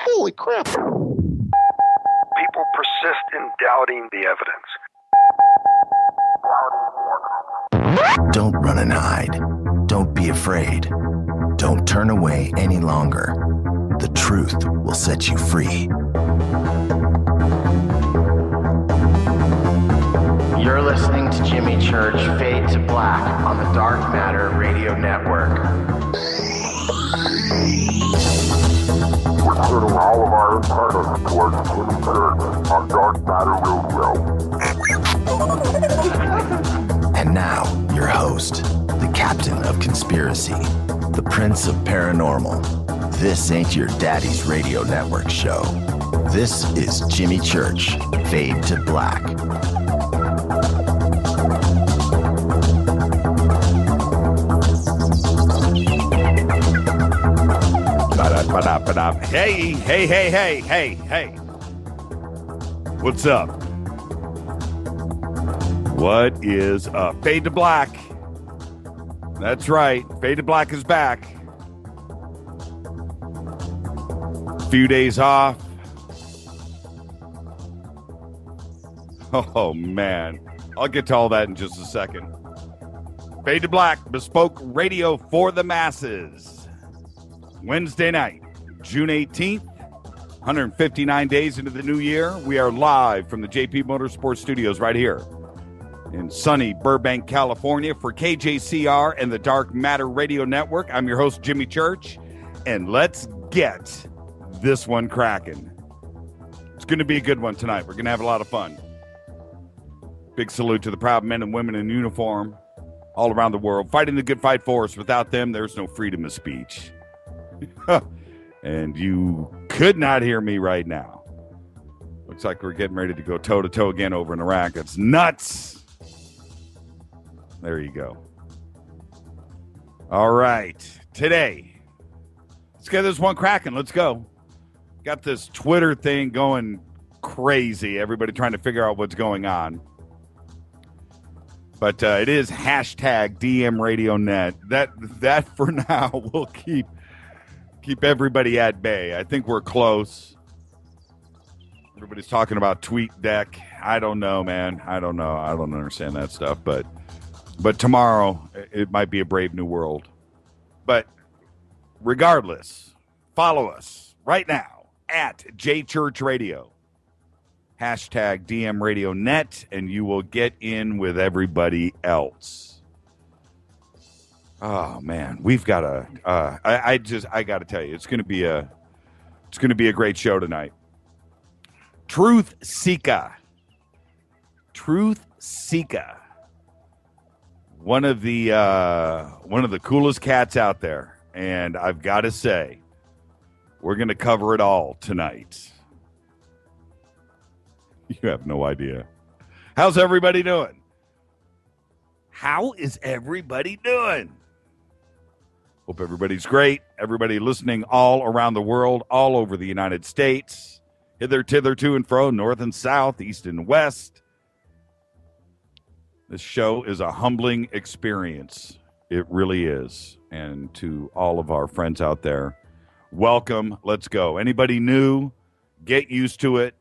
Holy crap. People persist in doubting the evidence. Don't run and hide. Don't be afraid. Don't turn away any longer. The truth will set you free. You're listening to Jimmy Church Fade to Black on the Dark Matter Radio Network. We're turning all of our antennas towards Jimmy Church on Dark Matter Radio. And now, your host, the captain of conspiracy, the prince of paranormal. This ain't your daddy's radio network show. This is Jimmy Church, Fade to Black. Hey. What's up? What is up? Fade to Black. That's right. Fade to Black is back. Few days off. Oh, man. I'll get to all that in just a second. Fade to Black, bespoke radio for the masses. Wednesday night, June 18th, 159 days into the new year. We are live from the JP Motorsports Studios right here in sunny Burbank, California for KJCR and the Dark Matter Radio Network. I'm your host, Jimmy Church, and let's get this one cracking. It's going to be a good one tonight. We're going to have a lot of fun. Big salute to the proud men and women in uniform all around the world, fighting the good fight for us. Without them, there's no freedom of speech. And you could not hear me right now. Looks like we're getting ready to go toe-to-toe again over in Iraq. It's nuts. There you go. All right. Today, let's get this one cracking. Let's go. Got this Twitter thing going crazy. Everybody trying to figure out what's going on. But it is hashtag DMRadioNet. That for now will keep everybody at bay. I think we're close. Everybody's talking about TweetDeck. I don't know, man. I don't know. I don't understand that stuff. But tomorrow, it might be a brave new world. But regardless, follow us right now at JChurchRadio. Hashtag DMRadioNet, and you will get in with everybody else. Oh man, we've got I got to tell you, it's going to be a great show tonight. Truthseekah, one of the coolest cats out there, and I've got to say, we're going to cover it all tonight. You have no idea. How's everybody doing? How is everybody doing? Hope everybody's great. Everybody listening all around the world, all over the United States, hither, thither, to and fro, north and south, east and west. This show is a humbling experience. It really is. And to all of our friends out there, welcome. Let's go. Anybody new, get used to it.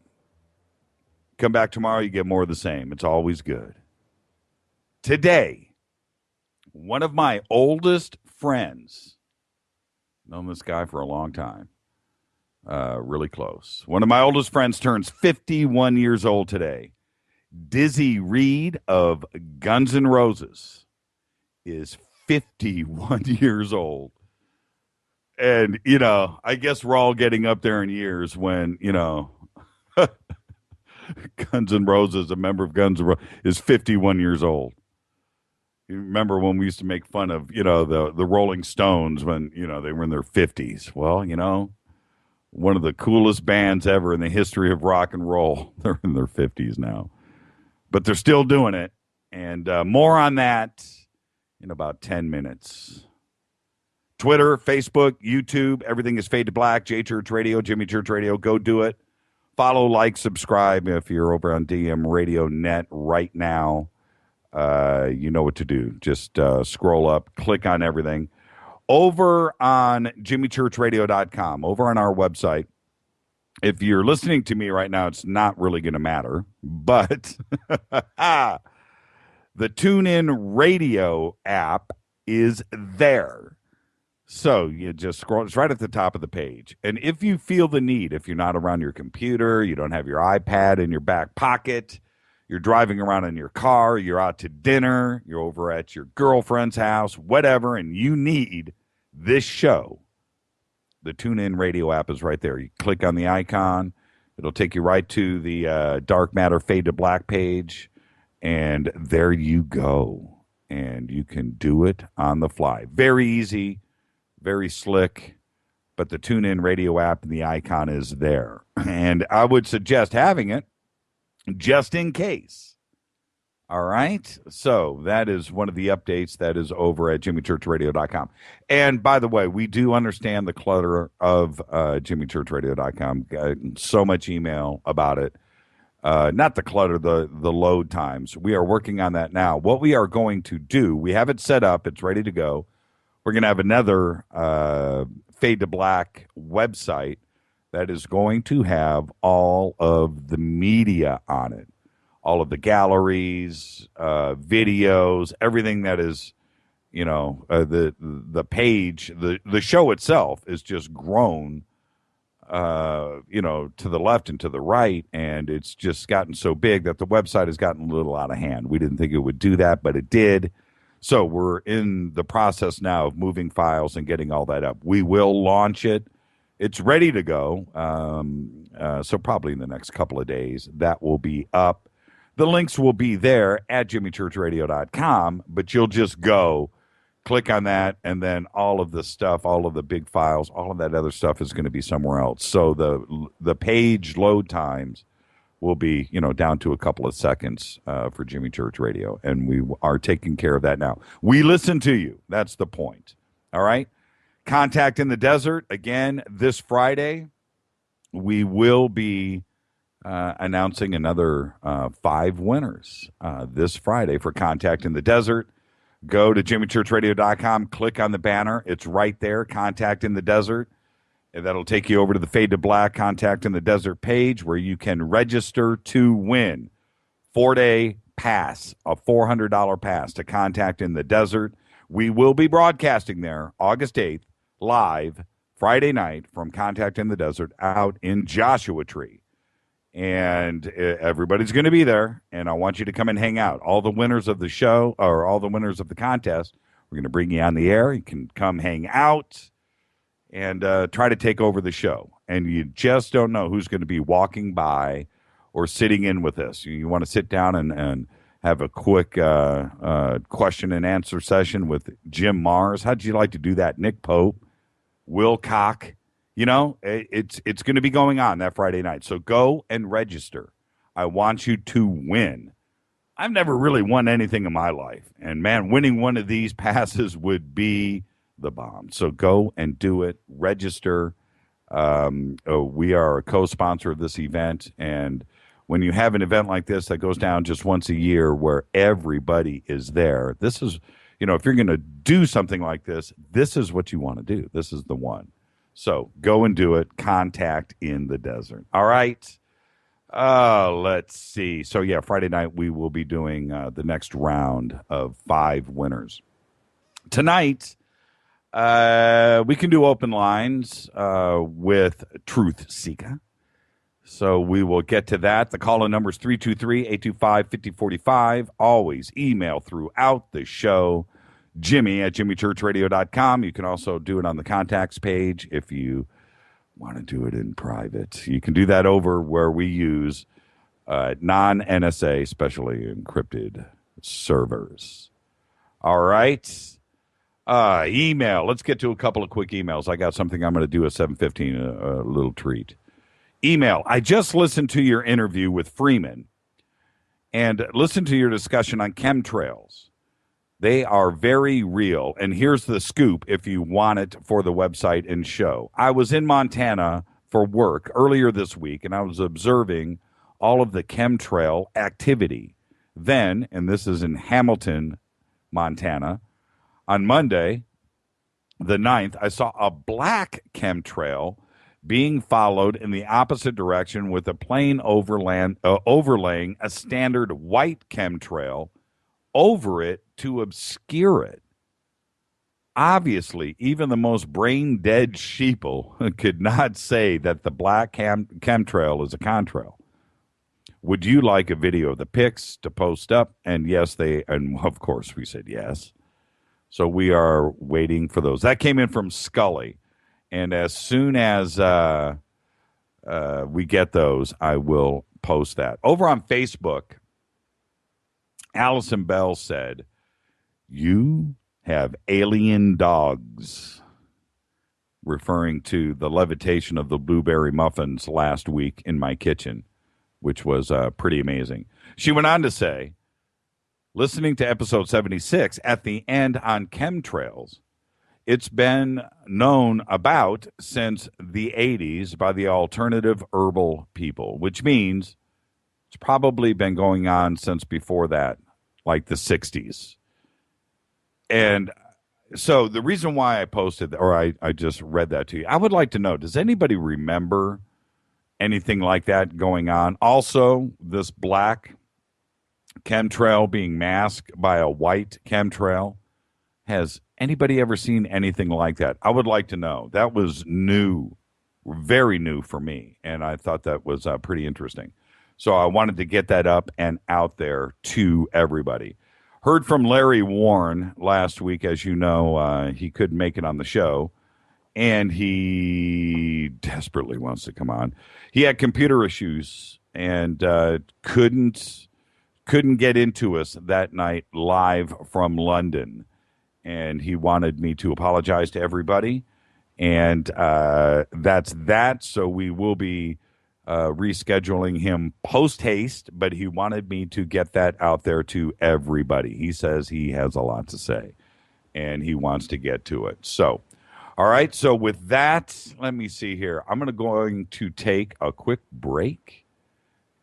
Come back tomorrow, you get more of the same. It's always good. Today, one of my oldest friends, known this guy for a long time, really close. One of my oldest friends turns 51 years old today. Dizzy Reed of Guns N' Roses is 51 years old. And, I guess we're all getting up there in years when, Guns N' Roses, a member of Guns N' Roses, is 51 years old. You remember when we used to make fun of, the Rolling Stones when, they were in their 50s. Well, one of the coolest bands ever in the history of rock and roll. They're in their 50s now. But they're still doing it. And more on that in about 10 minutes. Twitter, Facebook, YouTube, everything is Fade to Black, J Church Radio, Jimmy Church Radio. Go do it. Follow, like, subscribe if you're over on DM Radio Net right now. You know what to do. Just scroll up, click on everything. Over on jimmychurchradio.com, over on our website, if you're listening to me right now, it's not really going to matter. But the TuneIn Radio app is there. So you just scroll. It's right at the top of the page. And if you feel the need, if you're not around your computer, you don't have your iPad in your back pocket, you're driving around in your car, you're out to dinner, you're over at your girlfriend's house, whatever, and you need this show, the TuneIn Radio app is right there. You click on the icon. It'll take you right to the Dark Matter Fade to Black page, and there you go. And you can do it on the fly. Very easy, very slick, but the TuneIn Radio app and the icon is there. And I would suggest having it just in case. All right? So that is one of the updates that is over at jimmychurchradio.com. And by the way, we do understand the clutter of jimmychurchradio.com. Got so much email about it. Not the clutter, the load times. We are working on that now. What we are going to do, we have it set up. It's ready to go. We're going to have another Fade to Black website that is going to have all of the media on it. All of the galleries, videos, everything that is, the page, the show itself is just grown, to the left and to the right, and it's just gotten so big that the website has gotten a little out of hand. We didn't think it would do that, but it did. So we're in the process now of moving files and getting all that up. We will launch it. It's ready to go. So probably in the next couple of days, that will be up. The links will be there at jimmychurchradio.com, but you'll just go, click on that, and then all of the stuff, all of the big files, all of that other stuff is going to be somewhere else. So the page load times will be, down to a couple of seconds for Jimmy Church Radio, and we are taking care of that now. We listen to you. That's the point. All right? Contact in the Desert, again, this Friday, we will be announcing another 5 winners this Friday for Contact in the Desert. Go to jimmychurchradio.com, click on the banner. It's right there, Contact in the Desert. And that'll take you over to the Fade to Black Contact in the Desert page where you can register to win 4-day pass, a $400 pass to Contact in the Desert. We will be broadcasting there August 8th, live, Friday night from Contact in the Desert out in Joshua Tree. And everybody's going to be there, and I want you to come and hang out. All the winners of the show, or all the winners of the contest, we're going to bring you on the air. You can come hang out and try to take over the show. And you just don't know who's going to be walking by or sitting in with us. You want to sit down and have a quick question and answer session with Jim Mars. How'd you like to do that? Nick Pope, Wilcock. It's going to be going on that Friday night. So go and register. I want you to win. I've never really won anything in my life. And, man, winning one of these passes would be the bomb. So go and do it. Register. We are a co-sponsor of this event. And when you have an event like this that goes down just once a year where everybody is there, this is, if you're going to do something like this, this is what you want to do. This is the one. So go and do it. Contact in the Desert. All right. Let's see. So, yeah, Friday night we will be doing the next round of 5 winners. Tonight, we can do open lines with Truthseekah. So we will get to that. The call-in number is 323-825-5045. Always email throughout the show. Jimmy at jimmychurchradio.com. You can also do it on the contacts page if you want to do it in private. You can do that over where we use non-NSA, specially encrypted servers. All right. Email. Let's get to a couple of quick emails. I got something I'm going to do at 7:15, a little treat. Email. I just listened to your interview with Freeman and listened to your discussion on chemtrails. They are very real. And here's the scoop if you want it for the website and show. I was in Montana for work earlier this week, and I was observing all of the chemtrail activity. Then, and this is in Hamilton, Montana, on Monday, the 9th, I saw a black chemtrail being followed in the opposite direction with a plane overlaying a standard white chemtrail over it to obscure it. Obviously, even the most brain-dead sheeple could not say that the black chemtrail is a contrail. Would you like a video of the pics to post up? And yes, and of course we said yes. So we are waiting for those. That came in from Scully. And as soon as we get those, I will post that. Over on Facebook, Allison Bell said, "You have alien dogs," referring to the levitation of the blueberry muffins last week in my kitchen, which was pretty amazing. She went on to say, listening to episode 76 at the end on chemtrails, it's been known about since the 80s by the alternative herbal people, which means it's probably been going on since before that, like the 60s. And so the reason why I posted, or I just read that to you, I would like to know, does anybody remember anything like that going on? Also, this black chemtrail being masked by a white chemtrail. Has anybody ever seen anything like that? I would like to know. That was new, very new for me, and I thought that was pretty interesting. So I wanted to get that up and out there to everybody. Heard from Larry Warren last week. As you know, he couldn't make it on the show, and he desperately wants to come on. He had computer issues and couldn't get into us that night live from London, and he wanted me to apologize to everybody, and that's that. So we will be rescheduling him post-haste, but he wanted me to get that out there to everybody. He says he has a lot to say, and he wants to get to it. So, all right, so with that, let me see here. I'm going to take a quick break,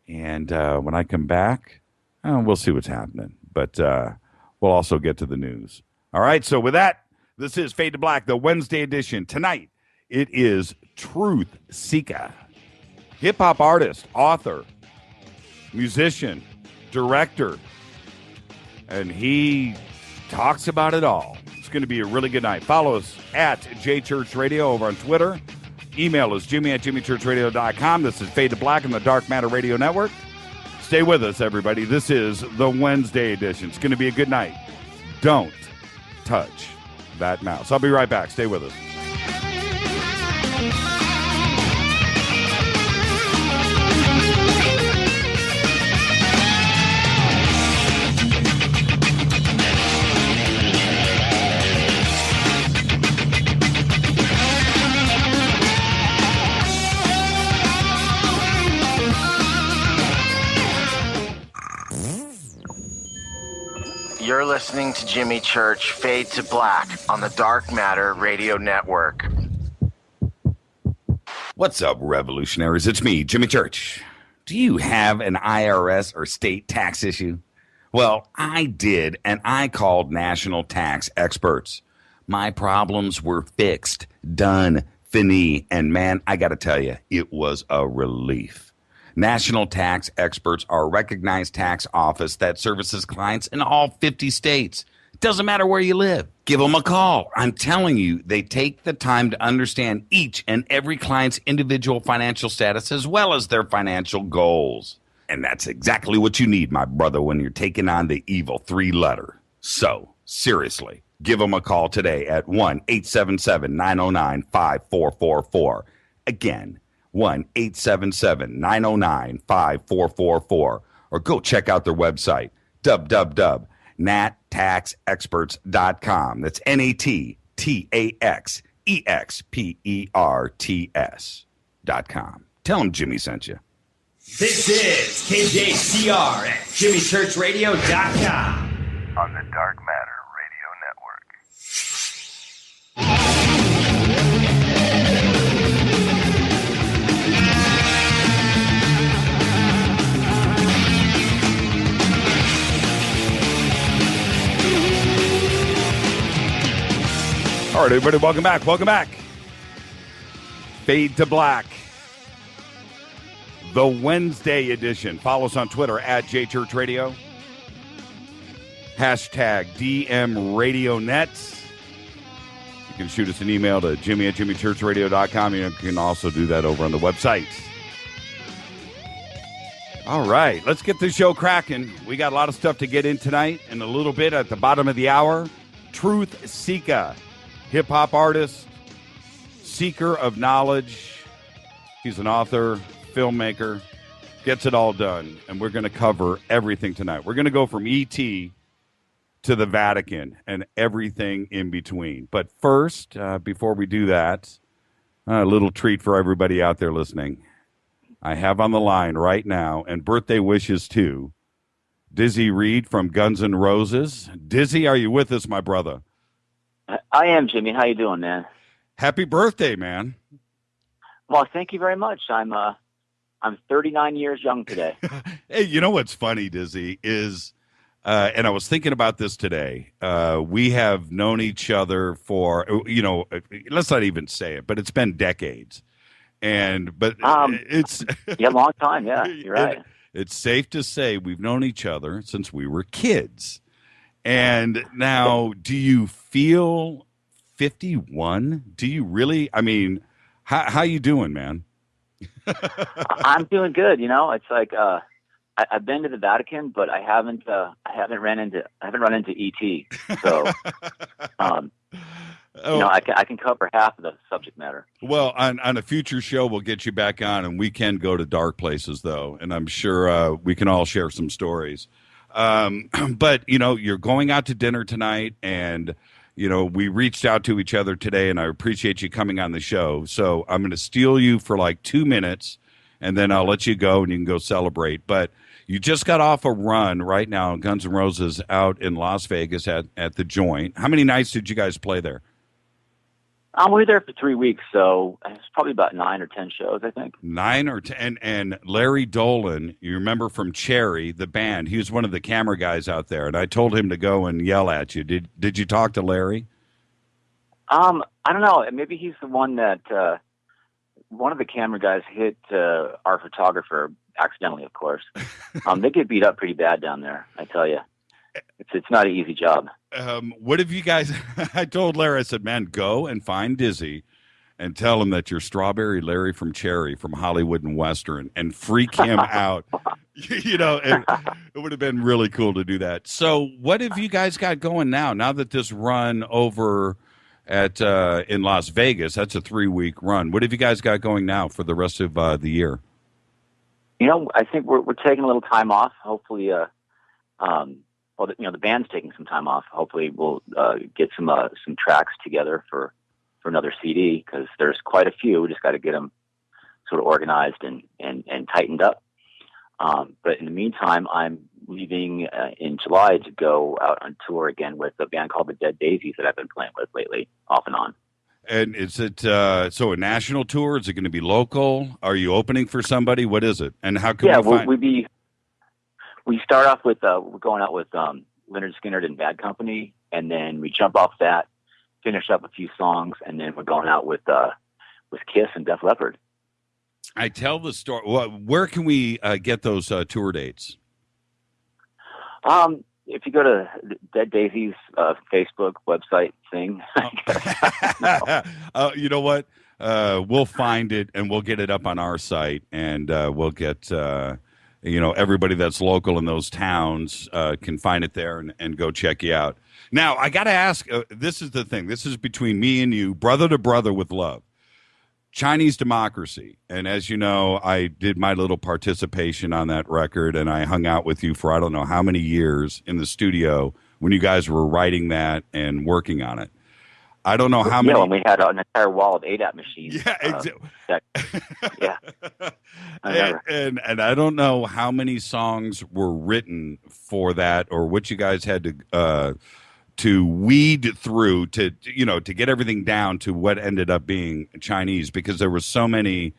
and when I come back, we'll see what's happening, but we'll also get to the news. All right, so with that, this is Fade to Black, the Wednesday edition. Tonight, it is Truthseekah. Hip-hop artist, author, musician, director, and he talks about it all. It's going to be a really good night. Follow us at JChurchRadio over on Twitter. Email us, jimmy@jimmychurchradio.com. This is Fade to Black on the Dark Matter Radio Network. Stay with us, everybody. This is the Wednesday edition. It's going to be a good night. Don't touch that mouse. I'll be right back. Stay with us. You're listening to Jimmy Church Fade to Black on the Dark Matter Radio Network. What's up, revolutionaries? It's me, Jimmy Church. Do you have an IRS or state tax issue? Well, I did, and I called national tax experts. My problems were fixed, done, fini, and man, I got to tell you, it was a relief. National tax experts are a recognized tax office that services clients in all 50 states. Doesn't matter where you live. Give them a call. I'm telling you, they take the time to understand each and every client's individual financial status as well as their financial goals. And that's exactly what you need, my brother, when you're taking on the evil three-letter. So, seriously, give them a call today at 1-877-909-5444. Again, 1-877-909-5444, or go check out their website, www.nattaxexperts.com. That's NATTAXEXPERTS.com. Tell them Jimmy sent you. This is KJCR at JimmyChurchRadio.com. On the Dark Matter Radio Network. All right, everybody, welcome back. Welcome back. Fade to Black, the Wednesday edition. Follow us on Twitter at JChurchRadio. Hashtag DMRadioNet. You can shoot us an email to Jimmy@JimmyChurchRadio.com. You can also do that over on the website. All right, let's get this show cracking. We got a lot of stuff to get in tonight. In a little bit at the bottom of the hour, Truthseekah, hip-hop artist, seeker of knowledge. He's an author, filmmaker, gets it all done. And we're going to cover everything tonight. We're going to go from E.T. to the Vatican and everything in between. But first, before we do that, a little treat for everybody out there listening. I have on the line right now, and birthday wishes too, Dizzy Reed from Guns N' Roses. Dizzy, are you with us, my brother? I am, Jimmy. How you doing, man? Happy birthday, man. Well, thank you very much. I'm 39 years young today. Hey, you know what's funny, Dizzy, is, and I was thinking about this today, we have known each other for, let's not even say it, but it's been decades. But it's yeah, long time. Yeah, you're right. It's safe to say we've known each other since we were kids. And now, do you feel 51? Do you really? I mean, how you doing, man? I'm doing good. It's like I've been to the Vatican, but I haven't run into ET. So. I can cover half of the subject matter. Well, on a future show, we'll get you back on, and we can go to dark places, though, and I'm sure we can all share some stories. But, you're going out to dinner tonight, and, we reached out to each other today, and I appreciate you coming on the show. So I'm going to steal you for like 2 minutes, and then I'll let you go, and you can go celebrate. But you just got off a run right now, Guns N' Roses, out in Las Vegas at the Joint. How many nights did you guys play there? We were there for 3 weeks, so it's probably about 9 or 10 shows, I think. 9 or 10, and Larry Dolan, you remember from Cherry, the band, he was one of the camera guys out there, and I told him to go and yell at you. Did you talk to Larry? I don't know. Maybe he's the one that one of the camera guys hit our photographer accidentally, of course. They get beat up pretty bad down there, I tell you. It's not an easy job. What have you guys? I told Larry, I said, man, go and find Dizzy and tell him that you're Strawberry Larry from Cherry from Hollywood and Western and freak him out. It would have been really cool to do that. So what have you guys got going now that this run over at in Las Vegas, that's a 3-week run. What have you guys got going now for the rest of the year? I think we're taking a little time off. Hopefully, the band's taking some time off. Hopefully, we'll get some tracks together for another CD because there's quite a few. We just got to get them sort of organized and tightened up. But in the meantime, I'm leaving in July to go out on tour again with a band called the Dead Daisies that I've been playing with lately, off and on. And is it so a national tour? Is it going to be local? Are you opening for somebody? What is it? And how can we find? We start off with we're going out with Leonard Skinner and Bad Company, and then we jump off that, finish up a few songs, and then we're going out with Kiss and Def Leppard. I tell the story. Where can we get those tour dates? If you go to Dead Daisies Facebook website thing. You know what? We'll find it and we'll get it up on our site, and we'll get everybody that's local in those towns can find it there and go check you out. Now, I got to ask, this is the thing. This is between me and you, brother to brother with love. Chinese Democracy. And as you know, I did my little participation on that record, and I hung out with you for I don't know how many years in the studio when you guys were writing that and working on it. I don't know how many. And we had an entire wall of ADAT machines. Yeah, exactly. Yeah. And I don't know how many songs were written for that, or what you guys had to weed through to get everything down to what ended up being Chinese, because there were so many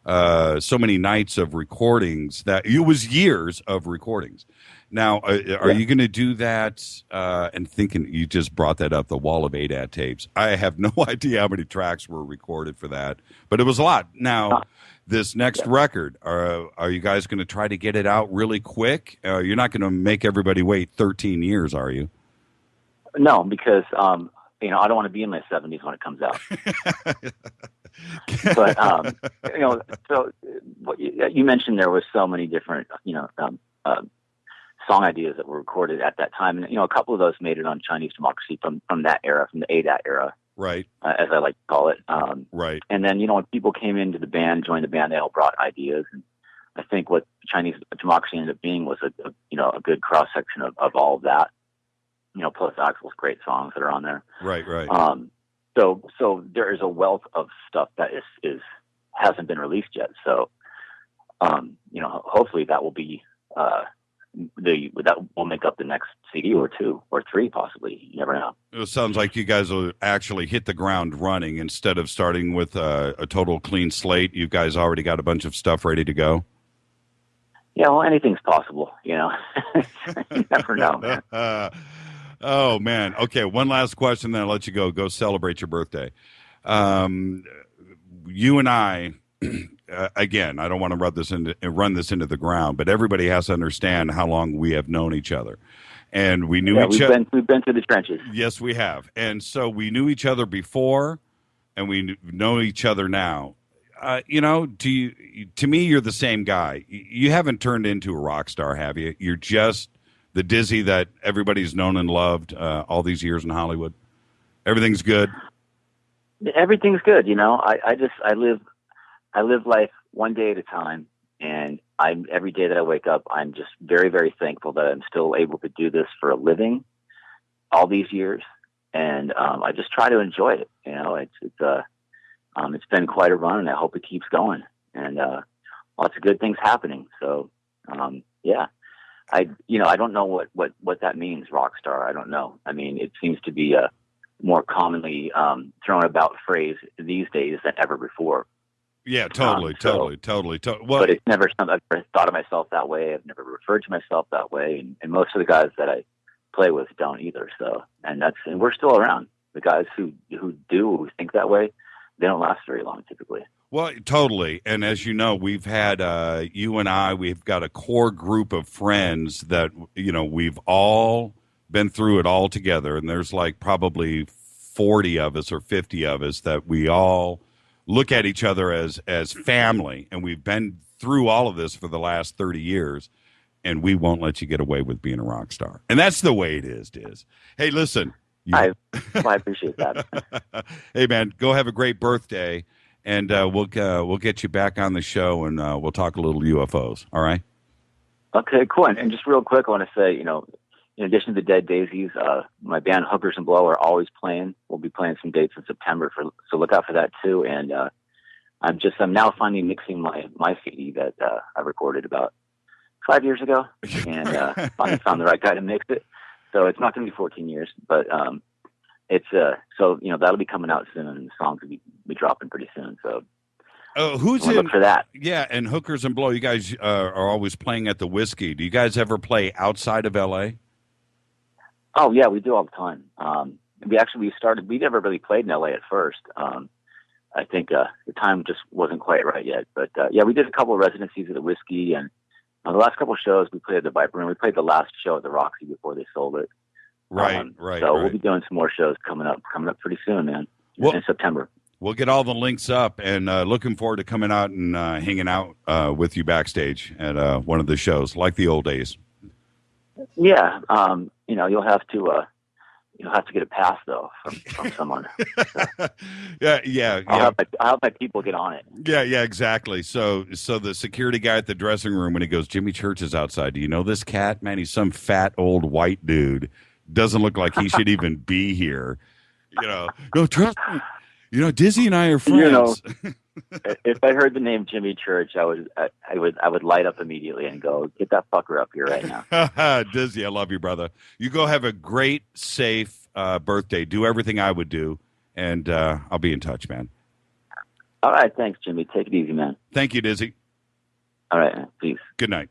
so many nights of recordings that it was years of recordings. Now, are you going to do that? And thinking you just brought that up, the wall of ADAT tapes. I have no idea how many tracks were recorded for that, but it was a lot. Now, this next record, are you guys going to try to get it out really quick? You're not going to make everybody wait 13 years, are you? No, because I don't want to be in my 70s when it comes out. But so what you mentioned, there was so many different song ideas that were recorded at that time, and a couple of those made it on Chinese Democracy from that era, from the ADAT era, right? As I like to call it, right. And then when people came into the band, joined the band, they all brought ideas, and I think what Chinese Democracy ended up being was a good cross section of all of that. Plus Axel's great songs that are on there. Right. So there is a wealth of stuff that hasn't been released yet. So, hopefully that will be that will make up the next CD or two or three, possibly. You never know. It sounds like you guys will actually hit the ground running instead of starting with a total clean slate. You guys already got a bunch of stuff ready to go. Yeah, well, anything's possible. You never know, man. Oh, man. Okay, one last question, then I'll let you go. Go celebrate your birthday. You and I, again, I don't want to run this into the ground, but everybody has to understand how long we have known each other. And we knew each other. We've been through the trenches. Yes, we have. And so we knew each other before, and we know each other now. To me, you're the same guy. You haven't turned into a rock star, have you? You're just the Dizzy that everybody's known and loved all these years in Hollywood. Everything's good. Everything's good. I live life one day at a time, and every day that I wake up, I'm just very, very thankful that I'm still able to do this for a living all these years, and I just try to enjoy it. It's been quite a run, and I hope it keeps going, and lots of good things happening. So, yeah. I don't know what that means, rock star. I don't know. I mean, it seems to be a more commonly thrown about phrase these days than ever before. Yeah, totally. Well, but it's never something I've never thought of myself that way. I've never referred to myself that way, and most of the guys that I play with don't either. So, and we're still around. The guys who think that way, they don't last very long typically. Well, totally. And as you know, we've had, you and I, we've got a core group of friends that, we've all been through it all together. And there's like probably 40 of us or 50 of us that we all look at each other as family. And we've been through all of this for the last 30 years. And we won't let you get away with being a rock star. And that's the way it is, Diz. Hey, listen. I appreciate that. Hey, man, go have a great birthday. And we'll get you back on the show, and we'll talk a little UFOs. All right? Okay, cool. And just real quick, I want to say, in addition to the Dead Daisies, my band Hookers and Blow are always playing. We'll be playing some dates in September, so look out for that too. And I'm now finally mixing my CD that I recorded about 5 years ago, and finally found the right guy to mix it. So it's not going to be 14 years, but it's that'll be coming out soon, and the songs will be dropping pretty soon. So who's in look for that? Yeah, and Hookers and Blow, you guys are always playing at the Whiskey. Do you guys ever play outside of LA? Oh yeah, we do all the time. We never really played in LA at first. I think the time just wasn't quite right yet. But yeah, we did a couple of residencies at the Whiskey, and the last couple of shows we played at the Viper Room. We played the last show at the Roxy before they sold it. Right. So we'll be doing some more shows coming up pretty soon, man. In September. We'll get all the links up, and looking forward to coming out and hanging out with you backstage at one of the shows, like the old days. Yeah, you'll have to get a pass though from someone. So. Yeah. I'll have my people get on it. Yeah, exactly. So the security guy at the dressing room, when he goes, Jimmy Church is outside. Do you know this cat? Man, he's some fat old white dude. Doesn't look like he should even be here. No, trust me. Dizzy and I are friends. If I heard the name Jimmy Church, I would light up immediately and go, get that fucker up here right now. Dizzy, I love you, brother. You go have a great, safe birthday. Do everything I would do, and I'll be in touch, man. All right. Thanks, Jimmy. Take it easy, man. Thank you, Dizzy. All right. Man. Peace. Good night.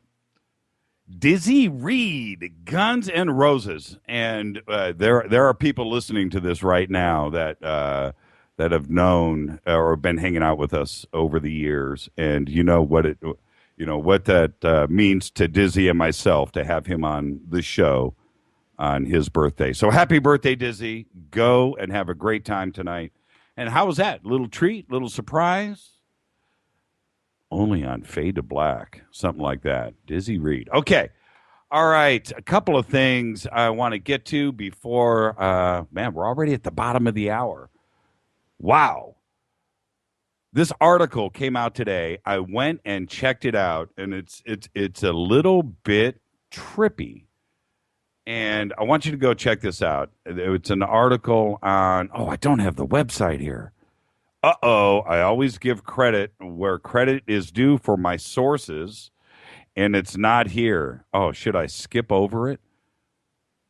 Dizzy Reed, Guns and Roses, and there are people listening to this right now that have known or been hanging out with us over the years, and you know what that means to Dizzy and myself to have him on the show on his birthday. So happy birthday, Dizzy! Go and have a great time tonight. And how was that? Little treat, little surprise. Only on Fade to Black, something like that. Dizzy Reed. Okay. All right. A couple of things I want to get to before, man, we're already at the bottom of the hour. Wow. This article came out today. I went and checked it out, and it's a little bit trippy. And I want you to go check this out. It's an article on, I don't have the website here. I always give credit where credit is due for my sources, and it's not here. Oh, should I skip over it?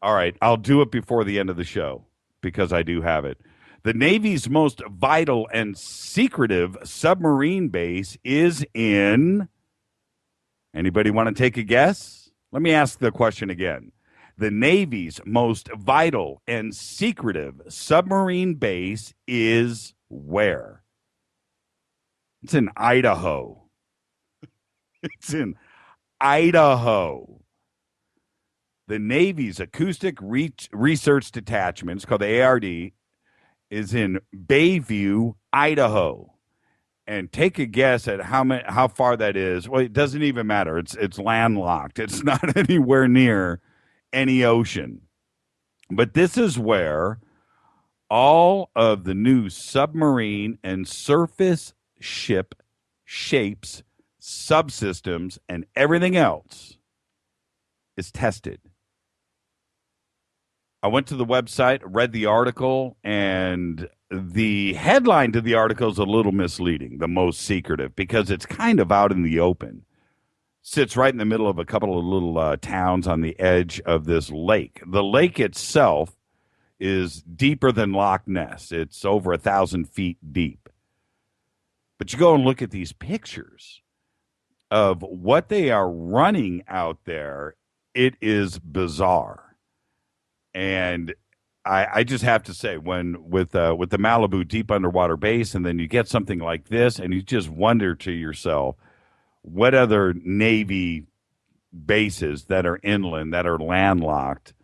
All right, I'll do it before the end of the show because I do have it. The Navy's most vital and secretive submarine base is in... Anybody want to take a guess? Let me ask the question again. The Navy's most vital and secretive submarine base is... where? It's in Idaho. It's in Idaho. The Navy's Acoustic Research Detachment, it's called the ARD, is in Bayview, Idaho. And take a guess at how far that is. Well, it doesn't even matter. It's landlocked. It's not anywhere near any ocean. But this is where all of the new submarine and surface ship shapes, subsystems, and everything else is tested. I went to the website, read the article, and the headline to the article is a little misleading, the most secretive, because it's kind of out in the open. Sits right in the middle of a couple of little towns on the edge of this lake. The lake itself is deeper than Loch Ness. It's over 1,000 feet deep. But you go and look at these pictures of what they are running out there. It is bizarre. And I just have to say, when with the Malibu deep underwater base, and then you get something like this, and you just wonder to yourself, what other Navy bases that are inland, that are landlocked,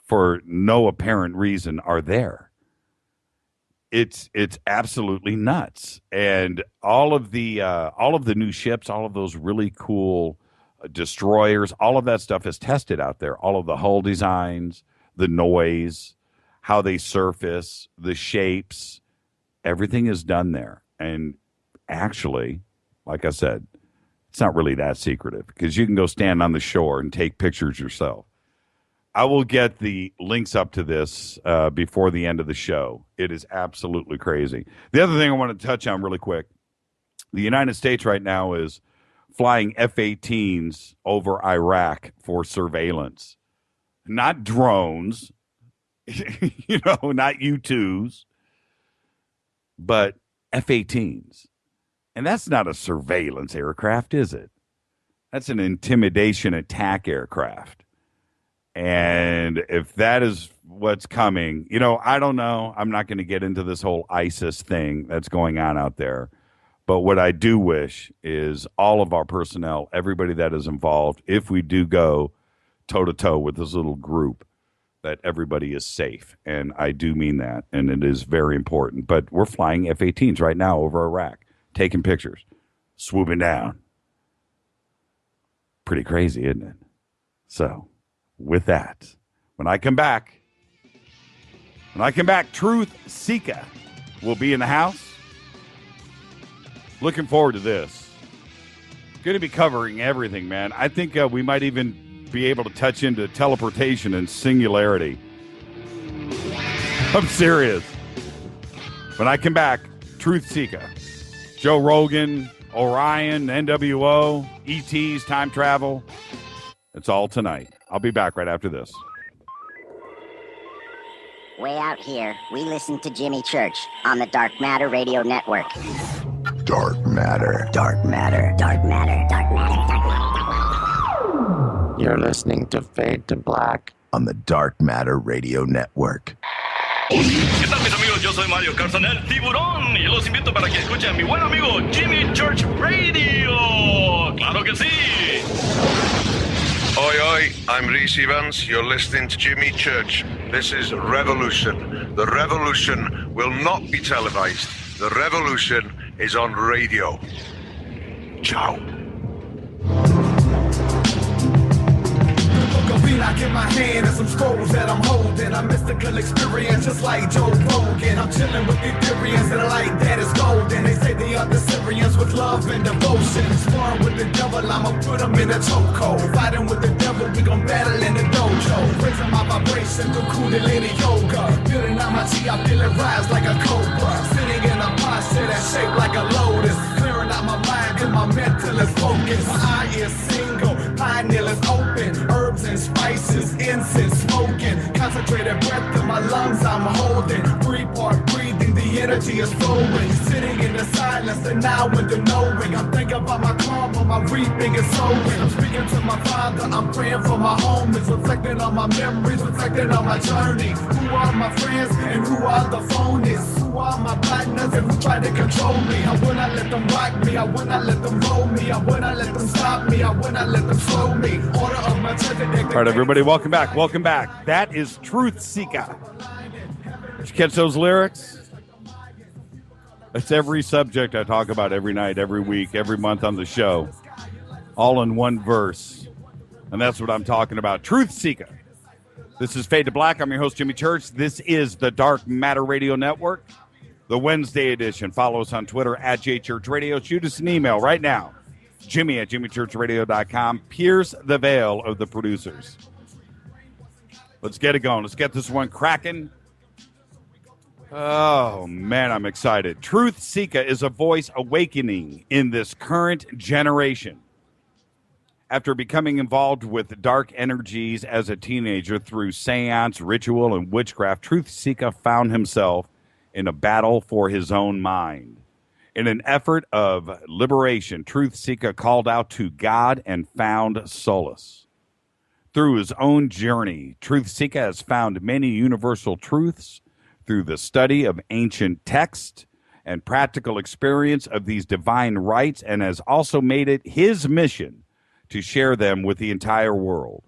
for no apparent reason are there? It's absolutely nuts. And all of the new ships, all of those really cool destroyers, all of that stuff is tested out there. All of the hull designs, the noise, how they surface, the shapes, everything is done there. And actually, like I said, it's not really that secretive because you can go stand on the shore and take pictures yourself. I will get the links up to this before the end of the show. It is absolutely crazy. The other thing I want to touch on really quick, the United States right now is flying F-18s over Iraq for surveillance. Not drones, not U-2s, but F-18s. And that's not a surveillance aircraft, is it? That's an intimidation attack aircraft. And if that is what's coming, I don't know. I'm not going to get into this whole ISIS thing that's going on out there. But what I do wish is all of our personnel, everybody that is involved, if we do go toe-to-toe with this little group, that everybody is safe. And I do mean that, and it is very important. But we're flying F-18s right now over Iraq, taking pictures, swooping down. Pretty crazy, isn't it? So, with that, when I come back, Truthseekah will be in the house. Looking forward to this. Going to be covering everything, man. I think we might even be able to touch into teleportation and singularity. I'm serious. When I come back, Truthseekah. Joe Rogan, Orion, NWO, ETs, time travel. It's all tonight. I'll be back right after this. Way out here, we listen to Jimmy Church on the Dark Matter Radio Network. dark matter. Dark matter. Dark matter. Dark matter. Dark matter. You're listening to Fade to Black on the Dark Matter Radio Network. ¿Qué tal, mis amigos? Yo soy Mario Carson, el tiburón, y los invito para que escuchen a mi buen amigo Jimmy Church Radio. ¡Claro que sí! Oi, oi, I'm Reese Evans. You're listening to Jimmy Church. This is Revolution. The revolution will not be televised. The revolution is on radio. Ciao. I get my hand and some scrolls that I'm holding. A mystical experience just like Joe Rogan. I'm chilling with Ethereans and a light that is golden. They say they are the Syrians with love and devotion. Sparring with the devil, I'ma put them in a chokehold. Fighting with the devil, we gon' battle in the dojo. Raising my vibration through Kundalini yoga. Building out my chi, I feel it rise like a cobra. Sitting in a posture that's shaped like a lotus. Clearing out my mind cause my mental is focused. My eye is single, pineal is open. Herbs and spices, incense smoking. Concentrated breath in my lungs I'm holding. 3-part breathing, the energy is flowing. Sitting in the silence, the now and the knowing. I'm thinking about my karma, my reaping and sowing. I'm speaking to my father, I'm praying for my homies. Reflecting on my memories, reflecting on my journey. Who are my friends and who are the phonies? Who are my partners and who try to control me? I will not let them rock me, I will not let them roll me. I will not let them stop me, I will not let them slow me. Order of my All right, everybody, welcome back. Welcome back. That is Truthseekah. Did you catch those lyrics? It's every subject I talk about every night, every week, every month on the show, all in one verse. And that's what I'm talking about. Truthseekah. This is Fade to Black. I'm your host, Jimmy Church. This is the Dark Matter Radio Network, the Wednesday edition. Follow us on Twitter at JChurchRadio. Shoot us an email right now. Jimmy at jimmychurchradio.com. Pierce the veil of the producers. Let's get it going. Let's get this one cracking. Oh, man, I'm excited. Truthseekah is a voice awakening in this current generation. After becoming involved with dark energies as a teenager through seance, ritual, and witchcraft, Truthseekah found himself in a battle for his own mind. In an effort of liberation, Truthseekah called out to God and found solace. Through his own journey, Truthseekah has found many universal truths through the study of ancient texts and practical experience of these divine rights, and has also made it his mission to share them with the entire world.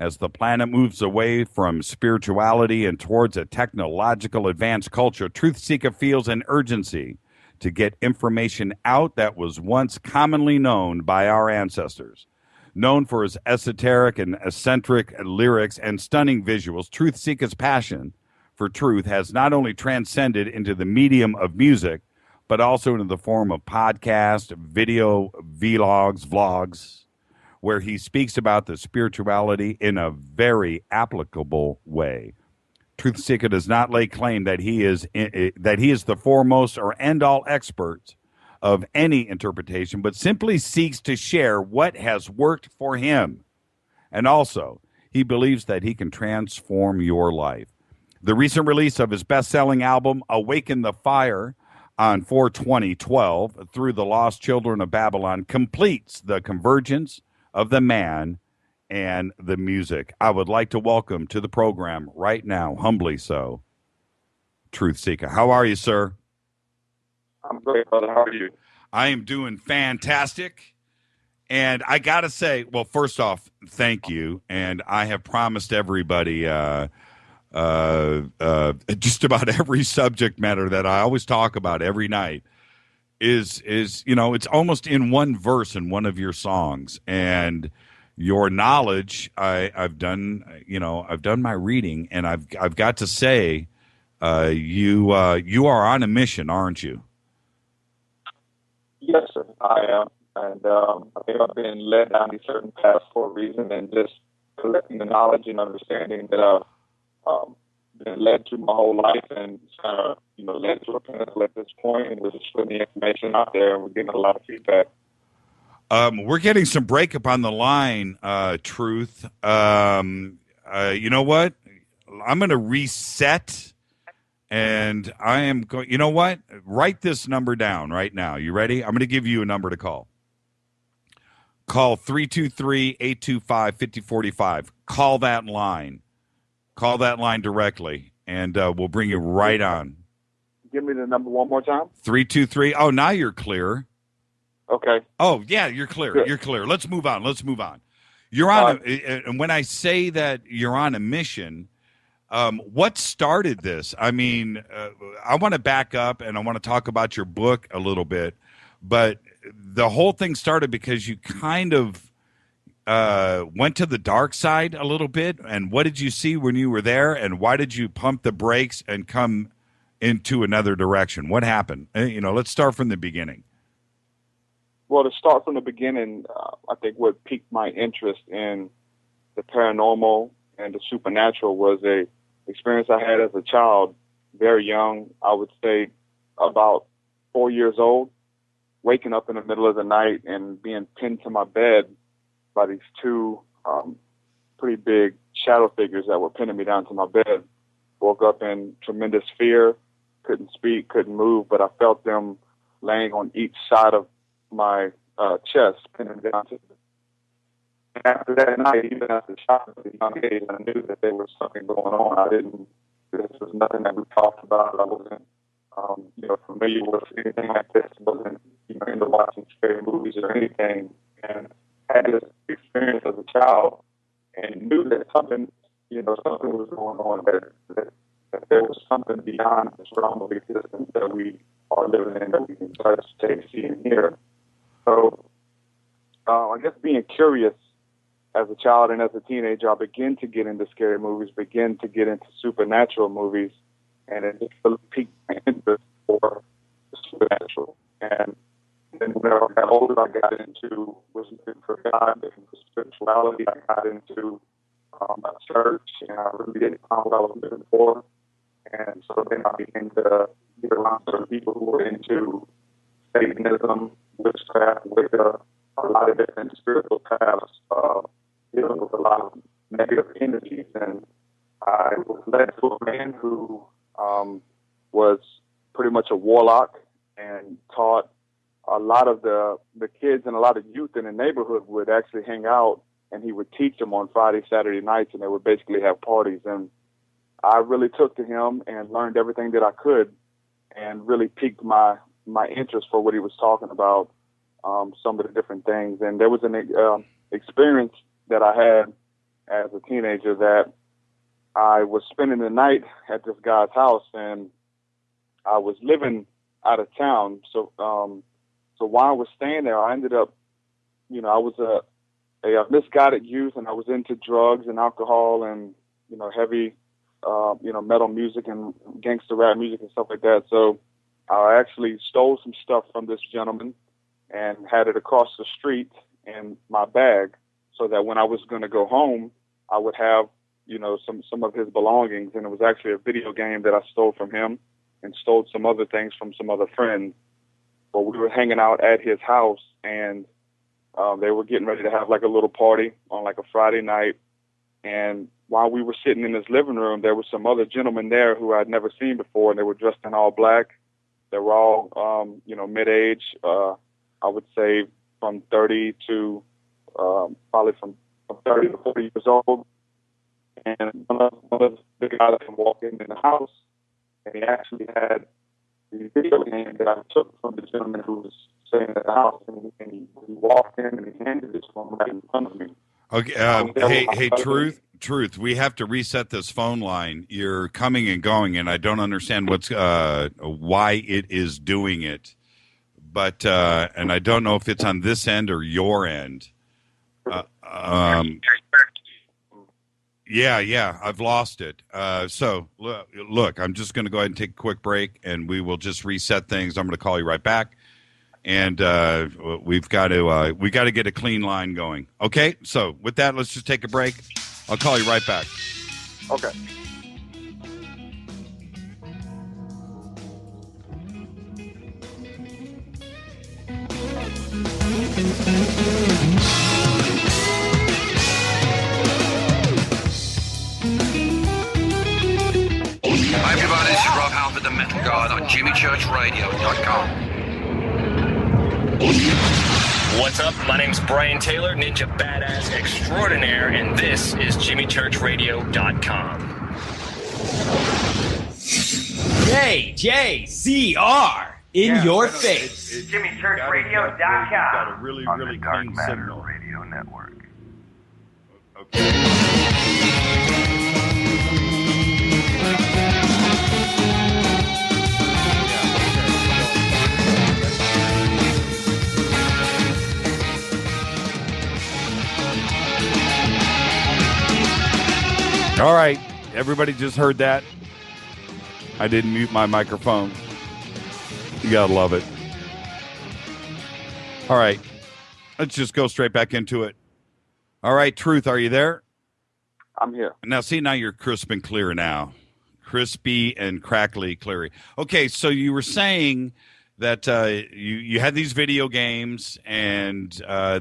As the planet moves away from spirituality and towards a technological advanced culture, Truthseekah feels an urgency to get information out that was once commonly known by our ancestors. Known for his esoteric and eccentric lyrics and stunning visuals, Truthseekah's passion for truth has not only transcended into the medium of music, but also into the form of podcast, video, vlogs, where he speaks about the spirituality in a very applicable way. Truthseekah does not lay claim that he is the foremost or end-all expert of any interpretation, but simply seeks to share what has worked for him. And also, he believes that he can transform your life. The recent release of his best-selling album, Awaken the Fire, on 4/20/12, through the Lost Children of Babylon, completes the convergence of the man and the music. I would like to welcome to the program right now, humbly so, Truthseekah. How are you, sir? I'm great, brother. How are you? I am doing fantastic. And I got to say, well, first off, thank you. And I have promised everybody just about every subject matter that I always talk about every night is it's almost in one verse in one of your songs. And your knowledge, I've done my reading, and I've got to say, you are on a mission, aren't you? Yes, sir, I am, and I think I've been led down these certain paths for a reason, and just collecting the knowledge and understanding that I've been led to my whole life, and kind of led to a pinnacle at this point, and we're just putting the information out there, and we're getting a lot of feedback. We're getting some breakup on the line, Truth. You know what? I'm going to reset And I am going, you know what? Write this number down right now. You ready? I'm going to give you a number to call. Call 323-825-5045. Call that line. Call that line directly, and we'll bring you right on. Give me the number one more time. 323. Oh, now you're clear. Okay. Oh, yeah, you're clear. Good. You're clear. Let's move on. You're on, and when I say that you're on a mission, what started this? I mean, I want to back up, and I want to talk about your book a little bit, but the whole thing started because you kind of went to the dark side a little bit. And what did you see when you were there, and why did you pump the brakes and come into another direction? What happened? Let's start from the beginning. Well, to start from the beginning, I think what piqued my interest in the paranormal and the supernatural was a experience I had as a child, very young. I would say about 4 years old, waking up in the middle of the night and being pinned to my bed by these two pretty big shadow figures that were pinning me down to my bed. Woke up in tremendous fear, couldn't speak, couldn't move, but I felt them laying on each side of my chest, pinning down to me. After that night, even as a child at a young age, I knew that there was something going on. This was nothing that we talked about. I wasn't, familiar with anything like this. I wasn't, into watching scary movies or anything. And had this experience as a child and knew that something was going on, that there was something beyond this realm of existence that we are living in, that we can touch, taste, see, and hear. So, I guess being curious as a child and as a teenager, I began to get into scary movies, began to get into supernatural movies, and it just really piqued my interest for the supernatural. And then whenever I got older, I got into, was looking for God, looking for spirituality. I got into a church, and I really didn't find what I was looking for. And so then I began to get around certain people who were into Satanism, witchcraft, Wicca, a lot of different spiritual paths, dealing with a lot of negative energies. And I was led to a man who was pretty much a warlock and taught a lot of the kids and a lot of youth in the neighborhood would actually hang out, and he would teach them on Friday, Saturday nights, and they would basically have parties. And I really took to him and learned everything that I could, and really piqued my interest for what he was talking about, some of the different things. And there was an experience that I had as a teenager that I was spending the night at this guy's house, and I was living out of town. So while I was staying there, I ended up, I was a misguided youth, and I was into drugs and alcohol and, heavy, metal music and gangster rap music and stuff like that. So I actually stole some stuff from this gentleman and had it across the street in my bag, so that when I was going to go home, I would have, some of his belongings. And it was actually a video game that I stole from him, and stole some other things from some other friends. But we were hanging out at his house, and they were getting ready to have like a little party on like a Friday night. And while we were sitting in his living room, there were some other gentlemen there who I'd never seen before, and they were dressed in all black. They were all, mid-age, I would say from 30 to probably from 30 to 40 years old. And one of the guys came walking in the house, and he actually had the video game that I took from the gentleman who was staying at the house, and he walked in and he handed it to him right in front of me. Okay, hey, Truth, we have to reset this phone line. You're coming and going, and I don't understand why it is doing it. But and I don't know if it's on this end or your end. Yeah, I've lost it. So look, I'm just going to go ahead and take a quick break, and we will just reset things. I'm going to call you right back, and we got to get a clean line going. Okay, so with that, let's just take a break. I'll call you right back. Okay. Hi everybody, this is Rob Halford. God on JimmyChurchRadio.com. What's up? My name's Brian Taylor, Ninja Badass Extraordinaire, and this is JimmyChurchRadio.com. JJCR in your face. JimmyChurchRadio.com. Got a really, really clean signal. Radio Network. All right, everybody just heard that. I didn't mute my microphone. You gotta love it. All right, let's just go straight back into it. All right, Truth, are you there? I'm here. Now, see, now you're crisp and clear now. Crispy and crackly clear. Okay, so you were saying that you had these video games and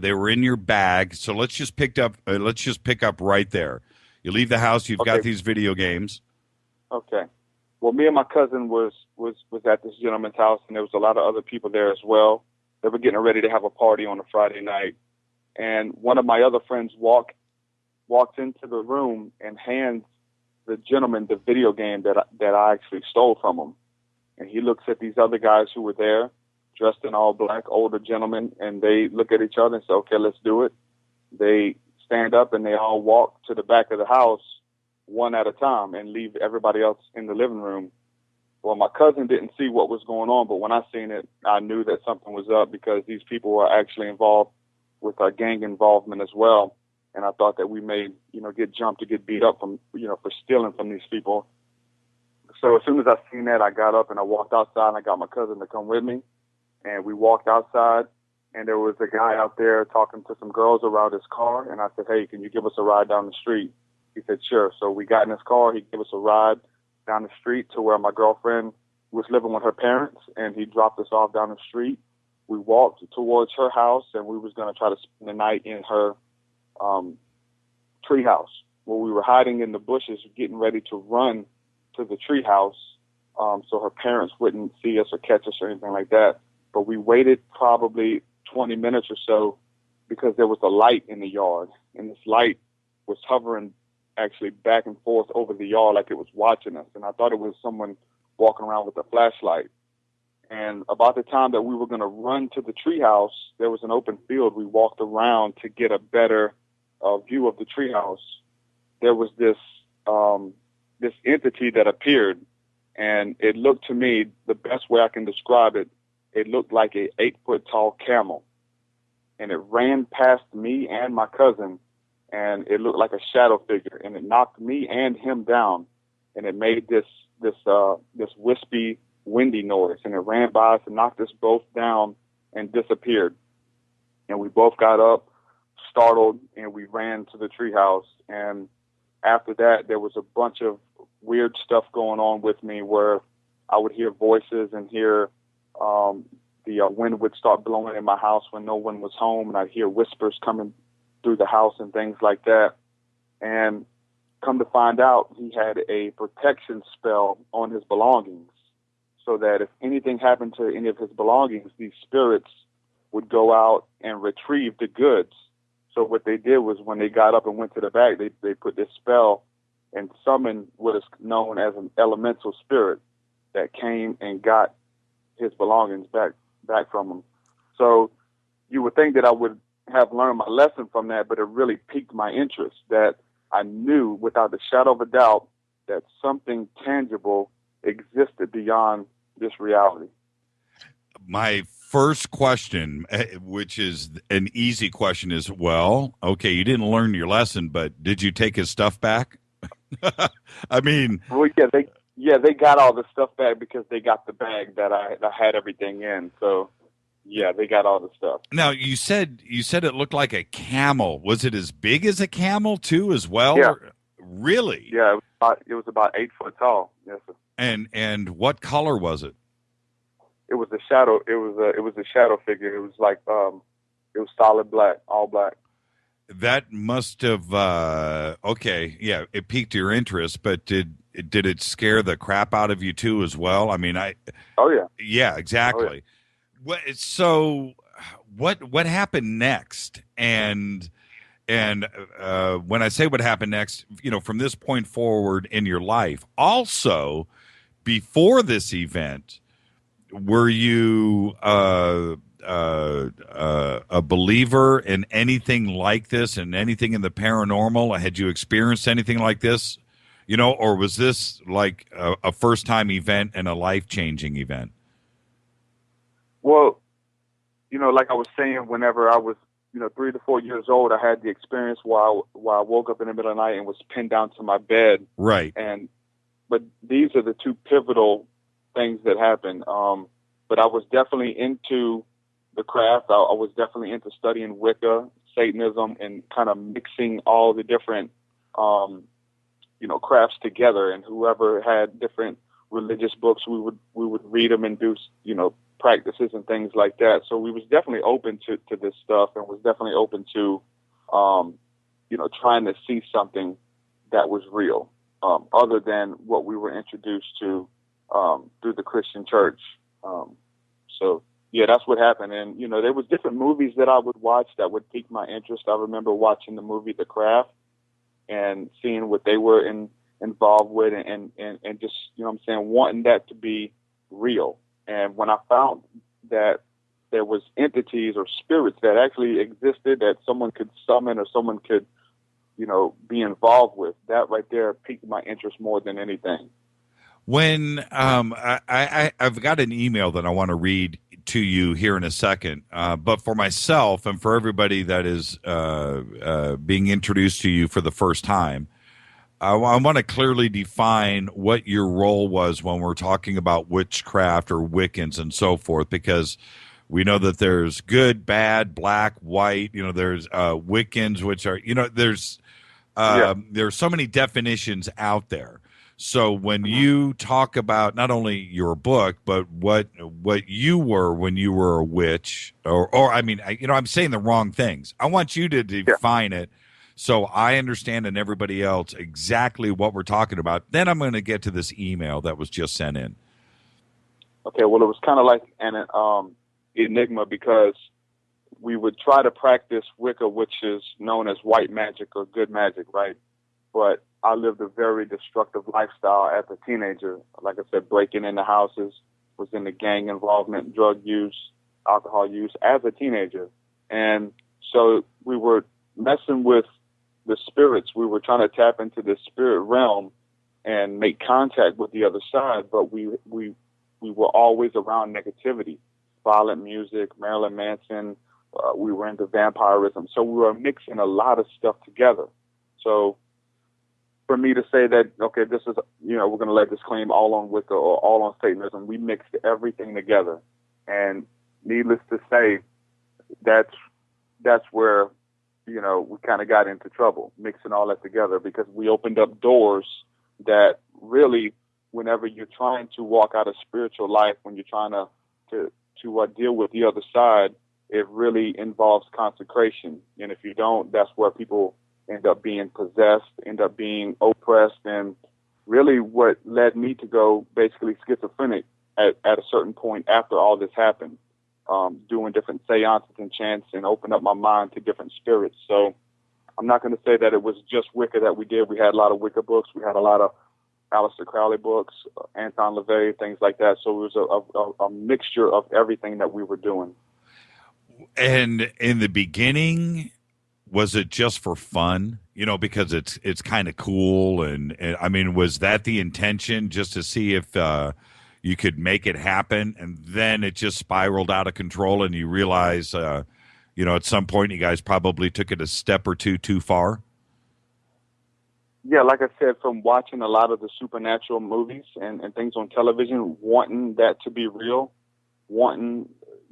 they were in your bag. So let's just pick up right there. You leave the house, you've got these video games. Okay. Well, me and my cousin was at this gentleman's house, and there was a lot of other people there as well. They were getting ready to have a party on a Friday night, and one of my other friends walks into the room and hands the gentleman the video game that I actually stole from him. And he looks at these other guys who were there, dressed in all black, older gentlemen, and they look at each other and say, "Okay, let's do it." They stand up and they all walk to the back of the house one at a time and leave everybody else in the living room. Well, my cousin didn't see what was going on, but when I seen it, I knew that something was up because these people were actually involved with our gang involvement as well. And I thought that we may, get jumped to get beat up from, for stealing from these people. So as soon as I seen that, I got up and I walked outside and I got my cousin to come with me. And we walked outside and there was a guy out there talking to some girls around his car. And I said, "Hey, can you give us a ride down the street?" He said, "Sure." So we got in his car. He gave us a ride down the street to where my girlfriend was living with her parents, and he dropped us off down the street. We walked towards her house, and we was going to try to spend the night in her tree house. Well, we were hiding in the bushes, getting ready to run to the tree house so her parents wouldn't see us or catch us or anything like that. But we waited probably 20 minutes or so because there was a light in the yard, and this light was hovering actually back and forth over the yard like it was watching us. And I thought it was someone walking around with a flashlight. And about the time that we were going to run to the treehouse, there was an open field. We walked around to get a better view of the treehouse. There was this entity that appeared, and it looked to me, the best way I can describe it, it looked like a 8-foot tall camel. And it ran past me and my cousin, and it looked like a shadow figure, and it knocked me and him down, and it made this wispy, windy noise, and it ran by us and knocked us both down and disappeared. And we both got up, startled, and we ran to the treehouse. And after that, there was a bunch of weird stuff going on with me where I would hear voices and hear the wind would start blowing in my house when no one was home, and I'd hear whispers coming through the house and things like that. And come to find out, he had a protection spell on his belongings, so that if anything happened to any of his belongings, these spirits would go out and retrieve the goods. So what they did was when they got up and went to the back, they put this spell and summoned what is known as an elemental spirit that came and got his belongings back from him. So you would think that I would have learned my lesson from that, but it really piqued my interest, that I knew without a shadow of a doubt that something tangible existed beyond this reality. My first question, which is an easy question, is, well, okay, you didn't learn your lesson, but did you take his stuff back? I mean... Well, yeah, they got all the stuff back because they got the bag that I had everything in. So, yeah, they got all the stuff. Now, you said it looked like a camel. Was it as big as a camel, too, as well? Yeah. Really? Yeah, it was about 8 foot tall. Yes, sir. And what color was it? It was a shadow. It was a shadow figure. It was like it was solid black, all black. that must have okay, yeah, it piqued your interest, but did it scare the crap out of you too as well? I mean, Oh yeah. Yeah, exactly. What happened next? And when I say what happened next, from this point forward in your life, also before this event, were you a believer in anything like this and anything in the paranormal? Had you experienced anything like this, or was this like a first-time event and a life-changing event? Well, like I was saying, whenever I was, 3 to 4 years old, I had the experience while I woke up in the middle of the night and was pinned down to my bed. Right. But these are the two pivotal things that happened. But I was definitely into the craft. I was definitely into studying Wicca, Satanism, and kind of mixing all the different, crafts together. And whoever had different religious books, we would read them and do, practices and things like that. So we was definitely open to this stuff, and was definitely open to, trying to see something that was real, other than what we were introduced to through the Christian church. So yeah, that's what happened. And, there was different movies that I would watch that would pique my interest. I remember watching the movie The Craft and seeing what they were involved with and just, wanting that to be real. And when I found that there was entities or spirits that actually existed that someone could summon or someone could, be involved with, that right there piqued my interest more than anything. When I've got an email that I want to read to you here in a second, but for myself and for everybody that is being introduced to you for the first time, I want to clearly define what your role was when we're talking about witchcraft or Wiccans and so forth, because we know that there's good, bad, black, white. There's Wiccans, which are there's so many definitions out there. So when you talk about not only your book, but what you were when you were a witch, or I mean, I'm saying the wrong things. I want you to define it so I understand and everybody else exactly what we're talking about. Then I'm going to get to this email that was just sent in. Okay, well, it was kind of like an enigma, because we would try to practice Wicca, which is known as white magic or good magic, right? But I lived a very destructive lifestyle as a teenager. Like I said, breaking into houses, was in the gang involvement, drug use, alcohol use as a teenager. And so we were messing with the spirits. We were trying to tap into the spirit realm and make contact with the other side, but we were always around negativity, violent music, Marilyn Manson. We were into vampirism. So we were mixing a lot of stuff together. So for me to say that, okay, this is, we're going to let this claim all on Wicca or all on Satanism, we mixed everything together. And needless to say, that's where, we kind of got into trouble, mixing all that together, because we opened up doors that really, whenever you're trying to walk out a spiritual life, when you're trying to deal with the other side, it really involves consecration. And if you don't, that's where people end up being possessed, end up being oppressed. And really what led me to go basically schizophrenic at a certain point after all this happened, doing different seances and chants and open up my mind to different spirits. So I'm not going to say that it was just Wicca that we did. We had a lot of Wicca books. We had a lot of Aleister Crowley books, Anton LaVey, things like that. So it was a mixture of everything that we were doing. And in the beginning, was it just for fun? Because it's kind of cool, and I mean, was that the intention, just to see if you could make it happen, and then it just spiraled out of control, and you realize, at some point, you guys probably took it a step or two too far? Yeah, like I said, from watching a lot of the supernatural movies and things on television, wanting that to be real, wanting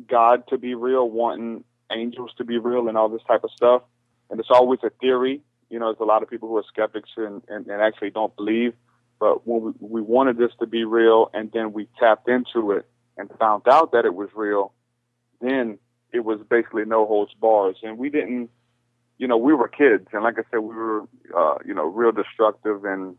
God to be real, wanting angels to be real, and all this type of stuff. And it's always a theory. There's a lot of people who are skeptics and actually don't believe. But when we wanted this to be real, and then we tapped into it and found out that it was real, then it was basically no holds bars. And we didn't we were kids, and like I said, we were, real destructive and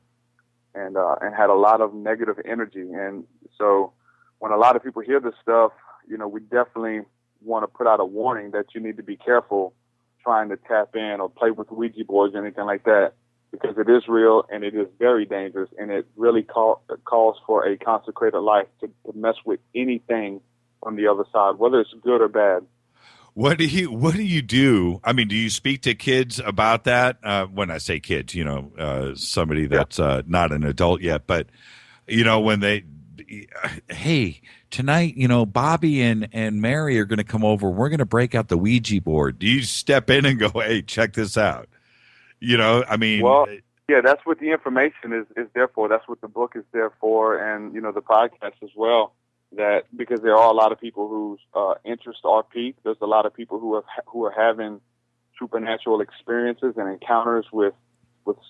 had a lot of negative energy. And so when a lot of people hear this stuff, we definitely want to put out a warning that you need to be careful trying to tap in or play with Ouija boards or anything like that, because it is real and it is very dangerous, and it really calls for a consecrated life to mess with anything on the other side, whether it's good or bad. What do you do? I mean, do you speak to kids about that? When I say kids, somebody that's not an adult yet, but when they, hey, tonight, Bobby and Mary are going to come over. We're going to break out the Ouija board. Do you step in and go, hey, check this out? Well, yeah, that's what the information is there for. That's what the book is there for, and the podcast as well. That because there are a lot of people whose interests are piqued. There's a lot of people who are having supernatural experiences and encounters with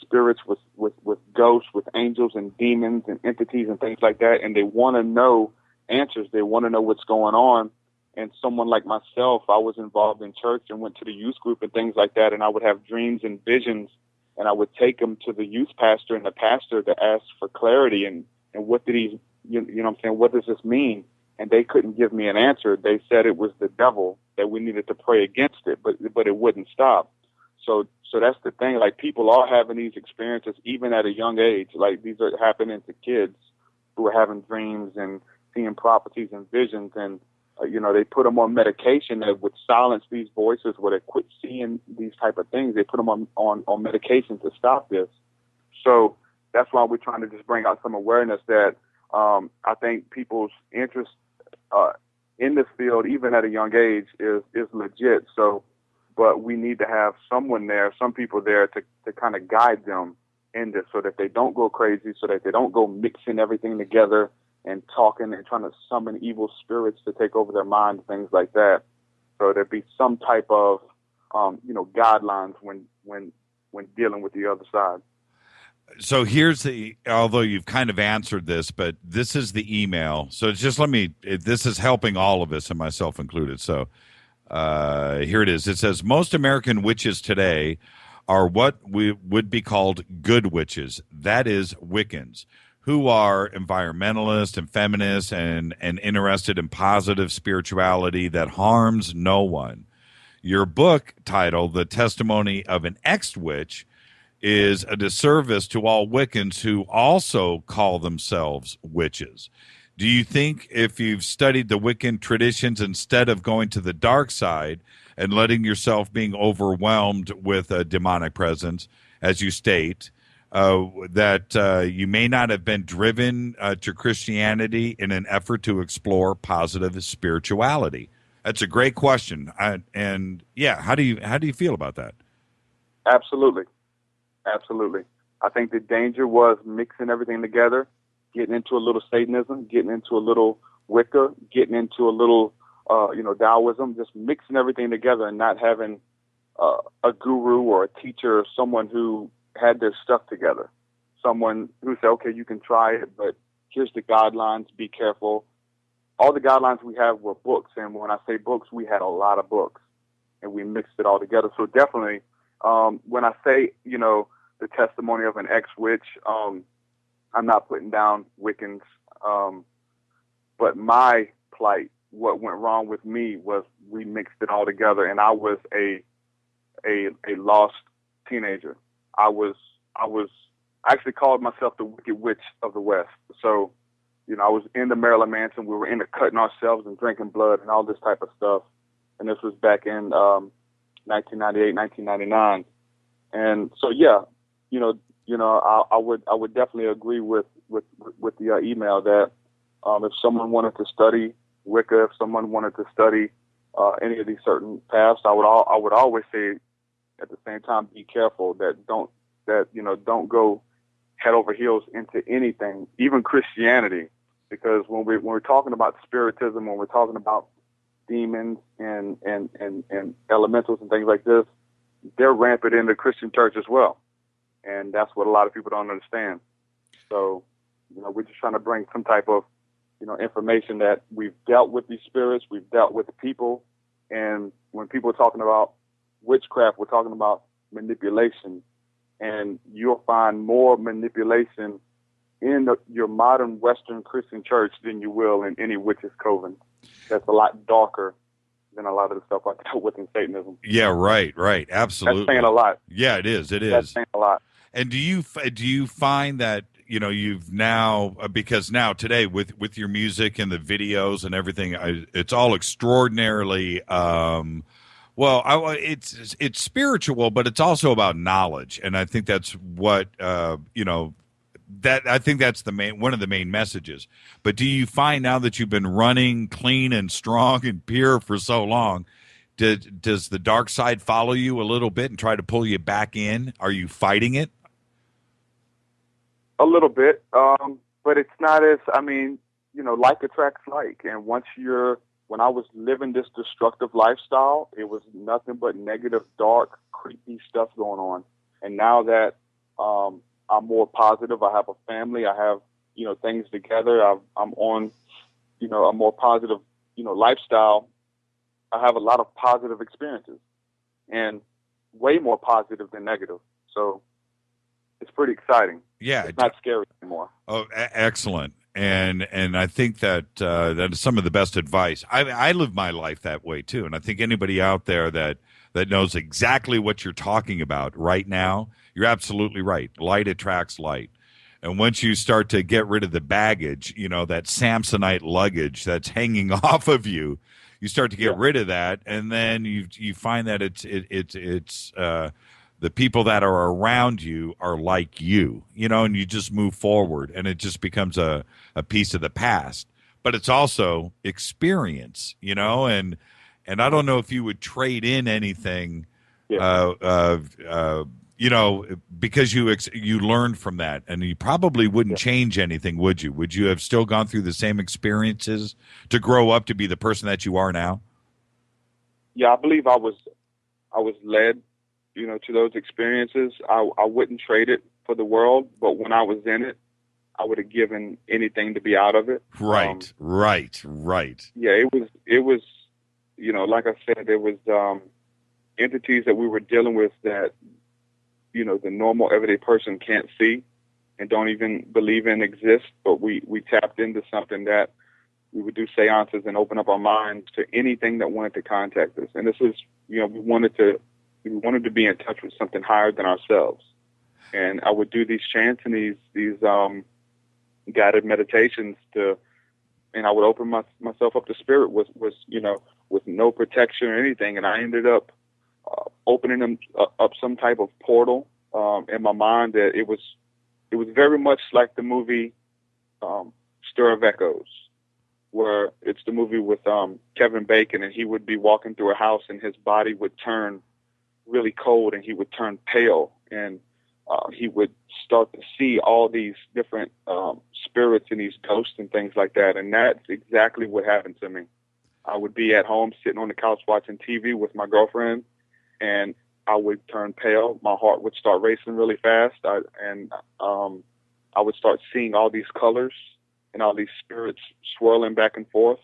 spirits, with ghosts, with angels and demons and entities and things like that, and they want to know answers. They want to know what's going on. And someone like myself, I was involved in church and went to the youth group and things like that, and I would have dreams and visions, and I would take them to the youth pastor and the pastor to ask for clarity and what did he, what does this mean? And they couldn't give me an answer. They said it was the devil, that we needed to pray against it, but it wouldn't stop. So that's the thing. Like, people are having these experiences even at a young age. Like, these are happening to kids who are having dreams and seeing prophecies and visions, and they put them on medication that would silence these voices, where they quit seeing these type of things. They put them on medication to stop this. So that's why we're trying to just bring out some awareness that I think people's interest in this field, even at a young age, is legit. So, but we need to have someone there, some people there to kind of guide them in this, so that they don't go crazy, so that they don't go mixing everything together and talking and trying to summon evil spirits to take over their mind, things like that. So there'd be some type of, guidelines when dealing with the other side. So here's although you've kind of answered this, but this is the email. So it's just this is helping all of us, and myself included. So here it is. It says, most American witches today are what we would be called good witches. That is Wiccans, who are environmentalists and feminists and interested in positive spirituality that harms no one. Your book titled The Testimony of an Ex-Witch is a disservice to all Wiccans who also call themselves witches. Do you think if you've studied the Wiccan traditions instead of going to the dark side and letting yourself being overwhelmed with a demonic presence, as you state, that you may not have been driven to Christianity in an effort to explore positive spirituality? That's a great question. And how do you feel about that? Absolutely. I think the danger was mixing everything together, getting into a little Satanism, getting into a little Wicca, getting into a little, Taoism, just mixing everything together and not having a guru or a teacher or someone who had their stuff together. Someone who said, okay, you can try it, but here's the guidelines, be careful. All the guidelines we have were books, and when I say books, we had a lot of books, and we mixed it all together. So definitely, when I say, the testimony of an ex-witch, I'm not putting down Wiccans, but my plight, what went wrong with me was we mixed it all together, and I was a lost teenager. I actually called myself the Wicked Witch of the West. So, I was in the Maryland mansion. We were into cutting ourselves and drinking blood and all this type of stuff. And this was back in 1998, 1999. And so, I would definitely agree with the email that if someone wanted to study Wicca, if someone wanted to study any of these certain paths, I would always say at the same time, be careful don't go head over heels into anything, even Christianity, because when we're talking about spiritism, when we're talking about demons and elementals and things like this, they're rampant in the Christian church as well. And that's what a lot of people don't understand. So, we're just trying to bring some type of, information that we've dealt with these spirits, we've dealt with the people. And when people are talking about, witchcraft, we're talking about manipulation. And you'll find more manipulation in your modern Western Christian church than you will in any witch's coven. That's a lot darker than a lot of the stuff I dealt with in Satanism. Yeah, right, absolutely. That's saying a lot. Yeah, it is. That's saying a lot. And do you find that, you know, you've now, because now today with your music and the videos and everything, it's all extraordinarily it's spiritual, but it's also about knowledge, and I think that's what I think that's one of the main messages. But do you find now that you've been running clean and strong and pure for so long, does the dark side follow you a little bit and try to pull you back in? Are you fighting it? A little bit, but it's not as, like attracts like. And when I was living this destructive lifestyle, it was nothing but negative, dark, creepy stuff going on. And now that I'm more positive, I have a family, I have, things together, I'm on, a more positive, lifestyle, I have a lot of positive experiences and way more positive than negative. So it's pretty exciting. Yeah. It's not scary anymore. Oh, excellent. And I think that that is some of the best advice. I live my life that way too, and I think anybody out there that knows exactly what you're talking about right now, you're absolutely right. Light attracts light, and once you start to get rid of the baggage, that Samsonite luggage that's hanging off of you, you start to get rid of that, and then you find that it's the people that are around you are like you, and you just move forward, and it just becomes a piece of the past. But it's also experience, and I don't know if you would trade in anything, because you learned from that, and you probably wouldn't change anything, would you? Would you have still gone through the same experiences to grow up to be the person that you are now? Yeah, I believe I was led, to those experiences. I wouldn't trade it for the world, but when I was in it, I would have given anything to be out of it. Right. Yeah, it was, like I said, there was entities that we were dealing with that, the normal everyday person can't see and don't even believe in exist, but we tapped into something that we would do seances and open up our minds to anything that wanted to contact us. And this is, we wanted to be in touch with something higher than ourselves. And I would do these chants and these guided meditations and I would open myself up to spirit with no protection or anything. And I ended up opening them up some type of portal in my mind that it was very much like the movie Stir of Echoes, where it's the movie with Kevin Bacon, and he would be walking through a house and his body would turn really cold and he would turn pale, and he would start to see all these different spirits and these ghosts and things like that. And that's exactly what happened to me. I would be at home sitting on the couch watching TV with my girlfriend, and I would turn pale. My heart would start racing really fast. I would start seeing all these colors and all these spirits swirling back and forth,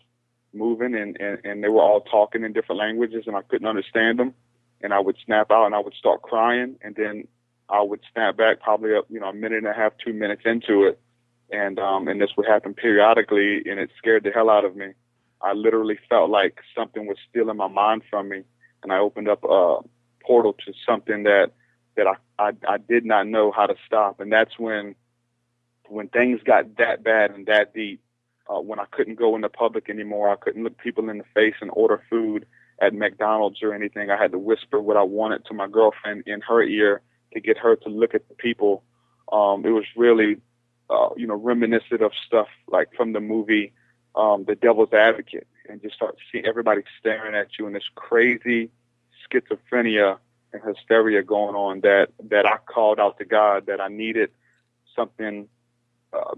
moving, and they were all talking in different languages, and I couldn't understand them. And I would snap out and I would start crying, and then I would snap back probably a minute and a half, 2 minutes into it. And this would happen periodically, and it scared the hell out of me. I literally felt like something was stealing my mind from me, and I opened up a portal to something that I did not know how to stop. And that's when things got that bad and that deep, when I couldn't go into public anymore, I couldn't look people in the face and order food at McDonald's or anything. I had to whisper what I wanted to my girlfriend in her ear to get her to look at the people. It was really, reminiscent of stuff like from the movie The Devil's Advocate, and just start to see everybody staring at you, and this crazy schizophrenia and hysteria going on that I called out to God that I needed something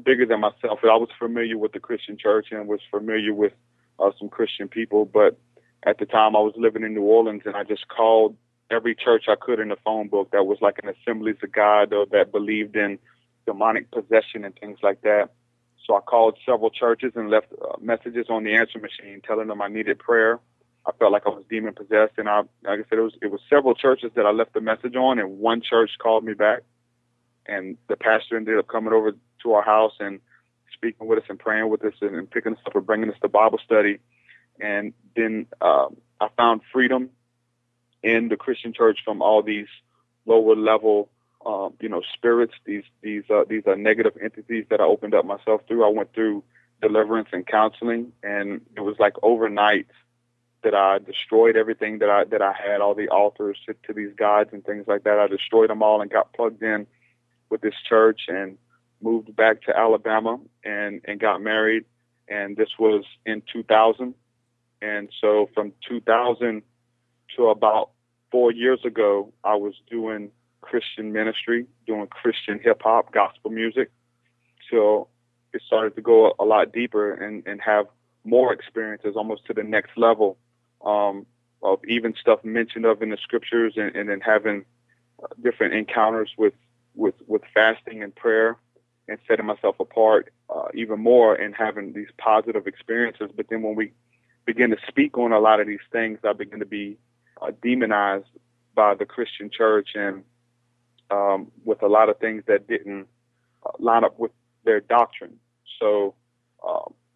bigger than myself. I was familiar with the Christian church and was familiar with some Christian people, but at the time I was living in New Orleans, and I just called every church I could in the phone book that was like an Assemblies of God or that believed in demonic possession and things like that. So I called several churches and left messages on the answer machine telling them I needed prayer. I felt like I was demon possessed, and like I said, it was several churches that I left the message on, and one church called me back, and the pastor ended up coming over to our house and speaking with us and praying with us and picking us up and bringing us to Bible study. And then I found freedom in the Christian church from all these lower level, spirits. These are negative entities that I opened up myself through. I went through deliverance and counseling, and it was like overnight that I destroyed everything that I had, all the altars to these gods and things like that. I destroyed them all and got plugged in with this church and moved back to Alabama and got married. And this was in 2000. And so from 2000 to about 4 years ago, I was doing Christian ministry, doing Christian hip hop, gospel music. So it started to go a lot deeper and have more experiences, almost to the next level, of even stuff mentioned of in the scriptures, and then having different encounters with fasting and prayer and setting myself apart even more and having these positive experiences. But then when we begin to speak on a lot of these things, I begin to be demonized by the Christian church and with a lot of things that didn't line up with their doctrine. So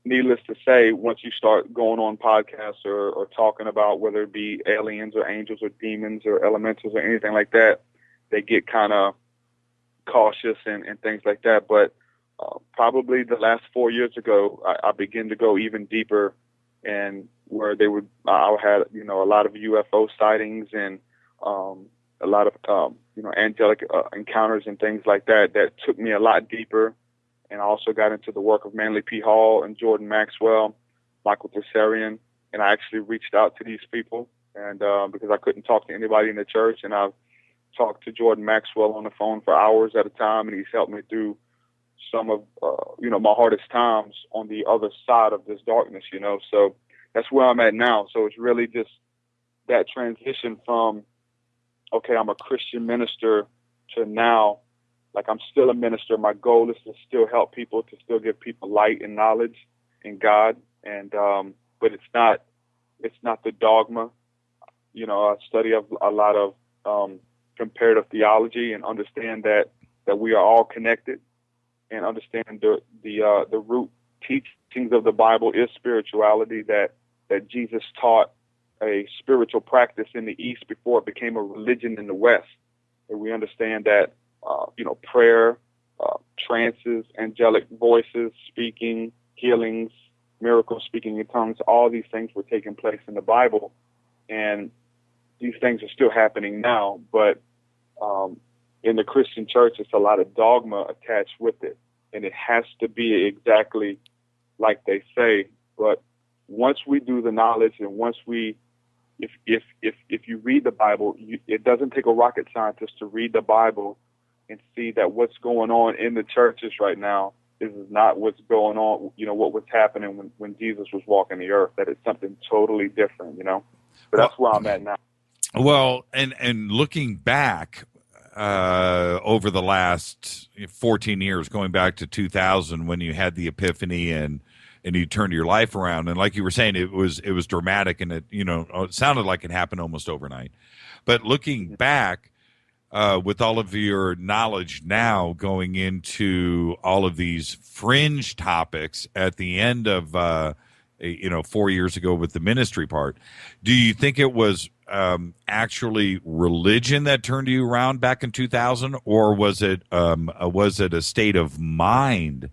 needless to say, once you start going on podcasts or talking about whether it be aliens or angels or demons or elementals or anything like that, they get kind of cautious and things like that. But probably the last 4 years ago, I began to go even deeper, and where I had, a lot of UFO sightings and a lot of, angelic encounters and things like that took me a lot deeper. And I also got into the work of Manly P. Hall and Jordan Maxwell, Michael Tsarion, and I actually reached out to these people, and because I couldn't talk to anybody in the church, and I've talked to Jordan Maxwell on the phone for hours at a time, and he's helped me through some of my hardest times on the other side of this darkness. So that's where I'm at now. So it's really just that transition from, okay, I'm a Christian minister, to now, like, I'm still a minister. My goal is to still help people, to still give people light and knowledge in God. And, but it's not the dogma. I study a lot of, comparative theology and understand that we are all connected, and understand the root teachings of the Bible is spirituality, that Jesus taught a spiritual practice in the East before it became a religion in the West. And we understand that prayer, trances, angelic voices, speaking, healings, miracles, speaking in tongues, all these things were taking place in the Bible. And these things are still happening now, but in the Christian church, it's a lot of dogma attached with it. And it has to be exactly like they say. But once we do the knowledge, and once if you read the Bible, it doesn't take a rocket scientist to read the Bible and see that what's going on in the churches right now is not what's going on, what was happening when Jesus was walking the earth, that it's something totally different, So that's where I'm at now. Well, and looking back over the last 14 years, going back to 2000, when you had the epiphany and you turned your life around, and like you were saying, it was dramatic, and it sounded like it happened almost overnight. But looking back, with all of your knowledge now, going into all of these fringe topics at the end of 4 years ago with the ministry part, do you think it was actually religion that turned you around back in 2000, or was it a state of mind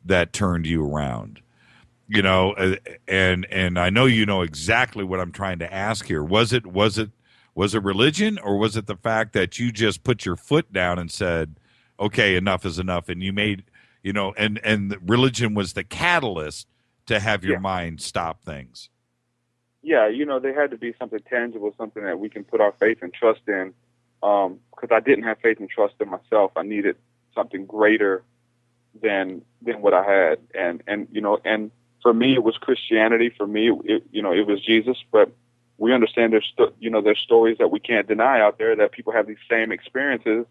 that turned you around? And I know you know exactly what I'm trying to ask here. Was it religion, or was it the fact that you just put your foot down and said, okay, enough is enough, and you made, and religion was the catalyst to have your mind stop things? Yeah, there had to be something tangible, something that we can put our faith and trust in, because I didn't have faith and trust in myself. I needed something greater than what I had, and for me it was Christianity. For me, it was Jesus. But we understand there's stories that we can't deny out there, that people have these same experiences,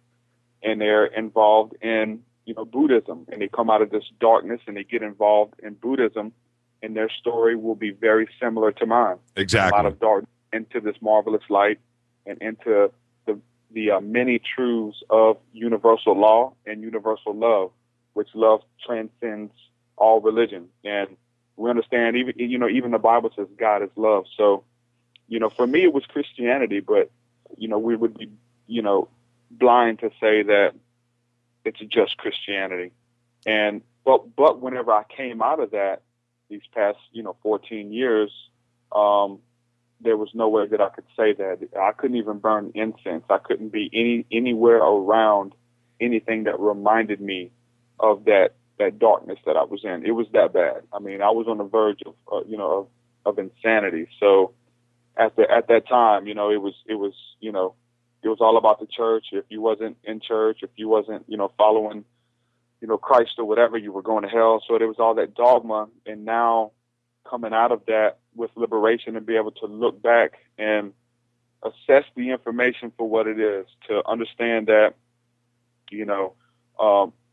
and they're involved in Buddhism, and they come out of this darkness and they get involved in Buddhism, and their story will be very similar to mine. Exactly. A lot of darkness into this marvelous light and into the many truths of universal law and universal love, which love transcends all religion. And we understand even the Bible says God is love. So, for me, it was Christianity, but, we would be, blind to say that it's just Christianity. But whenever I came out of that, these past, 14 years, there was no way that I could say that. I couldn't even burn incense. I couldn't be anywhere around anything that reminded me of that darkness that I was in. It was that bad. I mean, I was on the verge of insanity. So at that time, it was all about the church. If you wasn't in church, if you wasn't, following, Christ or whatever, you were going to hell. So there was all that dogma. And now coming out of that with liberation and be able to look back and assess the information for what it is, to understand that,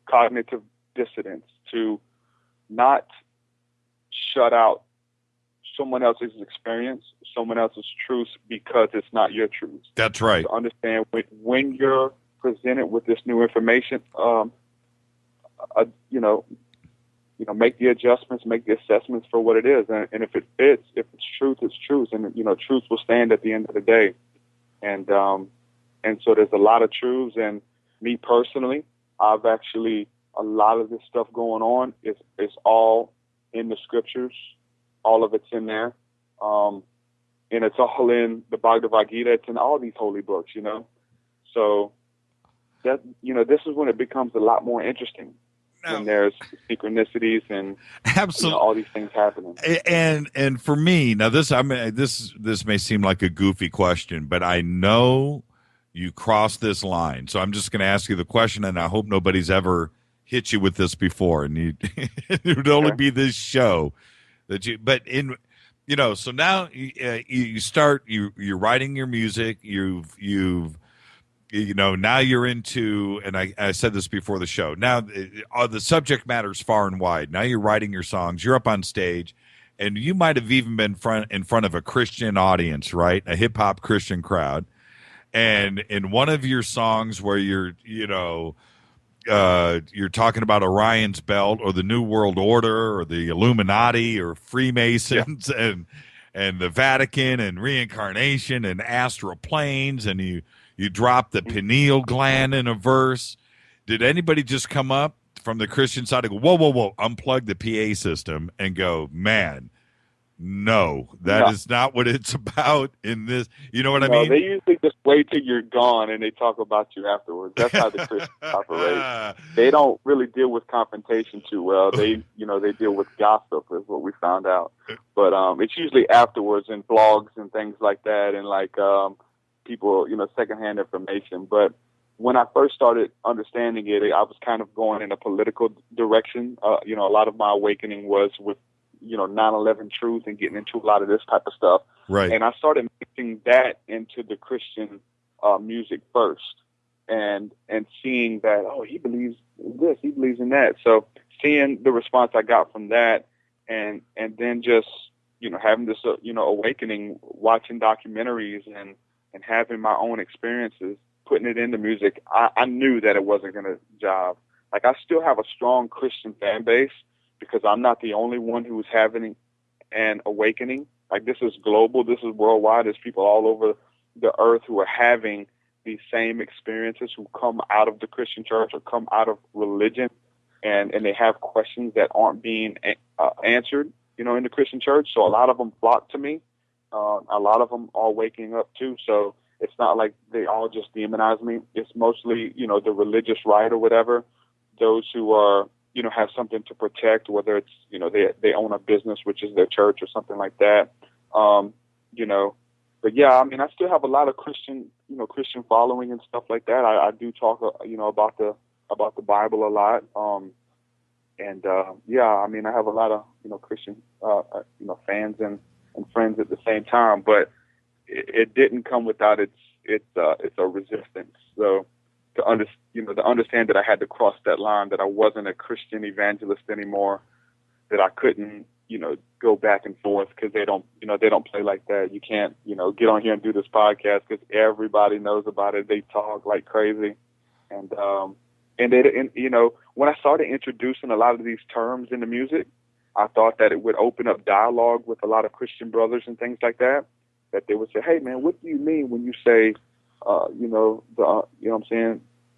cognitive dissidence, to not shut out someone else's experience, someone else's truth, because it's not your truth. That's right. To understand when you're presented with this new information, make the adjustments, make the assessments for what it is. And if it fits, if it's truth, it's truth. And, truth will stand at the end of the day. And so there's a lot of truths. And me personally, I've actually, a lot of this stuff going on is all in the scriptures. All of it's in there. And it's all in the Bhagavad Gita. It's in all these holy books, So that, this is when it becomes a lot more interesting. When there's synchronicities and absolutely all these things happening. And for me, now this may seem like a goofy question, but I know you crossed this line. So I'm just going to ask you the question, and I hope nobody's ever hit you with this before, and it would only be this show that you. But so now you start you're writing your music. Now you're into, and I said this before the show, now the subject matter is far and wide. Now you're writing your songs, you're up on stage, and you might have even been in front of a Christian audience, right? A hip-hop Christian crowd. And in one of your songs where you're talking about Orion's Belt or the New World Order or the Illuminati or Freemasons and the Vatican and reincarnation and astral planes, and you drop the pineal gland in a verse. Did anybody just come up from the Christian side and go, whoa, unplug the PA system and go, man, no, that is not what it's about in this. You know what I mean? They usually just wait till you're gone and they talk about you afterwards. That's how the Christians operate. They don't really deal with confrontation too well. They deal with gossip is what we found out. But it's usually afterwards in blogs and things like that, and people, secondhand information. But when I first started understanding it, I was kind of going in a political direction. A lot of my awakening was with, 9/11 truth and getting into a lot of this type of stuff. Right. And I started mixing that into the Christian music first, and seeing that, he believes in this, he believes in that. So seeing the response I got from that, and then just, having this, awakening, watching documentaries and having my own experiences, putting it into music, I knew that it wasn't going to jive. Like, I still have a strong Christian fan base because I'm not the only one who's having an awakening. Like, this is global, this is worldwide. There's people all over the earth who are having these same experiences, who come out of the Christian church or come out of religion, and they have questions that aren't being answered, in the Christian church. So a lot of them flock to me. A lot of them are waking up too. So it's not like they all just demonize me. It's mostly, the religious right or whatever, those who are, have something to protect, whether it's, they own a business, which is their church or something like that. But yeah, I mean, I still have a lot of Christian following and stuff like that. I do talk, about the Bible a lot. Yeah, I mean, I have a lot of, Christian, fans and friends at the same time, but it didn't come without it's a resistance. So to understand that I had to cross that line, that I wasn't a Christian evangelist anymore, that I couldn't, go back and forth because they don't play like that. You can't, get on here and do this podcast because everybody knows about it. They talk like crazy. And when I started introducing a lot of these terms in the music, I thought that it would open up dialogue with a lot of Christian brothers and things like that, that they would say, hey man, what do you mean when you say,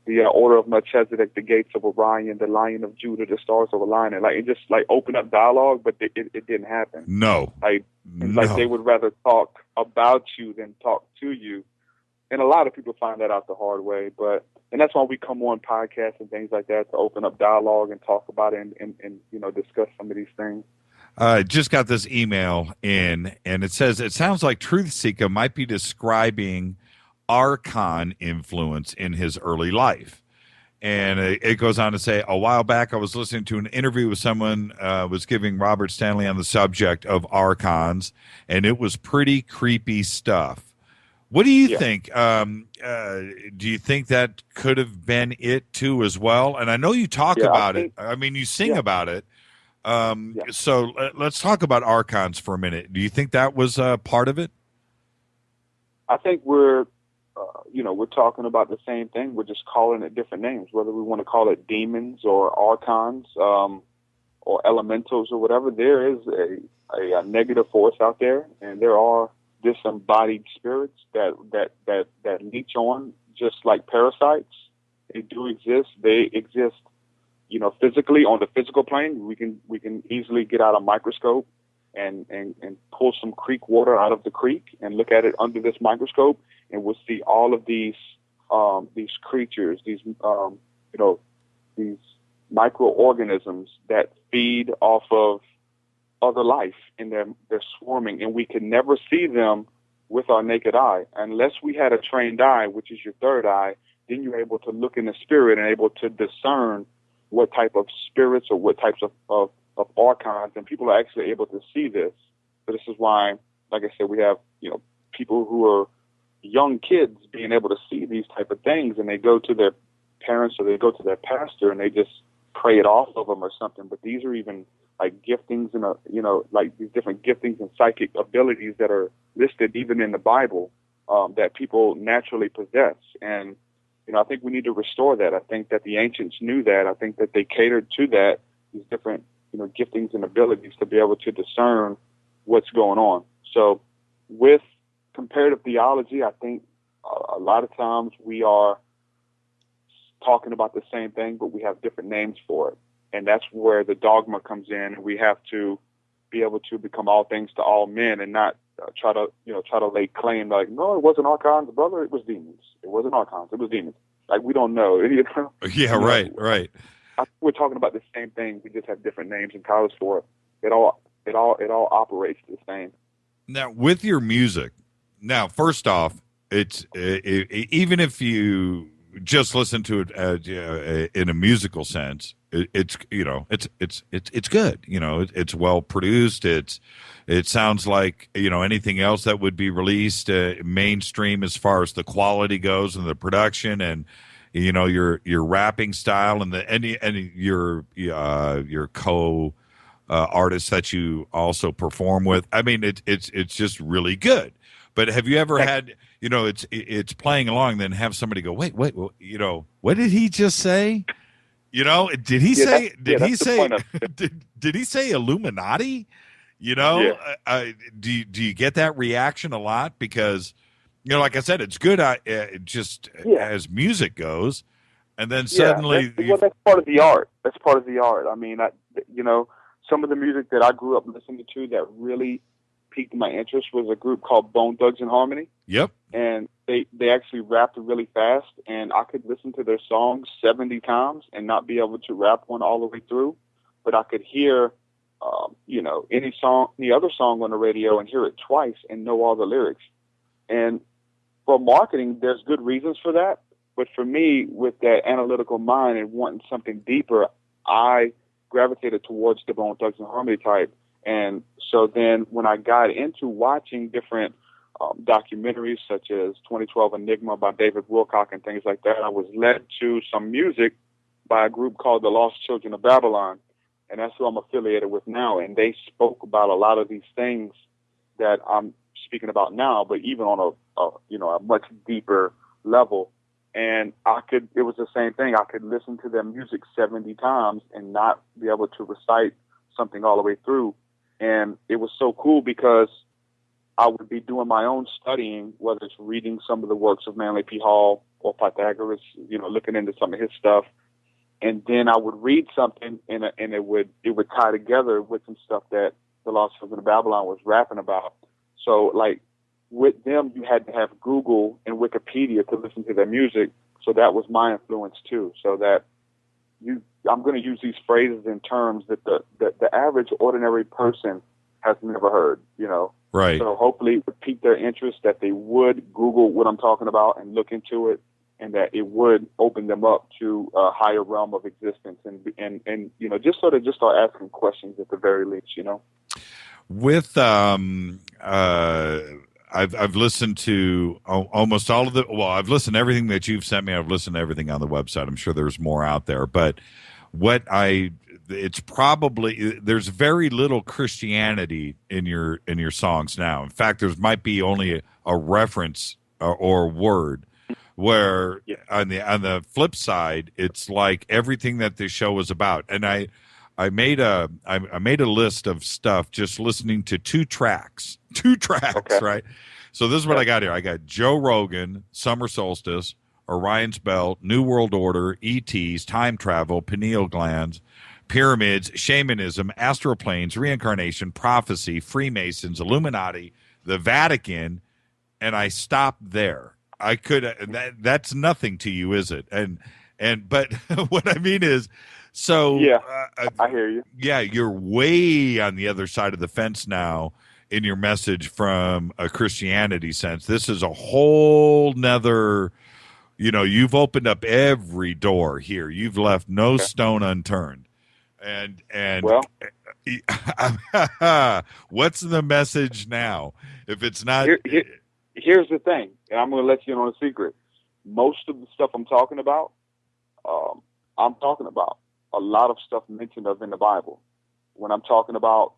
the order of Melchizedek, the gates of Orion, the Lion of Judah, the stars of Orion, and it just open up dialogue, but it didn't happen. No. Like they would rather talk about you than talk to you. And a lot of people find that out the hard way, and that's why we come on podcasts and things like that to open up dialogue and talk about it and discuss some of these things. Just got this email in, and it says, it sounds like Truthseekah might be describing Archon influence in his early life. And it goes on to say, a while back I was listening to an interview with someone was giving Robert Stanley on the subject of Archons, and it was pretty creepy stuff. What do you think? Do you think that could have been it too as well? And I know you talk about it. I mean, you sing about it. So let's talk about Archons for a minute. Do you think that was part of it? I think we're talking about the same thing. We're just calling it different names, whether we want to call it demons or archons or elementals or whatever. There is a negative force out there, and there are disembodied spirits that leech on just like parasites. They do exist. They exist, physically on the physical plane. We can easily get out a microscope and pull some creek water out of the creek and look at it under this microscope, and we'll see all of these creatures, these microorganisms that feed off of other life, and they're swarming, and we can never see them with our naked eye unless we had a trained eye, which is your third eye. Then you're able to look in the spirit and able to discern what type of spirits or what types of archons, and people are actually able to see this. So this is why, like I said, we have people who are young kids being able to see these type of things, and they go to their parents or they go to their pastor and they just pray it off of them or something. But these are even like giftings and like these different giftings and psychic abilities that are listed even in the Bible that people naturally possess. And I think we need to restore that. I think that the ancients knew that. I think that they catered to that, these different giftings and abilities to be able to discern what's going on. So with comparative theology, I think a lot of times we are talking about the same thing, but we have different names for it. And that's where the dogma comes in. We have to be able to become all things to all men and not try to lay claim like, no, it wasn't archons, brother, it was demons. It wasn't archons, it was demons. Like, we don't know. Yeah, right. I think we're talking about the same thing. We just have different names and titles for it. It all operates the same. Now, with your music, first off, it's even if you just listen to it in a musical sense, it's good. It's well produced. It sounds like anything else that would be released mainstream as far as the quality goes and the production and your rapping style and your co artists that you also perform with. I mean, it's just really good. But have you ever had, it's playing along, then have somebody go, wait, what did he just say? Did he say did he say Illuminati? Do you get that reaction a lot? Because, like I said, it's good as music goes. And then suddenly that's part of the art. That's part of the art. I mean, some of the music that I grew up listening to that really piqued my interest was a group called Bone Thugs and Harmony. Yep. And they actually rapped really fast, and I could listen to their songs 70 times and not be able to rap one all the way through, but I could hear any other song on the radio and hear it twice and know all the lyrics. And for marketing, there's good reasons for that, but for me, with that analytical mind and wanting something deeper, I gravitated towards the Bone Thugs and Harmony type. And so then when I got into watching different documentaries such as 2012 Enigma by David Wilcock and things like that, I was led to some music by a group called the Lost Children of Babylon. and that's who I'm affiliated with now. And they spoke about a lot of these things that I'm speaking about now, but even on a much deeper level. And it was the same thing. I could listen to their music 70 times and not be able to recite something all the way through. And it was so cool because I would be doing my own studying, whether it's reading some of the works of Manly P. Hall or Pythagoras, looking into some of his stuff. And then I would read something and it would tie together with some stuff that the Lost Children of Babylon was rapping about. So like with them, you had to have Google and Wikipedia to listen to their music. So that was my influence too. So that I'm going to use these phrases and terms that the average ordinary person has never heard, Right. So hopefully it would pique their interest, that they would Google what I'm talking about and look into it, and that it would open them up to a higher realm of existence, and just sort of just start asking questions at the very least, With I've listened to almost all of I've listened to everything that you've sent me. I've listened to everything on the website. I'm sure there's more out there, but it's probably, there's very little Christianity in your songs now. In fact, there might be only a reference or word, where on the flip side, it's like everything that the show is about. And I made a list of stuff just listening to two tracks, okay. Right? So this is what I got here. I got Joe Rogan, Summer Solstice, Orion's Belt, New World Order, ETs, time travel, pineal glands, pyramids, shamanism, astral planes, reincarnation, prophecy, Freemasons, Illuminati, the Vatican, and I stopped there. I could that's nothing to you, is it? But what I mean is, so I hear you. Yeah, you're way on the other side of the fence now in your message from a Christianity sense. This is a whole nother, you've opened up every door here. You've left no stone unturned. And well, what's the message now? If it's not, here's the thing, and I'm going to let you know a secret. Most of the stuff I'm talking about a lot of stuff mentioned of in the Bible. When I'm talking about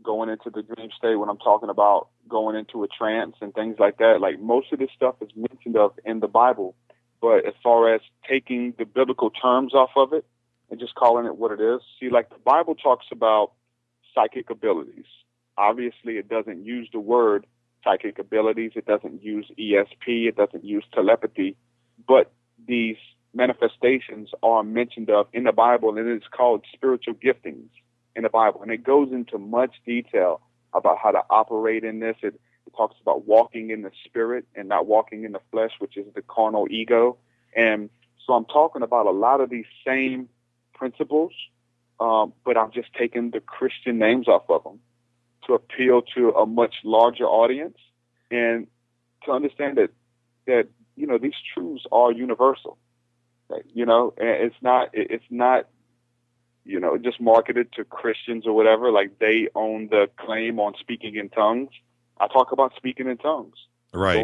going into the dream state, when I'm talking about going into a trance and things like that, like most of this stuff is mentioned of in the Bible. But as far as taking the biblical terms off of it and just calling it what it is, see, like the Bible talks about psychic abilities. Obviously, it doesn't use the word psychic abilities. It doesn't use ESP. It doesn't use telepathy. But these manifestations are mentioned of in the Bible, and it's called spiritual giftings in the Bible. And it goes into much detail about how to operate in this. It talks about walking in the spirit and not walking in the flesh, which is the carnal ego. And so I'm talking about a lot of these same principles, but I'm just taking the Christian names off of them to appeal to a much larger audience and to understand that these truths are universal. And it's not just marketed to Christians or whatever, like they own the claim on speaking in tongues. I talk about speaking in tongues. Right.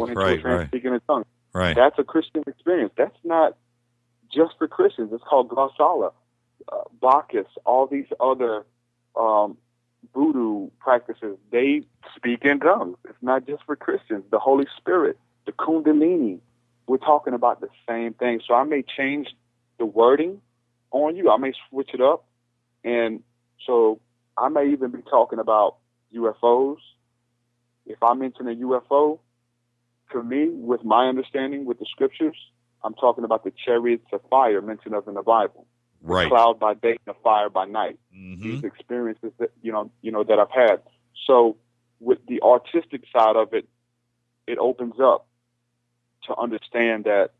Speaking in tongues. Right. That's a Christian experience. That's not just for Christians. It's called Glossala, Bacchus, all these other voodoo practices. They speak in tongues. It's not just for Christians. The Holy Spirit, the Kundalini, we're talking about the same thing. So I may change the wording on you. I may switch it up. And so I may even be talking about UFOs. If I mention a UFO, to me, with my understanding with the scriptures, I'm talking about the chariots of fire mentioned of in the Bible. Right. The cloud by day and the fire by night. Mm-hmm. These experiences that, that I've had. So with the artistic side of it, it opens up to understand that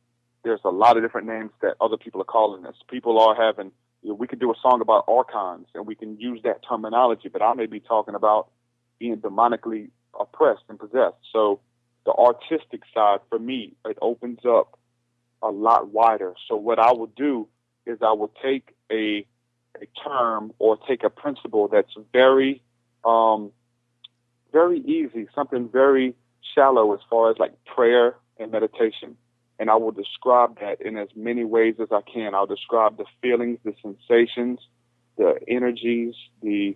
there's a lot of different names that other people are calling this. People are having, we could do a song about archons and we can use that terminology, but I may be talking about being demonically oppressed and possessed. So the artistic side, for me, it opens up a lot wider. So what I will do is I will take a term or take a principle that's very, very easy, something very shallow as far as like prayer and meditation. And I will describe that in as many ways as I can. I'll describe the feelings, the sensations, the energies, the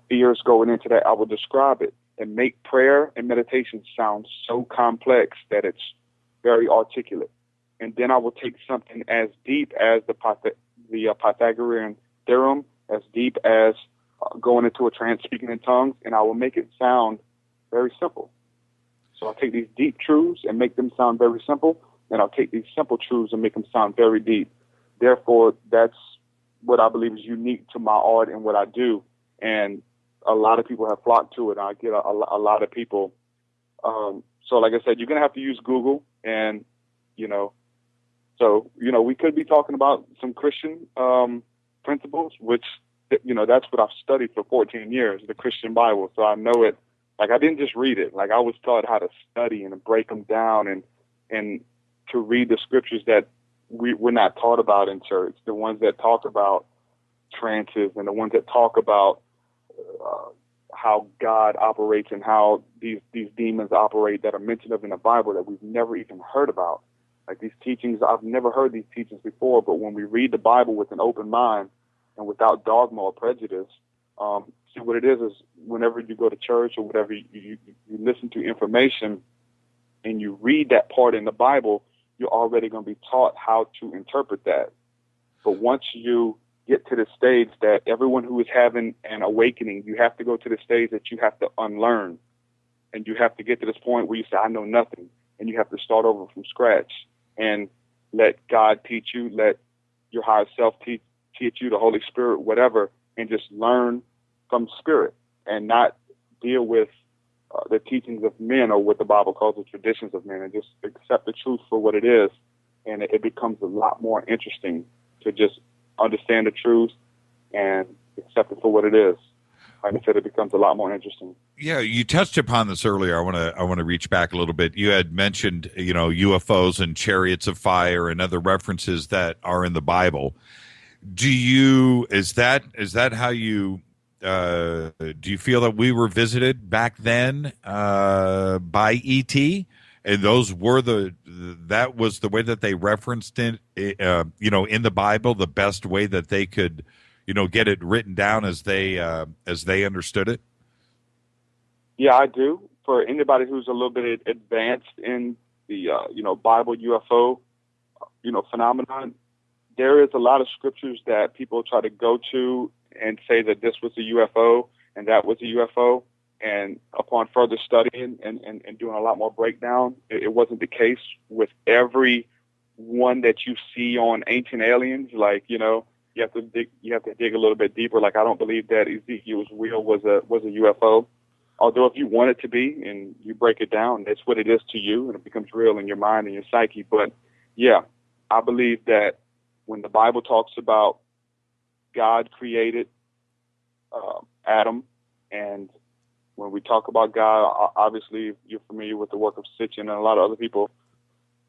fears going into that. I will describe it and make prayer and meditation sound so complex that it's very articulate. And then I will take something as deep as the Pythagorean theorem, as deep as going into a trance, speaking in tongues, and I will make it sound very simple. So I'll take these deep truths and make them sound very simple, and I'll take these simple truths and make them sound very deep. Therefore, that's what I believe is unique to my art and what I do. And a lot of people have flocked to it. I get a lot of people. So like I said, you're going to have to use Google, and, we could be talking about some Christian principles, which, that's what I've studied for 14 years, the Christian Bible. So I know it. Like, I didn't just read it. Like, I was taught how to study and to break them down and to read the scriptures that we're not taught about in church, the ones that talk about trances and the ones that talk about how God operates and how these demons operate that are mentioned of in the Bible that we've never even heard about. Like, these teachings, I've never heard these teachings before, but when we read the Bible with an open mind and without dogma or prejudice, see, what it is whenever you go to church or whatever, you listen to information and you read that part in the Bible, you're already going to be taught how to interpret that. But once you get to the stage that everyone who is having an awakening, you have to go to the stage that you have to unlearn. And you have to get to this point where you say, I know nothing. And you have to start over from scratch and let God teach you, let your higher self teach you, the Holy Spirit, whatever, and just learn from spirit and not deal with the teachings of men or what the Bible calls the traditions of men, and just accept the truth for what it is. And it becomes a lot more interesting to just understand the truth and accept it for what it is. Like I said, it becomes a lot more interesting. Yeah, you touched upon this earlier. I want to reach back a little bit. You had mentioned, UFOs and chariots of fire and other references that are in the Bible. Is that how you do you feel that we were visited back then by ET, and those were that was the way that they referenced it, in the Bible, the best way that they could, get it written down as they understood it? Yeah, I do. For anybody who's a little bit advanced in the Bible UFO phenomenon, there is a lot of scriptures that people try to go to and say that this was a UFO and that was a UFO. And upon further studying and doing a lot more breakdown, it wasn't the case with every one that you see on Ancient Aliens. Like, you have to dig a little bit deeper. Like, I don't believe that Ezekiel's wheel was a UFO. Although if you want it to be and you break it down, that's what it is to you, and it becomes real in your mind and your psyche. But yeah, I believe that when the Bible talks about God created Adam, and when we talk about God, obviously you're familiar with the work of Sitchin and a lot of other people,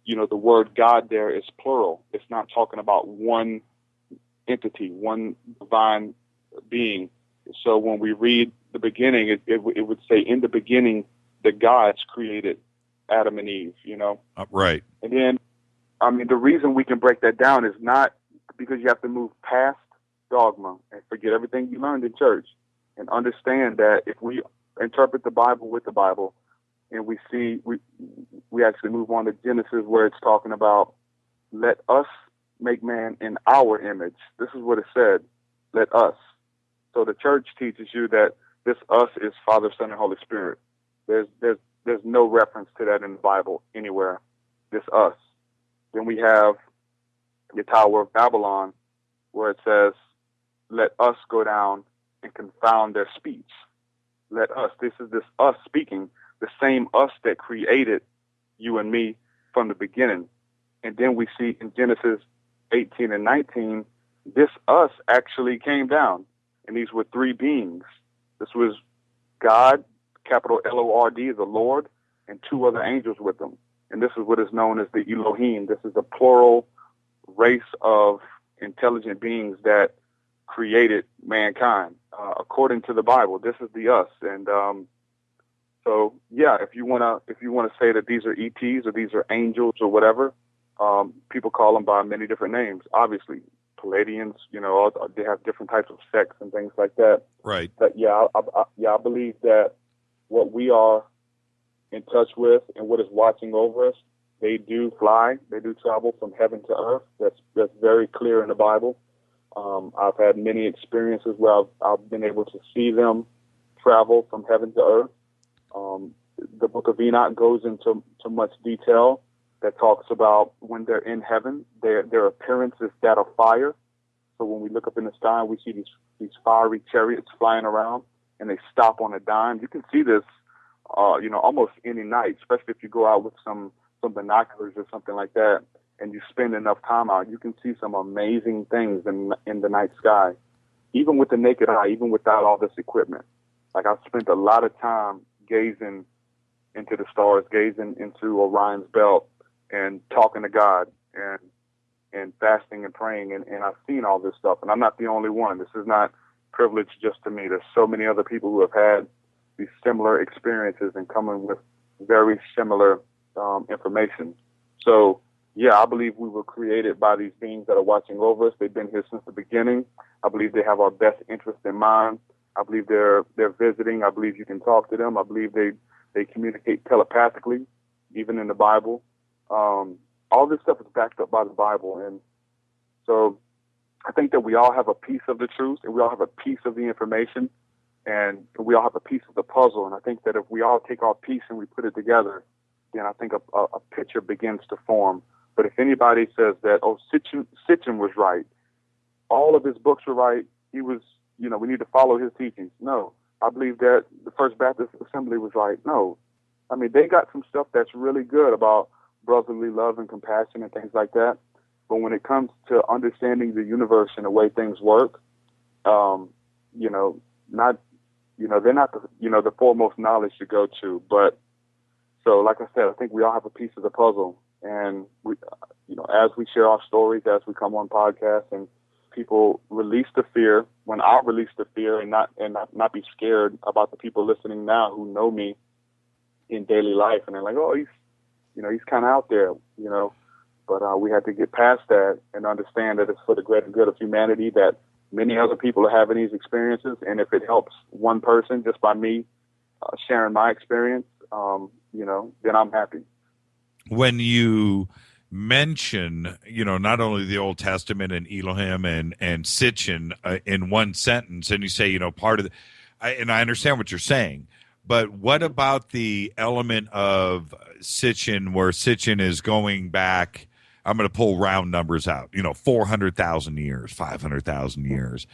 the word God there is plural. It's not talking about one entity, one divine being. So when we read the beginning, it would say, in the beginning, the gods created Adam and Eve, Right. And then, the reason we can break that down is not because you have to move past dogma and forget everything you learned in church and understand that if we interpret the Bible with the Bible and we actually move on to Genesis, where it's talking about, let us make man in our image. This is what it said, let us. So the church teaches you that this us is Father, Son, and Holy Spirit. There's no reference to that in the Bible anywhere. This us. Then we have the Tower of Babylon, where it says, let us go down and confound their speech. Let us. This is this us speaking, the same us that created you and me from the beginning. And then we see in Genesis 18 and 19, this us actually came down. And these were three beings. This was God, capital L-O-R-D, the Lord, and two other angels with them. And this is what is known as the Elohim. This is a plural race of intelligent beings that created mankind. According to the Bible, this is the us. And so, yeah, if you wanna say that these are ETs or these are angels or whatever, people call them by many different names. Obviously, Palladians, they have different types of sects and things like that. Right. But I believe that what we are in touch with and what is watching over us, they do fly, they do travel from heaven to earth. That's very clear in the Bible. I've had many experiences where I've been able to see them travel from heaven to earth. The book of Enoch goes into much detail that talks about when they're in heaven, their appearance is that of fire. So when we look up in the sky, we see these fiery chariots flying around, and they stop on a dime. You can see this, almost any night, especially if you go out with some binoculars or something like that, and you spend enough time out. You can see some amazing things in the night sky, even with the naked eye, even without all this equipment. Like, I've spent a lot of time gazing into the stars, gazing into Orion's belt, and talking to God, and fasting and praying, and I've seen all this stuff, and I'm not the only one. This is not privilege just to me. There's so many other people who have had these similar experiences and coming with very similar information. So, yeah, I believe we were created by these beings that are watching over us. They've been here since the beginning. I believe they have our best interest in mind. I believe they're visiting. I believe you can talk to them. I believe they communicate telepathically, even in the Bible. All this stuff is backed up by the Bible. And so I think that we all have a piece of the truth, and we all have a piece of the information, and we all have a piece of the puzzle. And I think that if we all take our piece and we put it together, then I think a picture begins to form. But if anybody says that, Sitchin was right, all of his books were right, he was, we need to follow his teachings. No, I believe that the First Baptist Assembly was right. No, I mean, they got some stuff that's really good about brotherly love and compassion and things like that. But when it comes to understanding the universe and the way things work, they're not the foremost knowledge to go to. But so, like I said, I think we all have a piece of the puzzle, and we, as we share our stories, as we come on podcasts, and people release the fear. When I release the fear, and not be scared about the people listening now who know me in daily life, and they're like, oh, he's kind of out there, but we had to get past that and understand that it's for the greater good of humanity, that many other people are having these experiences. And if it helps one person just by me sharing my experience, then I'm happy. When you mention, not only the Old Testament and Elohim and Sitchin in one sentence, and you say, part of the, and I understand what you're saying, but what about the element of Sitchin, where Sitchin is going back, I'm going to pull round numbers out, 400,000 years, 500,000 years,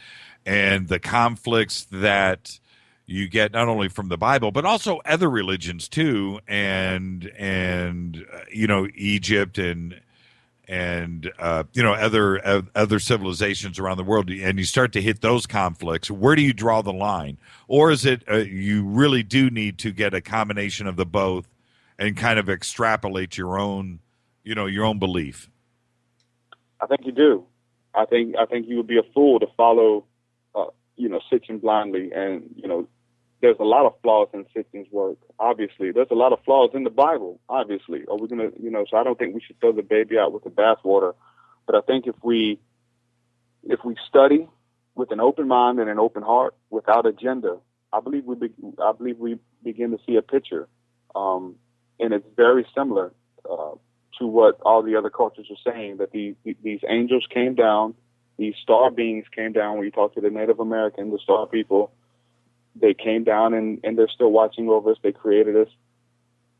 and the conflicts that you get not only from the Bible, but also other religions too, and Egypt and other civilizations around the world, and you start to hit those conflicts. Where do you draw the line? Or is it you really do need to get a combination of the both and kind of extrapolate your own belief? I think you do. I think you would be a fool to follow, Sitchin blindly. And, there's a lot of flaws in Sitchin's work. Obviously, there's a lot of flaws in the Bible. Obviously, are we going to, so I don't think we should throw the baby out with the bathwater. But I think if we study with an open mind and an open heart, without agenda, I believe we begin to see a picture, and it's very similar to what all the other cultures are saying, that these angels came down, these star beings came down. When you talk to the Native American, the star people, they came down and they're still watching over us. They created us.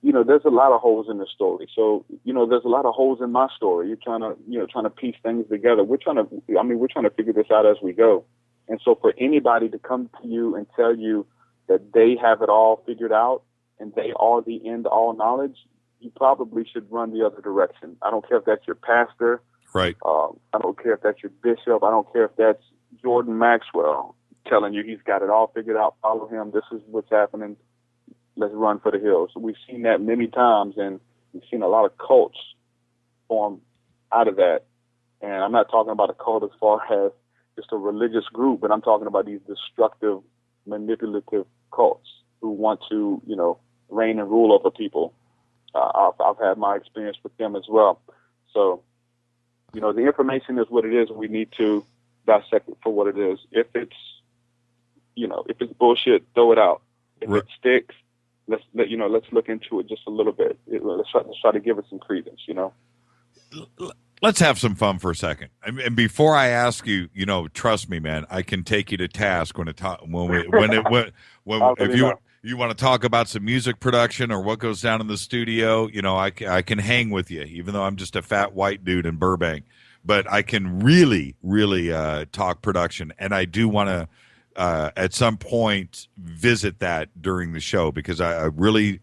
There's a lot of holes in the story. So, there's a lot of holes in my story. You're trying to piece things together. We're trying to figure this out as we go. And so for anybody to come to you and tell you that they have it all figured out and they are the end all knowledge, you probably should run the other direction. I don't care if that's your pastor. Right. I don't care if that's your bishop. I don't care if that's Jordan Maxwell telling you he's got it all figured out. Follow him. This is what's happening. Let's run for the hills. We've seen that many times, and we've seen a lot of cults form out of that. And I'm not talking about a cult as far as just a religious group, but I'm talking about these destructive, manipulative cults who want to, reign and rule over people. I've had my experience with them as well. So the information is what it is. We need to dissect it for what it is. If it's bullshit, throw it out. If it sticks, let's look into it just a little bit. Let's try to give it some credence. Let's have some fun for a second. And before I ask you, trust me, man, I can take you to task if you want to talk about some music production or what goes down in the studio. I can hang with you, even though I'm just a fat white dude in Burbank. But I can really, really talk production, and I do want to at some point visit that during the show, because I really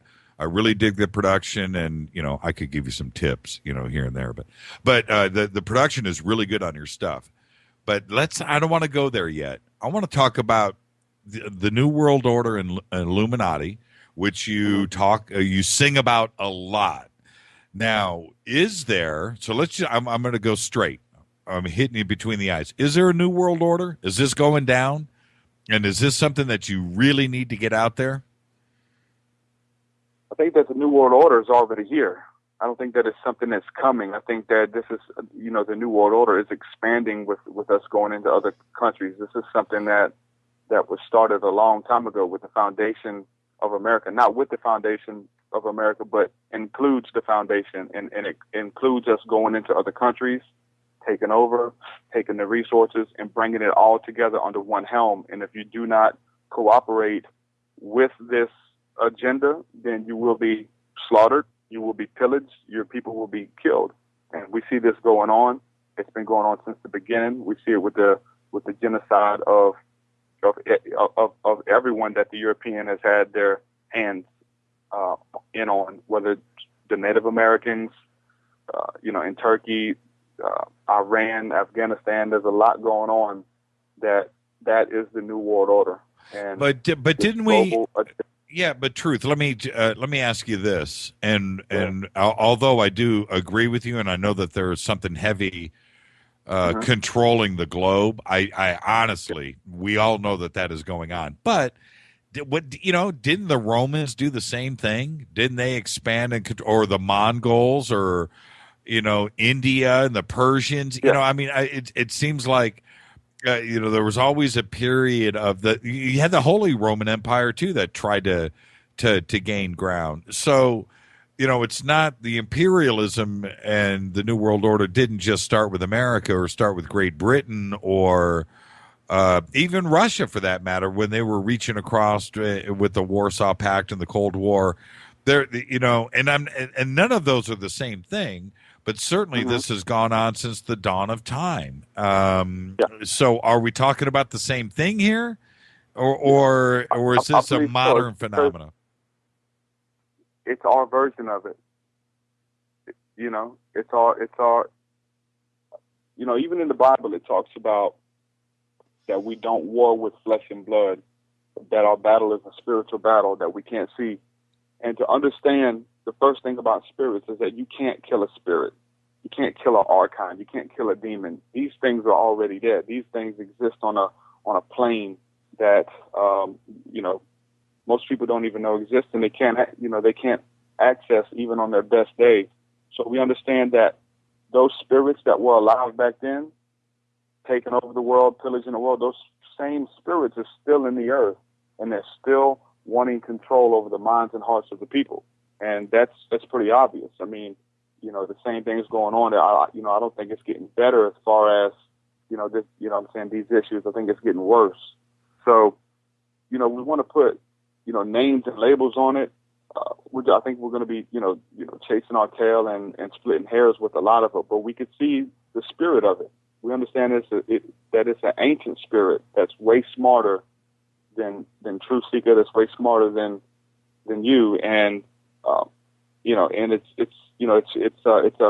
dig the production, and I could give you some tips, here and there. But the production is really good on your stuff. But I don't want to go there yet. I want to talk about the New World Order and Illuminati, which you sing about a lot. Now, is there? So I'm going to go straight. I'm hitting you between the eyes. Is there a New World Order? Is this going down? And is this something that you really need to get out there? I think that the New World Order is already here. I don't think that it's something that's coming. I think that this is, the New World Order is expanding with us going into other countries. This is something that was started a long time ago with the foundation of America, not with the foundation of America, but includes the foundation, and it includes us going into other countries, taking over, taking the resources, and bringing it all together under one helm. And if you do not cooperate with this agenda, then you will be slaughtered, you will be pillaged, your people will be killed. And we see this going on. It's been going on since the beginning. We see it with the genocide of everyone that the European has had their hands in on, whether it's the Native Americans, in Turkey, Iran, Afghanistan. There's a lot going on. That is the New World Order. And but didn't we? Yeah, but Truth, let me ask you this, and although I do agree with you, and I know that there is something heavy controlling the globe, I honestly, we all know that is going on. But didn't the Romans do the same thing? Didn't they expand or the Mongols, or India and the Persians? It seems like. There was always a period of you had the Holy Roman Empire too that tried to gain ground. So, it's not the imperialism, and the New World Order didn't just start with America or start with Great Britain or even Russia, for that matter, when they were reaching across with the Warsaw Pact and the Cold War. There, and none of those are the same thing. But certainly this has gone on since the dawn of time. So are we talking about the same thing here? Or is this a modern phenomenon? It's our version of it. It's our even in the Bible it talks about that we don't war with flesh and blood, that our battle is a spiritual battle that we can't see. And to understand, the first thing about spirits is that you can't kill a spirit. You can't kill an archon. You can't kill a demon. These things are already dead. These things exist on a plane that most people don't even know exists, and they can't access even on their best day. So we understand that those spirits that were alive back then, taking over the world, pillaging the world, those same spirits are still in the earth, and they're still wanting control over the minds and hearts of the people. And that's pretty obvious. I mean, the same thing is going on. I don't think it's getting better as far as, these issues. I think it's getting worse. So, we want to put, names and labels on it. I think we're going to be, chasing our tail and splitting hairs with a lot of it, but we could see the spirit of it. We understand that it's an ancient spirit that's way smarter than Truthseekah, that's way smarter than you, and and it's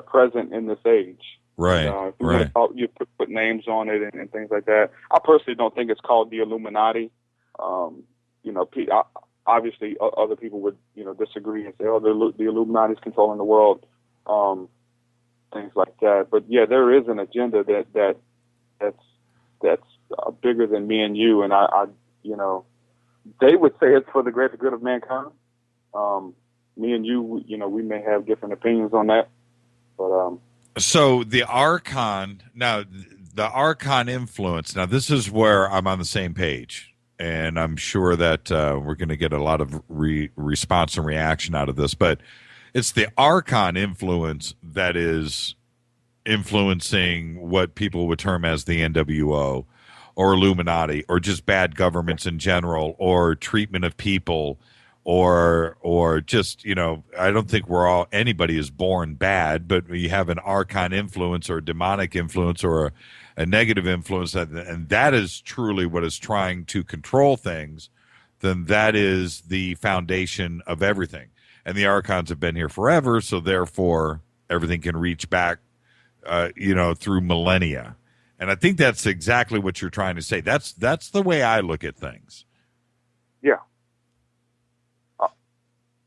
present in this age. Right. Right. You put names on it and things like that. I personally don't think it's called the Illuminati. Obviously other people would disagree and say, oh, the Illuminati is controlling the world, things like that. But yeah, there is an agenda that's bigger than me and you, and I they would say it's for the greater good of mankind. Me and you, we may have different opinions on that, but So the Archon, now the Archon influence, now this is where I'm on the same page, and I'm sure that we're going to get a lot of response and reaction out of this, but it's the Archon influence that is influencing what people would term as the NWO or Illuminati or just bad governments in general or treatment of people or just, you know, I don't think anybody is born bad, but you have an Archon influence or a demonic influence or a negative influence, and that is truly what is trying to control things, then that is the foundation of everything. And the Archons have been here forever, so therefore everything can reach back, through millennia. And I think that's exactly what you're trying to say. That's the way I look at things. Yeah.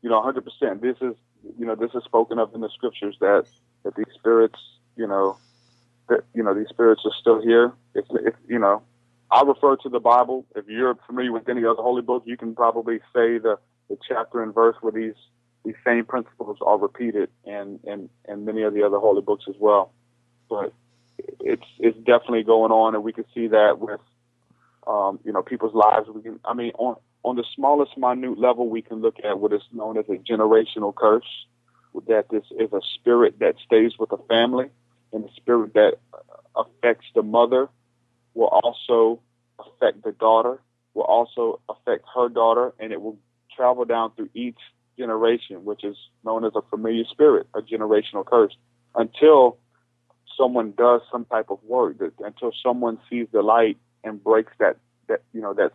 100%. This is spoken of in the scriptures that these spirits, these spirits are still here. If I refer to the Bible. If you're familiar with any other holy book, you can probably say the chapter and verse where these same principles are repeated in many of the other holy books as well. But it's definitely going on, and we can see that with people's lives. On the smallest minute level, we can look at what is known as a generational curse, that this is a spirit that stays with a family, and the spirit that affects the mother will also affect the daughter, will also affect her daughter, and it will travel down through each generation, which is known as a familiar spirit, a generational curse, until someone does some type of work, until someone sees the light and breaks that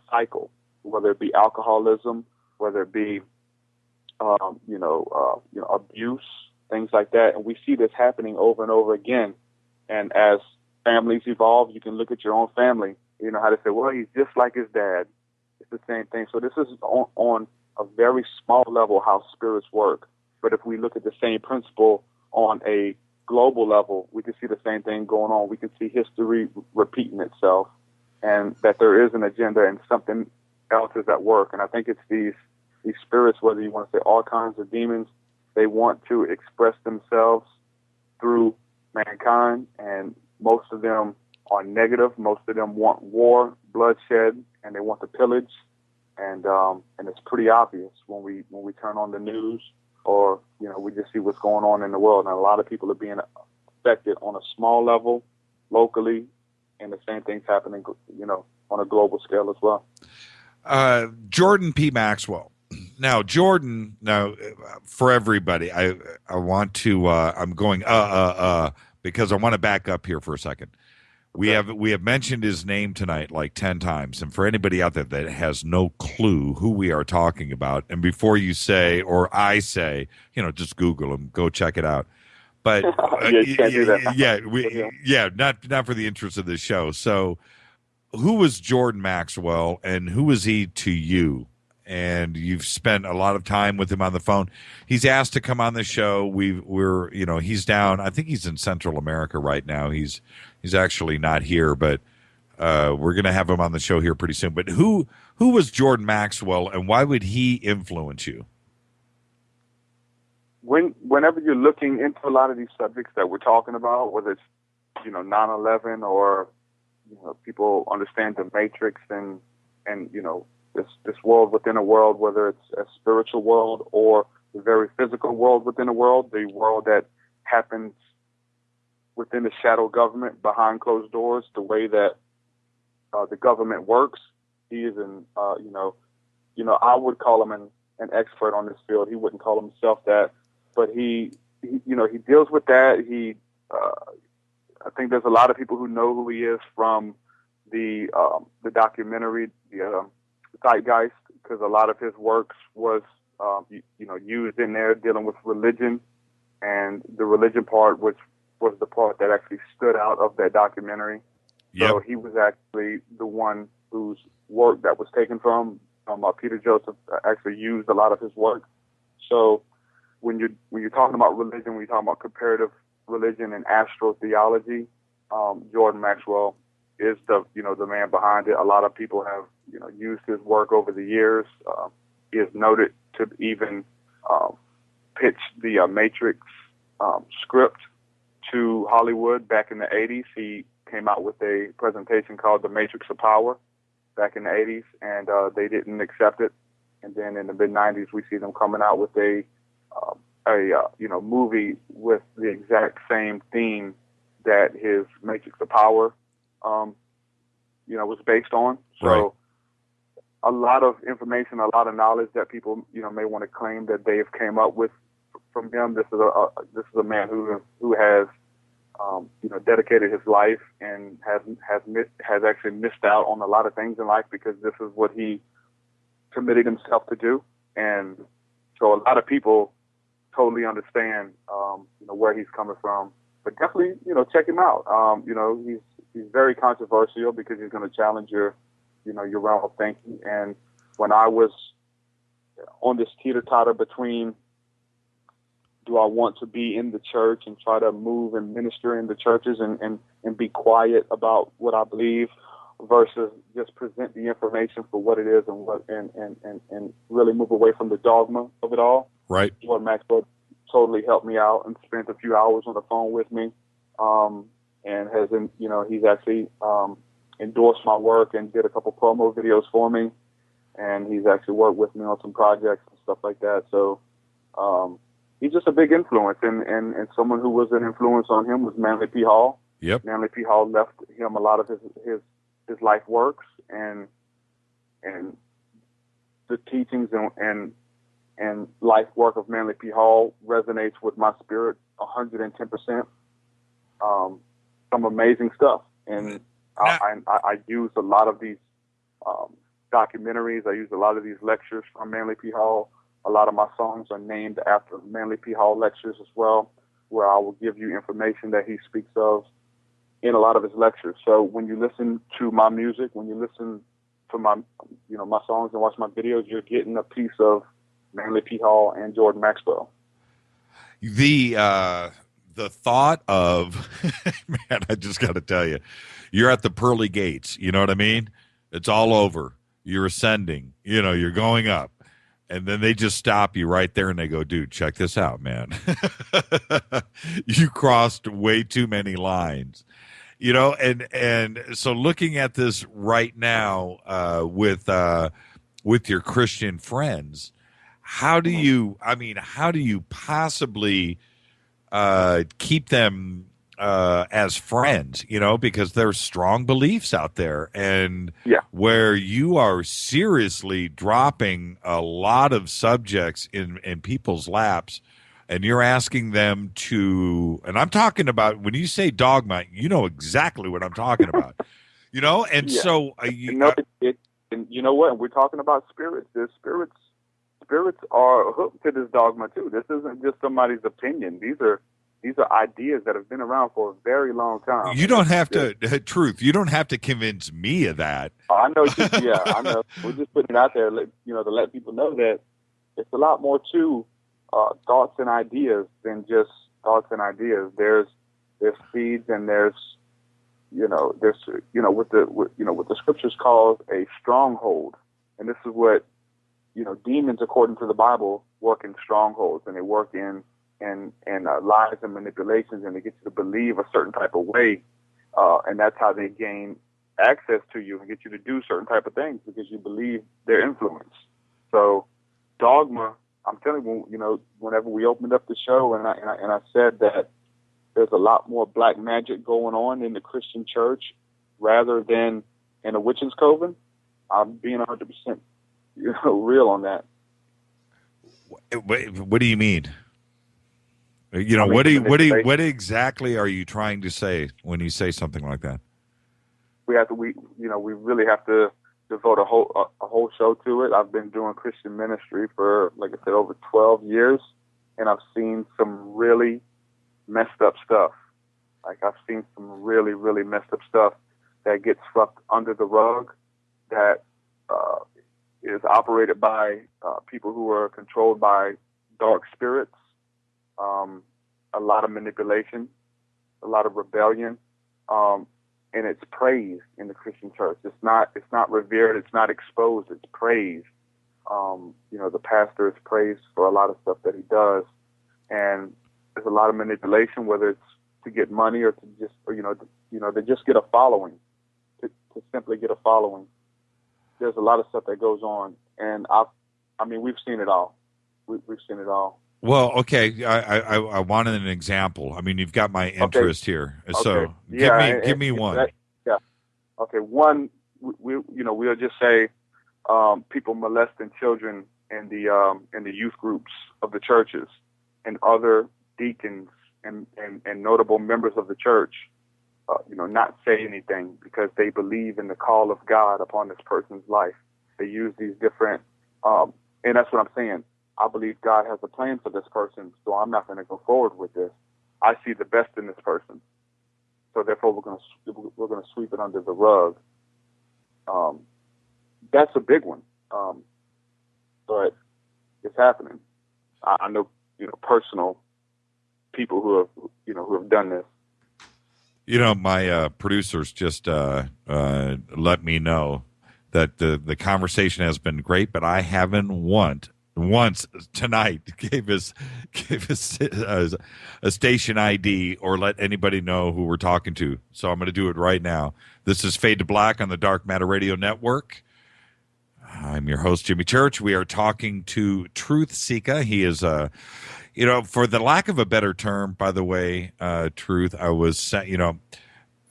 cycle, whether it be alcoholism, whether it be abuse, things like that. And we see this happening over and over again. And as families evolve, you can look at your own family. You know how to say, well, he's just like his dad. It's the same thing. So this is on a very small level how spirits work. But if we look at the same principle on a global level, we can see the same thing going on. We can see history repeating itself, and that there is an agenda and something else is at work. And I think it's these spirits, whether you want to say archons or demons, they want to express themselves through mankind, and most of them are negative. Most of them want war, bloodshed, and they want to pillage. And it's pretty obvious when we turn on the news, or we just see what's going on in the world. And a lot of people are being affected on a small level, locally, and the same thing's happening, on a global scale as well. Jordan P. Maxwell. Now, Jordan, for everybody, I want to, I'm going, because I want to back up here for a second. We have mentioned his name tonight like 10 times. And for anybody out there that has no clue who we are talking about, and before you say, or I say, just Google him, go check it out. But not for the interest of this show. So who was Jordan Maxwell, and who was he to you? And you've spent a lot of time with him on the phone. He's asked to come on the show. He's down. I think he's in Central America right now. He's actually not here, but we're going to have him on the show here pretty soon. But who was Jordan Maxwell, and why would he influence you? Whenever you're looking into a lot of these subjects that we're talking about, whether it's 9/11 or people understand the Matrix and this world within a world, whether it's a spiritual world or the very physical world within a world, the world that happens within the shadow government behind closed doors, the way that the government works. He is I would call him an expert on this field. He wouldn't call himself that, but he deals with that. I think there's a lot of people who know who he is from the documentary, the Zeitgeist, because a lot of his works was used in there dealing with religion, and the religion part was the part that actually stood out of that documentary. Yep. So he was actually the one whose work that was taken from Peter Joseph actually used a lot of his work. So when you're talking about religion, when you're talking about comparative religion and astral theology, Jordan Maxwell is the man behind it. A lot of people have used his work over the years. He is noted to even pitch the Matrix script to Hollywood back in the 80s. He came out with a presentation called The Matrix of Power back in the 80s, and they didn't accept it. And then in the mid-90s, we see them coming out with a movie with the exact same theme that his Matrix of Power, was based on. So right. A lot of information, a lot of knowledge that people, may want to claim that they have came up with from him. This is a man who has, dedicated his life and has actually missed out on a lot of things in life because this is what he committed himself to do. And so a lot of people totally understand, where he's coming from. But definitely, check him out. He's very controversial because he's going to challenge your realm of thinking. And when I was on this teeter-totter between, do I want to be in the church and try to move and minister in the churches and be quiet about what I believe versus just present the information for what it is and really move away from the dogma of it all. Right. What Maxwell totally helped me out and spent a few hours on the phone with me, and he's actually endorsed my work and did a couple promo videos for me, and he's actually worked with me on some projects and stuff like that. So he's just a big influence, and someone who was an influence on him was Manly P. Hall. Yep. Manly P. Hall left him a lot of his life works, and the teachings and life work of Manly P. Hall resonates with my spirit 110%. Some amazing stuff. And I use a lot of these documentaries. I use a lot of these lectures from Manly P. Hall. A lot of my songs are named after Manly P. Hall lectures as well, where I will give you information that he speaks of in a lot of his lectures. So when you listen to my music, when you listen to my songs and watch my videos, you're getting a piece of Manly P. Hall and Jordan Maxwell. The thought of, man, I just got to tell you, you're at the pearly gates. You know what I mean? It's all over. You're ascending. You're going up. And then they just stop you right there and they go, dude, check this out, man. You crossed way too many lines. And so looking at this right now with your Christian friends, how do you possibly keep them as friends, because there's strong beliefs out there, and where you are seriously dropping a lot of subjects in people's laps, and you're asking them to, and I'm talking about, when you say dogma, you know exactly what I'm talking about, and so you know what, we're talking about spirits. There's spirits are hooked to this dogma too. This isn't just somebody's opinion. These are ideas that have been around for a very long time. You don't have to, Truth, you don't have to convince me of that. I know. I know. We're just putting it out there, to let people know that it's a lot more to thoughts and ideas than just thoughts and ideas. There's seeds, and there's what the scriptures calls a stronghold, and this is what demons, according to the Bible, work in strongholds, and they work in lies and manipulations, and they get you to believe a certain type of way, and that's how they gain access to you and get you to do certain type of things because you believe their influence. So dogma, I'm telling you, whenever we opened up the show and I said that there's a lot more black magic going on in the Christian church rather than in a witch's coven, I'm being 100% real on that. What do you mean? What exactly are you trying to say when you say something like that? We really have to devote a whole show to it. I've been doing Christian ministry for, like I said, over 12 years, and I've seen some really messed up stuff. Like, I've seen some really, really messed up stuff that gets swept under the rug, that is operated by people who are controlled by dark spirits. A lot of manipulation, a lot of rebellion, and it's praised in the Christian church. It's not revered. It's not exposed. It's praised. The pastor is praised for a lot of stuff that he does, and there's a lot of manipulation, whether it's to get money or to just, or, to just get a following, to simply get a following. There's a lot of stuff that goes on, and we've seen it all. We've seen it all. Well, okay, I wanted an example. I mean, you've got my interest here, so give me one. Okay, one, we'll just say people molesting children in the youth groups of the churches, and other deacons and notable members of the church, not say anything because they believe in the call of God upon this person's life. They use these different, and that's what I'm saying. I believe God has a plan for this person, so I'm not going to go forward with this. I see the best in this person, so therefore we're going to sweep it under the rug. That's a big one, but it's happening. I know, personal people who have done this. My producers just let me know that the conversation has been great, but I haven't once tonight gave us a station ID or let anybody know who we're talking to. So I'm going to do it right now. This is Fade to Black on the Dark Matter Radio Network. I'm your host, Jimmy Church. We are talking to Truthseekah. He is for the lack of a better term, by the way, Truth, I was,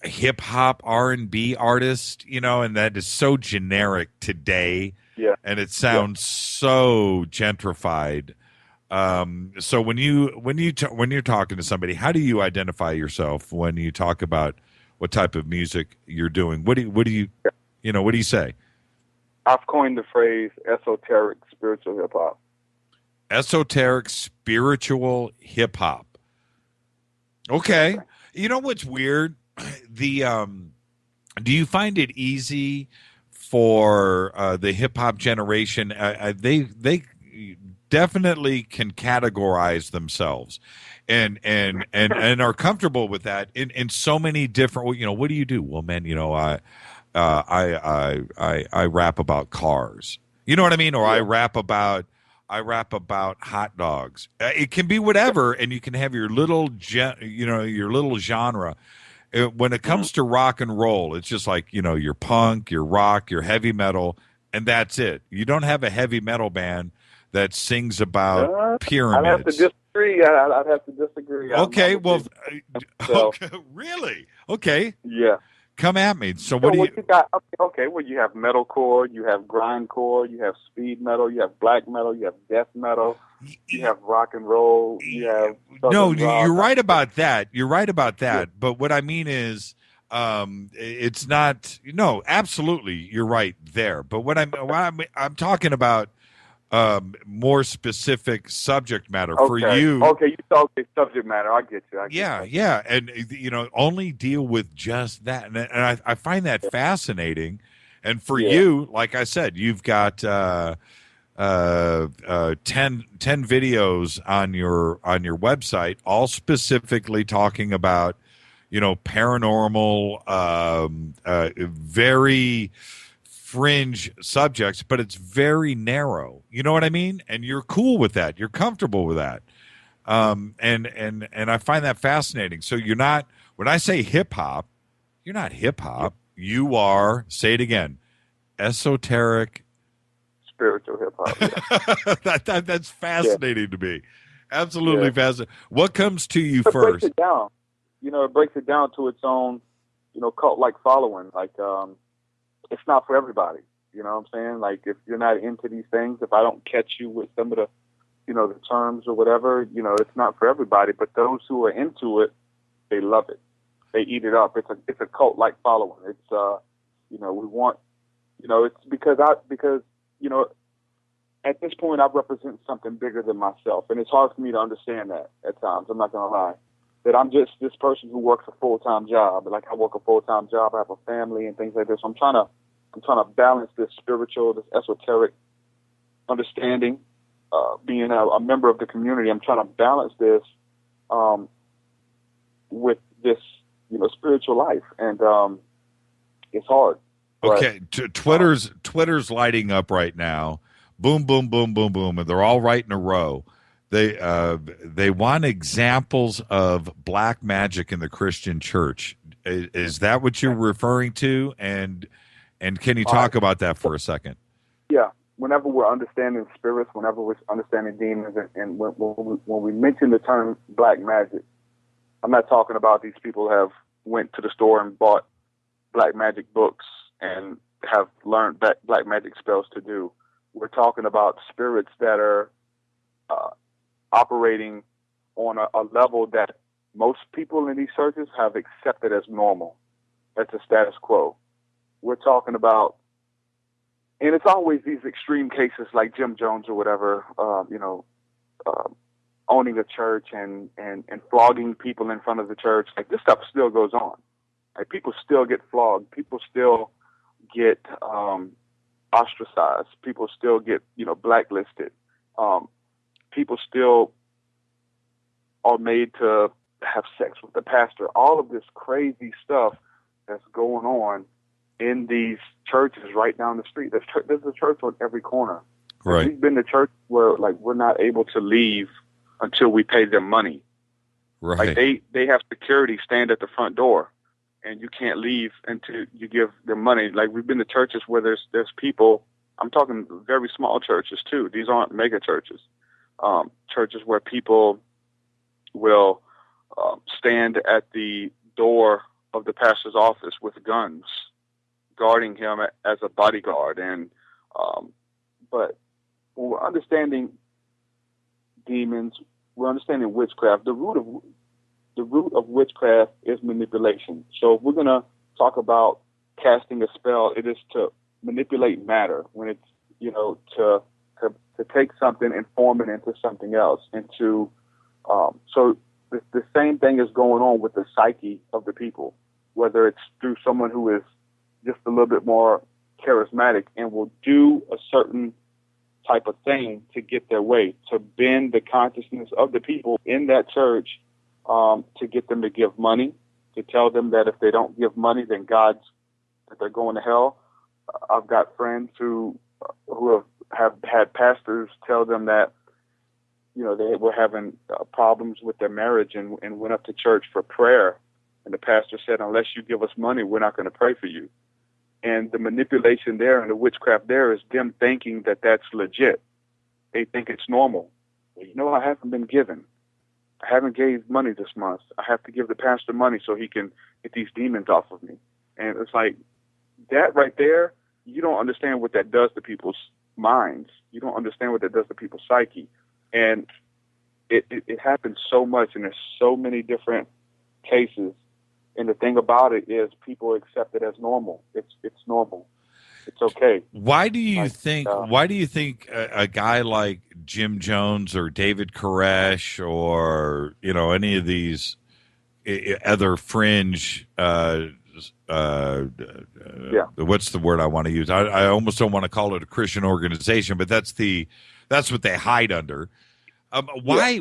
hip hop R&B artist, and that is so generic today. Yeah. And it sounds so gentrified. So when you're talking to somebody, how do you identify yourself when you talk about what type of music you're doing? What do you say? I've coined the phrase esoteric spiritual hip hop. Esoteric spiritual hip hop. Okay. You know what's weird? Do you find it easy for the hip hop generation? They definitely can categorize themselves and are comfortable with that in so many different. What do you do? Well, man, I rap about cars. You know what I mean? Or I rap about hot dogs. It can be whatever, and you can have your little genre. When it comes to rock and roll, it's just like, your punk, your rock, your heavy metal, and that's it. You don't have a heavy metal band that sings about pyramids. I'd have to disagree. I'd have to disagree. Okay, okay, really? Okay. Yeah. Come at me. So what do you got? Okay, well, you have metalcore, you have grindcore, you have speed metal, you have black metal, you have death metal, you have rock and roll, you have you're right about that. You're right about that. Yeah. But what I mean is, it's not. No, absolutely, you're right there. But what I'm talking about. More specific subject matter for you. Okay, you talk subject matter. I get you. Yeah, and only deal with just that, and I find that fascinating. And for you, like I said, you've got 10 videos on your website, all specifically talking about paranormal, very fringe subjects, but it's very narrow. You know what I mean? And you're cool with that. You're comfortable with that. And I find that fascinating. So you're not, when I say hip hop, you're not hip hop. You are, say it again, esoteric spiritual hip hop. Yeah. That's fascinating to me. Absolutely fascinating. What comes to you but first? Breaks it down. It breaks it down to its own, cult-like following. Like, it's not for everybody. You know what I'm saying? Like, if you're not into these things, if I don't catch you with some of the, the terms or whatever, it's not for everybody. But those who are into it, they love it. They eat it up. It's a cult-like following. It's, we want, it's because at this point I represent something bigger than myself. And it's hard for me to understand that at times. I'm not going to lie. That I'm just this person who works a full-time job. Like, I work a full-time job. I have a family and things like this. So I'm trying to balance this spiritual, this esoteric understanding. Being a member of the community, I'm trying to balance this with this, spiritual life, and it's hard. Okay, Twitter's lighting up right now. Boom, boom, boom, boom, boom, and they're all right in a row. They want examples of black magic in the Christian church. Is that what you're referring to? And can you talk about that for a second? Yeah. Whenever we're understanding spirits, whenever we're understanding demons, and when we mention the term black magic, I'm not talking about these people have went to the store and bought black magic books and have learned black magic spells to do. We're talking about spirits that are operating on a level that most people in these churches have accepted as normal. That's a status quo. We're talking about, and it's always these extreme cases like Jim Jones or whatever, owning a church and flogging people in front of the church. Like, this stuff still goes on. Like, people still get flogged. People still get ostracized. People still get, blacklisted. People still are made to have sex with the pastor. All of this crazy stuff that's going on in these churches right down the street. There's a church on every corner. Right. We've been to church where, like, we're not able to leave until we pay them money. Right. Like, they have security stand at the front door, and you can't leave until you give them money. Like, we've been to churches where there's people. I'm talking very small churches too. These aren't mega churches. Churches where people will stand at the door of the pastor's office with guns, guarding him as a bodyguard. And but when we're understanding demons, we're understanding witchcraft. The root of witchcraft is manipulation. So if we're gonna talk about casting a spell, it is to manipulate matter. When it's to take something and form it into something else. So the same thing is going on with the psyche of the people, whether it's through someone who is just a little bit more charismatic and will do a certain type of thing to get their way, to bend the consciousness of the people in that church, to get them to give money, to tell them that if they don't give money, then that they're going to hell. I've got friends who have had pastors tell them that, they were having problems with their marriage and went up to church for prayer. And the pastor said, unless you give us money, we're not going to pray for you. And the manipulation there and the witchcraft there is them thinking that that's legit. They think it's normal. Well, I haven't been given. I haven't gave money this month. I have to give the pastor money so he can get these demons off of me. And it's like that right there. You don't understand what that does to people's minds. You don't understand what that does to people's psyche. And it happens so much, and there's so many different cases. And the thing about it is people accept it as normal. It's normal. It's okay. Why do you think a guy like Jim Jones or David Koresh or, any of these other fringe what's the word I want to use? I almost don't want to call it a Christian organization, but that's what they hide under. Why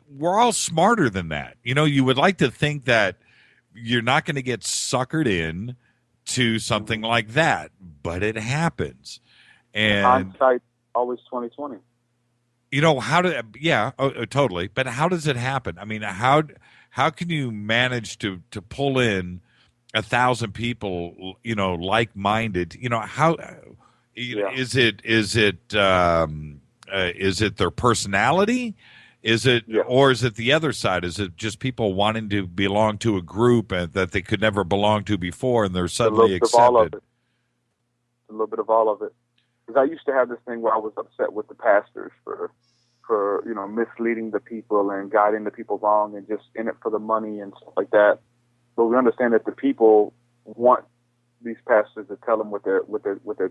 we're all smarter than that. You would like to think that you're not going to get suckered in to something like that, but it happens. And hindsight always 20/20. Totally. But how does it happen? I mean, how can you manage to pull in 1,000 people, like-minded? Is it their personality? Or is it the other side? Is it just people wanting to belong to a group that they could never belong to before, and they're suddenly accepted? A little bit of all of it. Because I used to have this thing where I was upset with the pastors for misleading the people and guiding the people wrong and just in it for the money and stuff like that. But we understand that the people want these pastors to tell them what they're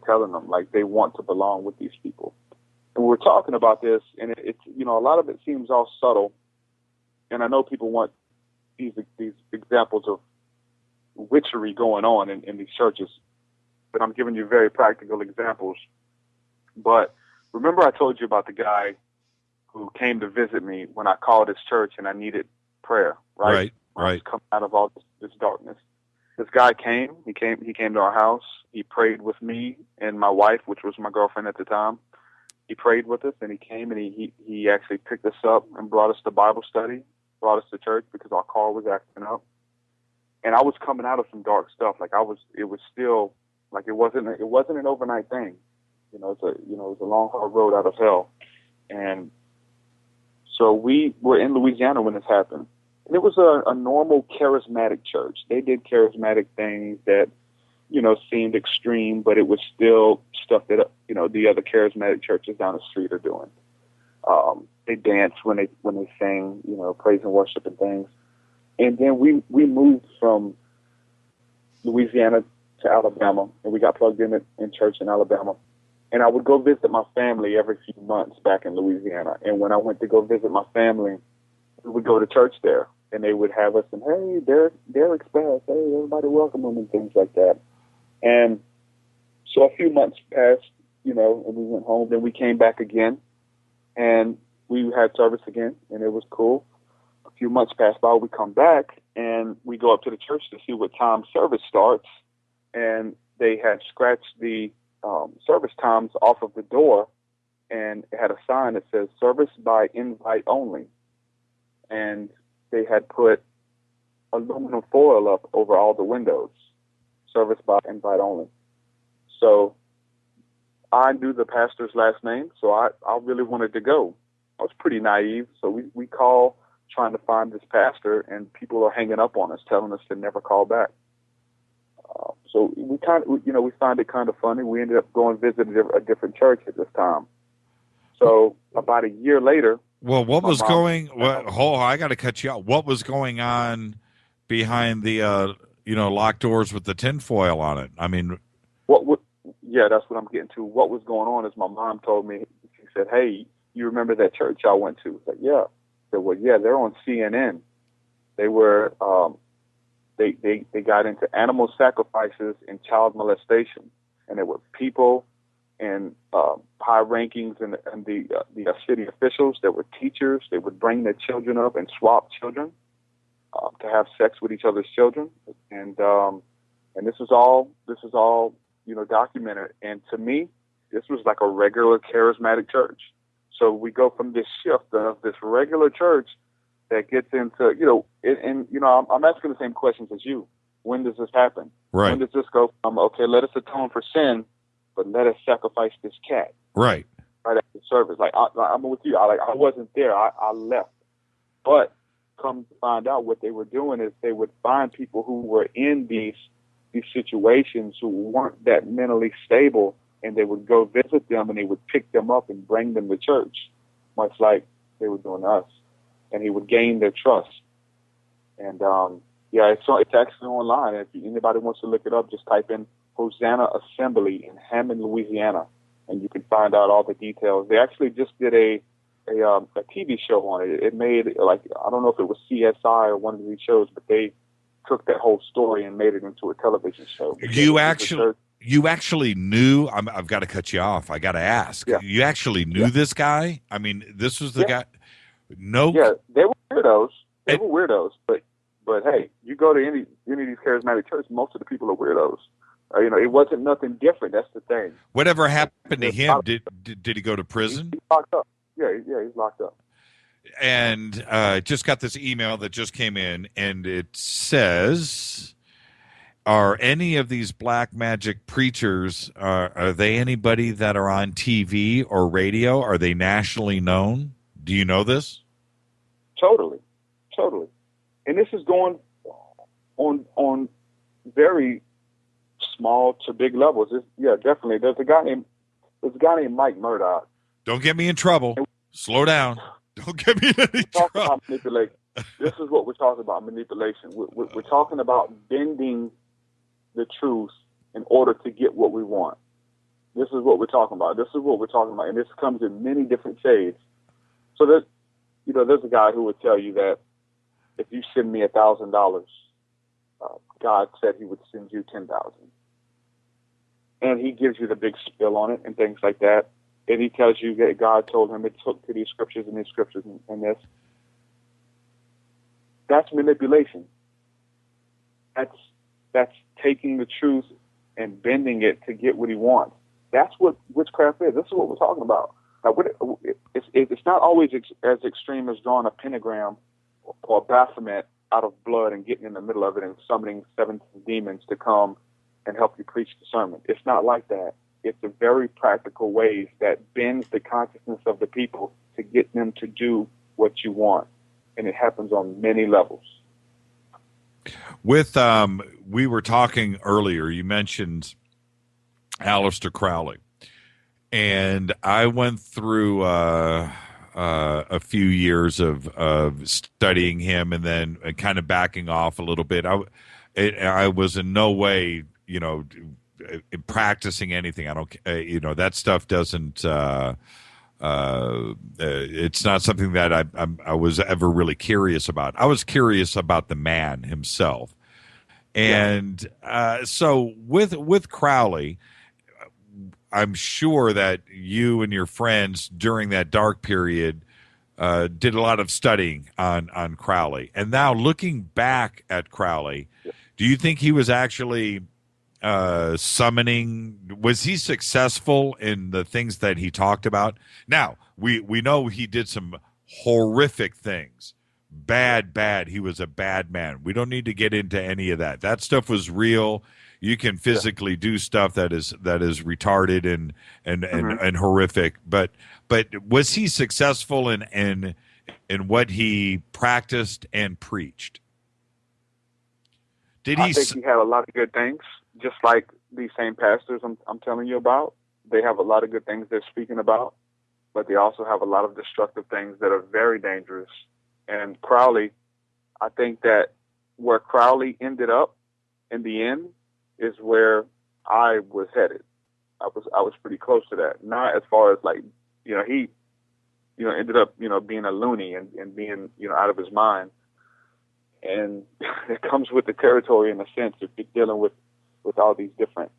telling them. Like, they want to belong with these people. And we're talking about this, and it's a lot of it seems all subtle. And I know people want these examples of witchery going on in these churches, but I'm giving you very practical examples. This Remember I told you about the guy who came to visit me when I called his church and I needed prayer, right? Right. I was coming out of all this darkness. This guy came. He came to our house. He prayed with me and my wife, which was my girlfriend at the time. he prayed with us, and he came and he actually picked us up and brought us to Bible study, brought us to church because our car was acting up. And I was coming out of some dark stuff. Like it was still like it wasn't an overnight thing. It was a long, hard road out of hell. And so we were in Louisiana when this happened. And it was a normal charismatic church. They did charismatic things that, seemed extreme, but it was still stuff that, the other charismatic churches down the street are doing. They dance when they sing, praise and worship and things. And then we moved from Louisiana to Alabama, and we got plugged in church in Alabama. And I would go visit my family every few months back in Louisiana. And when I went to go visit my family, we would go to church there, and they would have us and, hey, Derek's back. Hey, everybody welcome him and things like that. And so a few months passed, and we went home. Then we came back again, and we had service again, and it was cool. A few months passed by, we come back, and we go up to the church to see what time service starts. And they had scratched the service times off of the door, and it had a sign that says service by invite only. And they had put aluminum foil up over all the windows, service by invite only. So I knew the pastor's last name, so I really wanted to go. I was pretty naive, so we call trying to find this pastor, and people are hanging up on us, telling us to never call back. So we find it kind of funny. We ended up going visit a different church at this time. So about a year later. Well, what was going? I got to cut you out. What was going on behind the locked doors with the tinfoil on it? I mean, yeah, that's what I'm getting to. What was going on is my mom told me. She said, "Hey, you remember that church I went to?" I was like, "Yeah." I said, "Well, yeah, they're on CNN. They were." They got into animal sacrifices and child molestation, and there were people and high rankings and the city officials that were teachers. They would bring their children up and swap children to have sex with each other's children, and this is all documented. And to me, this was like a regular charismatic church. So we go from this shift of this regular church that gets into, I'm asking the same questions as you. When does this happen? Right. When does this go from, okay, let us atone for sin, but let us sacrifice this cat? Right. Right after service. Like, I'm with you. I wasn't there. I left. But come to find out what they were doing is they would find people who were in these situations who weren't that mentally stable, and they would go visit them, and they would pick them up and bring them to church, much like they were doing to us. And he would gain their trust. And it's actually online. If anybody wants to look it up, just type in Hosanna Assembly in Hammond, Louisiana, and you can find out all the details. They actually just did a TV show on it. It made, I don't know if it was CSI or one of these shows, but they took that whole story and made it into a television show. You actually knew? I've got to cut you off. I got to ask. Yeah. You actually knew this guy? I mean, this was the guy. No. Yeah, they were weirdos. But hey, you go to any of these charismatic churches, most of the people are weirdos. It wasn't nothing different. That's the thing. Whatever happened to him? Did he go to prison? He's locked up. Yeah, he's locked up. And just got this email that just came in, and it says, "Are any of these black magic preachers? Are they anybody that are on TV or radio? Are they nationally known? Do you know this?" Totally. And this is going on very small to big levels. Definitely. There's a guy named Mike Murdoch. Don't get me in trouble. Slow down. Don't get me in any trouble. About manipulation. This is what we're talking about, manipulation. We're talking about bending the truth in order to get what we want. This is what we're talking about. And this comes in many different shades. So there's a guy who would tell you that if you send me $1,000, God said he would send you 10,000. And he gives you the big spiel on it and things like that. And he tells you that God told him it took to these scriptures and these scriptures and this. That's manipulation. That's taking the truth and bending it to get what he wants. That's what witchcraft is. This is what we're talking about. It's not always as extreme as drawing a pentagram or a Baphomet out of blood and getting in the middle of it and summoning 7 demons to come and help you preach the sermon. It's not like that. It's a very practical ways that bends the consciousness of the people to get them to do what you want. And it happens on many levels. With, we were talking earlier, you mentioned Aleister Crowley. And I went through a few years of studying him and then kind of backing off a little bit. I was in no way, practicing anything. I don't, that stuff doesn't. It's not something that I was ever really curious about. I was curious about the man himself, and so with Crowley. I'm sure that you and your friends during that dark period did a lot of studying on Crowley. And now looking back at Crowley, do you think he was actually summoning? Was he successful in the things that he talked about? Now, we know he did some horrific things. Bad. He was a bad man. We don't need to get into any of that. That stuff was real. You can physically do stuff that is retarded and horrific. But was he successful in what he practiced and preached? I think he had a lot of good things, just like these same pastors I'm telling you about. They have a lot of good things they're speaking about, but they also have a lot of destructive things that are very dangerous. And Crowley, I think that where Crowley ended up in the end is where I was headed. I was pretty close to that. Not as far as he ended up, being a loony and being, out of his mind. And it comes with the territory in a sense if you're dealing with all these different,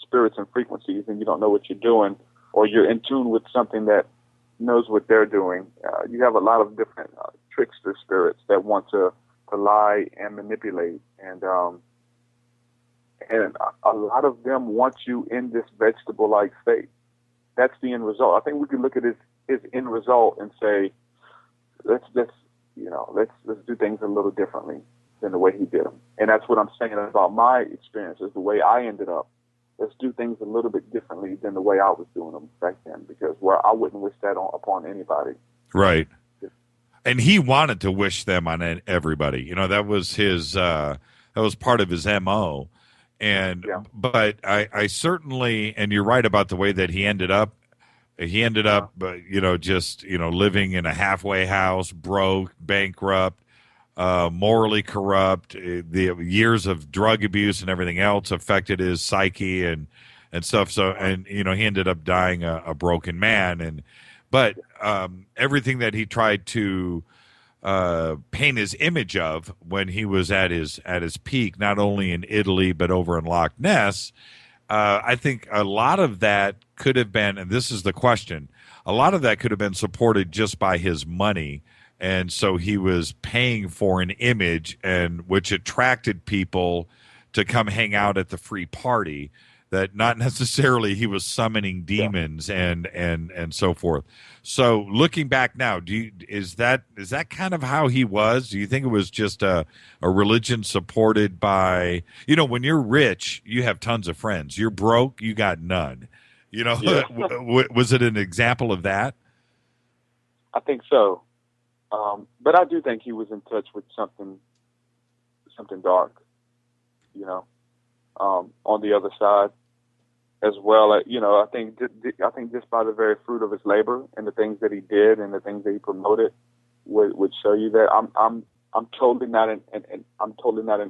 spirits and frequencies and you don't know what you're doing or you're in tune with something that knows what they're doing. You have a lot of different trickster spirits that want to lie and manipulate. And a lot of them want you in this vegetable-like state. That's the end result. I think we can look at his end result and say, let's do things a little differently than the way he did them. And that's what I'm saying about my experience is the way I ended up. Let's do things a little bit differently than the way I was doing them back then, because I wouldn't wish that upon anybody. Right. And he wanted to wish them on everybody. That was his. That was part of his MO. But I certainly, and you're right about the way that he ended up. He ended up, just living in a halfway house, broke, bankrupt, morally corrupt. The years of drug abuse and everything else affected his psyche and stuff. So, and he ended up dying a broken man. But everything that he tried to paint his image of when he was at his peak, not only in Italy but over in Loch Ness, I think a lot of that could have been, and this is the question, a lot of that could have been supported just by his money. And so he was paying for an image, and which attracted people to come hang out at the free party, that not necessarily he was summoning demons and so forth. So looking back now, is that kind of how he was? Do you think it was just a religion supported by, when you're rich, you have tons of friends. You're broke, you got none. Was it an example of that? I think so. But I do think he was in touch with something dark, on the other side as well. I think just by the very fruit of his labor and the things that he did and the things that he promoted would show you that I'm totally not an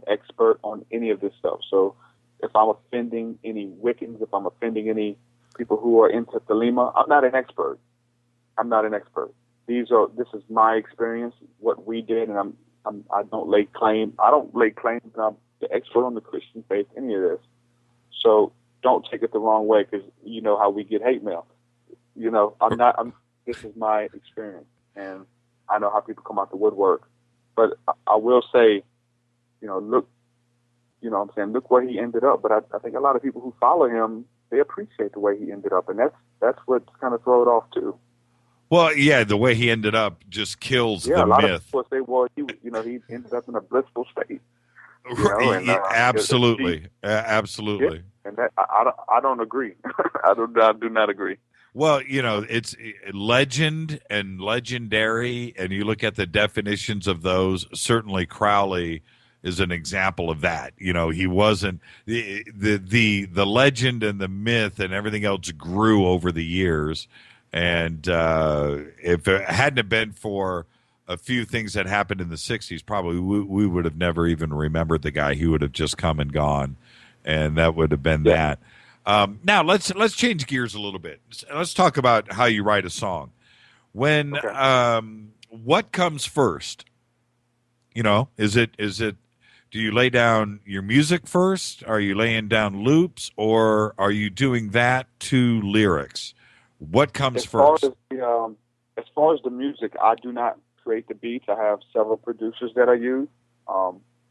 expert on any of this stuff. So if I'm offending any Wiccans, if I'm offending any people who are into Thelema, I'm not an expert. This is my experience, what we did, and I don't lay claim that I'm the expert on the Christian faith, any of this. So don't take it the wrong way, because you know how we get hate mail. This is my experience, and I know how people come out the woodwork. But I will say, look you know what I'm saying, look where he ended up. But I think a lot of people who follow him, they appreciate the way he ended up, and that's what kind of throw it off too. Well, yeah, the way he ended up just kills the a lot myth. of people say, well, he ended up in a blissful state. Absolutely. Absolutely. Yeah, and that I don't agree. I do not agree. Well, it's legend and legendary, and you look at the definitions of those. Certainly, Crowley is an example of that. He wasn't the legend and the myth and everything else grew over the years. And if it hadn't have been for a few things that happened in the 60s, probably we would have never even remembered the guy. He would have just come and gone, and that would have been that. Now let's change gears a little bit. Let's talk about how you write a song. When what comes first? Is it do you lay down your music first? Are you laying down loops, or are you doing that to lyrics? What comes first? As far as the music, I do not create the beats. I have several producers that I use.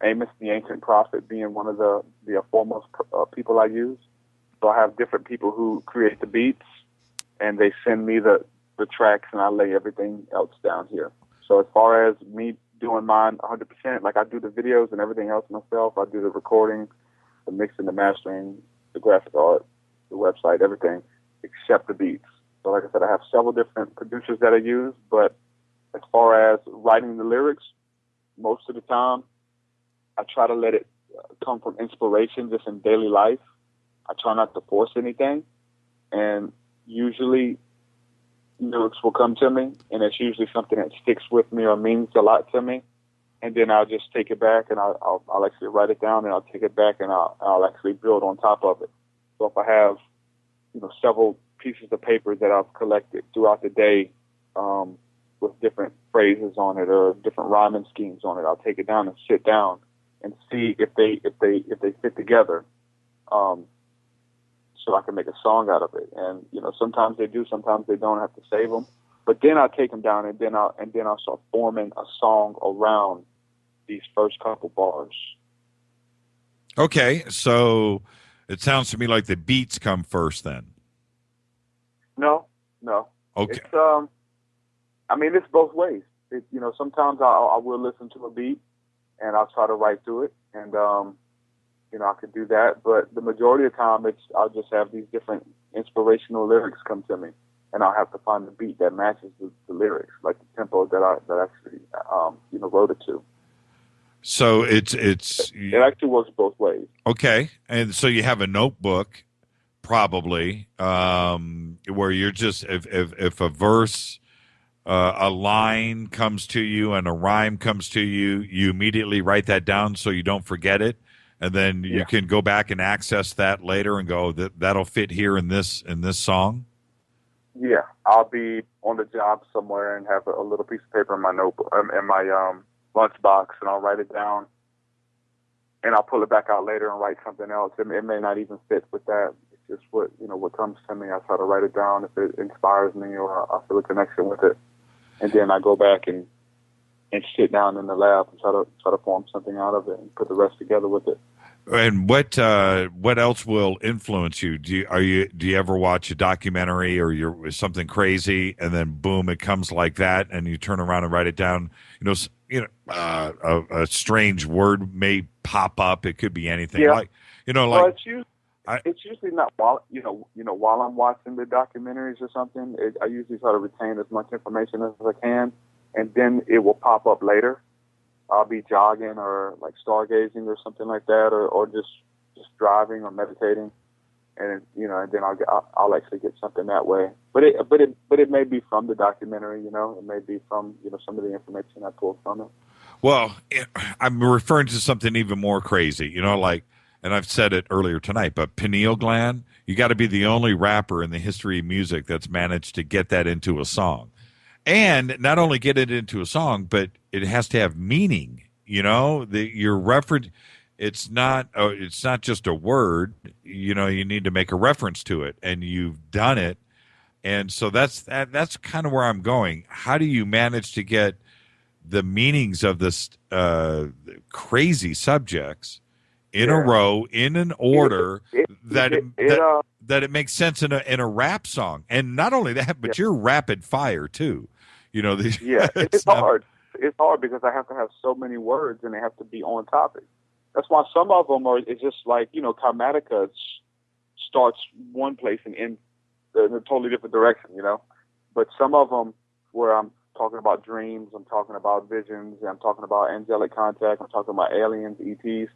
Amos, the Ancient Prophet, being one of the foremost people I use. So I have different people who create the beats, and they send me the tracks, and I lay everything else down here. So as far as me doing mine 100%, like I do the videos and everything else myself. I do the recording, the mixing, the mastering, the graphic art, the website, everything, except the beats. So like I said, I have several different producers that I use, but as far as writing the lyrics, most of the time, I try to let it come from inspiration just in daily life. I try not to force anything, and usually lyrics will come to me, and it's usually something that sticks with me or means a lot to me, and then I'll just take it back, and I'll actually write it down, and I'll take it back, and I'll actually build on top of it. So if I have, several pieces of paper that I've collected throughout the day with different phrases on it or different rhyming schemes on it, I'll take it down and sit down and see if they fit together, so I can make a song out of it. And sometimes they do, sometimes they don't. Have to save them, but then I'll take them down and then I'll start forming a song around these first couple bars. Okay, so it sounds to me like the beats come first, then. No. Okay. It's both ways. Sometimes I will listen to a beat and I'll try to write to it, and I could do that. But the majority of the time, I'll just have these different inspirational lyrics come to me, and I'll have to find the beat that matches the lyrics, like the tempo that I actually wrote it to. So it actually works both ways. Okay, and so you have a notebook, probably, where you're just if a verse, a line comes to you and a rhyme comes to you, you immediately write that down so you don't forget it, and then you can go back and access that later and go that'll fit here in this song. Yeah, I'll be on the job somewhere and have a little piece of paper in my notebook, in my lunchbox, and I'll write it down, and I'll pull it back out later and write something else. It may not even fit with that. It's just what comes to me. I try to write it down if it inspires me or I feel a connection with it, and then I go back and sit down in the lab and try to form something out of it and put the rest together with it. And what else will influence you? Do you ever watch a documentary or something crazy, and then boom, it comes like that, and you turn around and write it down? A strange word may pop up. It could be anything. Yeah. Well, it's usually not while I'm watching the documentaries or something. I usually try to retain as much information as I can, and then it will pop up later. I'll be jogging or like stargazing or something like that, or just driving or meditating, and and then I'll actually get something that way. But it may be from the documentary, it may be from some of the information I pulled from it. Well, I'm referring to something even more crazy, and I've said it earlier tonight, but pineal gland, you got to be the only rapper in the history of music that's managed to get that into a song. And not only get it into a song, but it has to have meaning. Your reference. It's not just a word. You need to make a reference to it, and you've done it. And so that's kind of where I'm going. How do you manage to get the meanings of this crazy subjects in a row, in an order that it makes sense in a rap song. And not only that, but you're rapid fire too. You know, it's hard. It's hard because I have to have so many words and they have to be on topic. That's why some of them it's just like, you know, Chromatica starts one place and ends in a totally different direction, you know. But some of them where I'm talking about dreams, I'm talking about visions, I'm talking about angelic contact, I'm talking about aliens, ETs.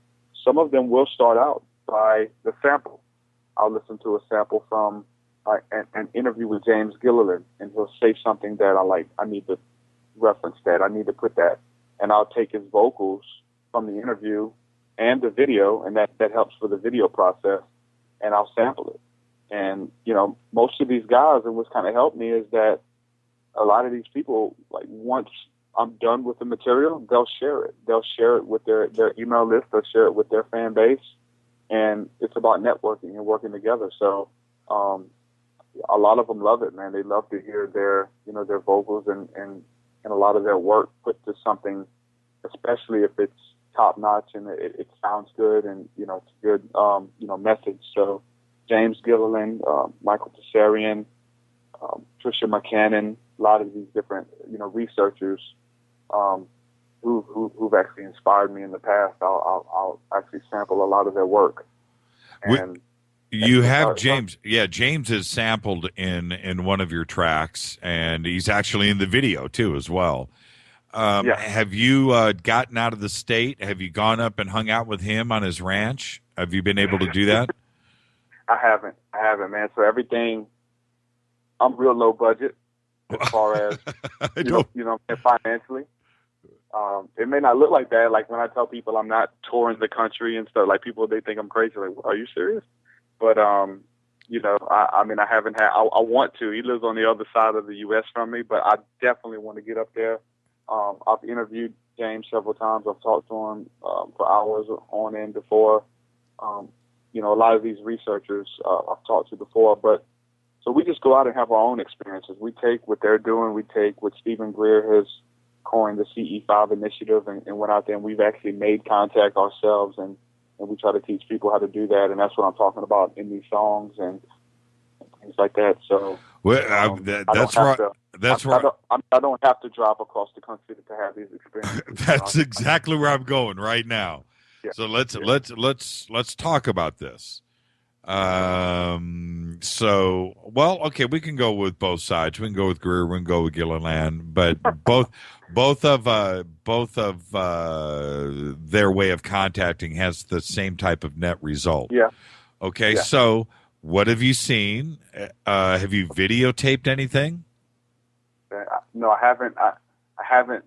Some of them will start out by the sample. I'll listen to a sample from an interview with James Gilliland, and he'll say something that I like. I need to reference that. I need to put that. And I'll take his vocals from the interview and the video, and that helps for the video process, and I'll sample it. And, you know, most of these guys, and what's kind of helped me is that a lot of these people, like, once I'm done with the material, they'll share it. They'll share it with their email list. They'll share it with their fan base. And it's about networking and working together. So a lot of them love it, man. They love to hear their vocals and a lot of their work put to something, especially if it's top notch and it sounds good and, you know, it's a good, message. So James Gilliland, Michael Tsarion, Tricia McCannon, a lot of these different, you know, researchers who've actually inspired me in the past. I'll actually sample a lot of their work. And you have James. Yeah, James is sampled in one of your tracks, and he's actually in the video too as well. Have you gotten out of the state? Have you gone up and hung out with him on his ranch? Have you been able to do that? I haven't, man. So everything, I'm real low budget as far as financially. It may not look like that. Like when I tell people I'm not touring the country and stuff, like people, they think I'm crazy. Like, are you serious? But, you know, I mean, I haven't had, I want to. He lives on the other side of the U.S. from me, but I definitely want to get up there. I've interviewed James several times. I've talked to him for hours on end before. You know, a lot of these researchers I've talked to before, but so we just go out and have our own experiences. We take what they're doing. We take what Stephen Greer has coined the CE5 initiative and went out there and we've actually made contact ourselves and we try to teach people how to do that. And that's what I'm talking about in these songs and things like that. So that's right. That's right. I don't have to drive across the country to have these experiences. That's exactly where I'm going right now. Yeah. So let's talk about this. Okay, we can go with both sides. We can go with Greer, we can go with Gilliland, but both of their way of contacting has the same type of net result. Yeah. Okay, so what have you seen? Have you videotaped anything? No, I haven't. I haven't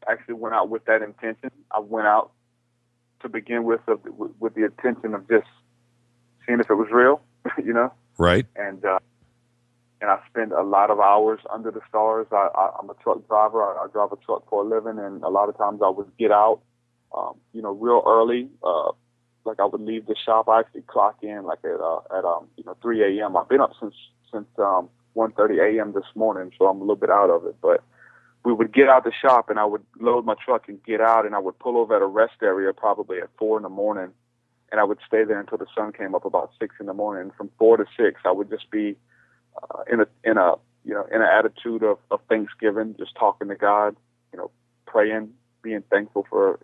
actually went out with that intention. I went out to begin with the intention of just seeing if it was real, you know. Right. And I spend a lot of hours under the stars. I'm a truck driver. I drive a truck for a living, and a lot of times I would get out, real early. Like I would leave the shop. I actually clock in like at 3 a.m. I've been up since 1:30 a.m. this morning, so I'm a little bit out of it. But we would get out the shop, and I would load my truck and get out, and I would pull over at a rest area probably at 4 in the morning, and I would stay there until the sun came up about 6 in the morning. And from 4 to 6, I would just be in an attitude of thanksgiving, just talking to God, you know, praying, being thankful for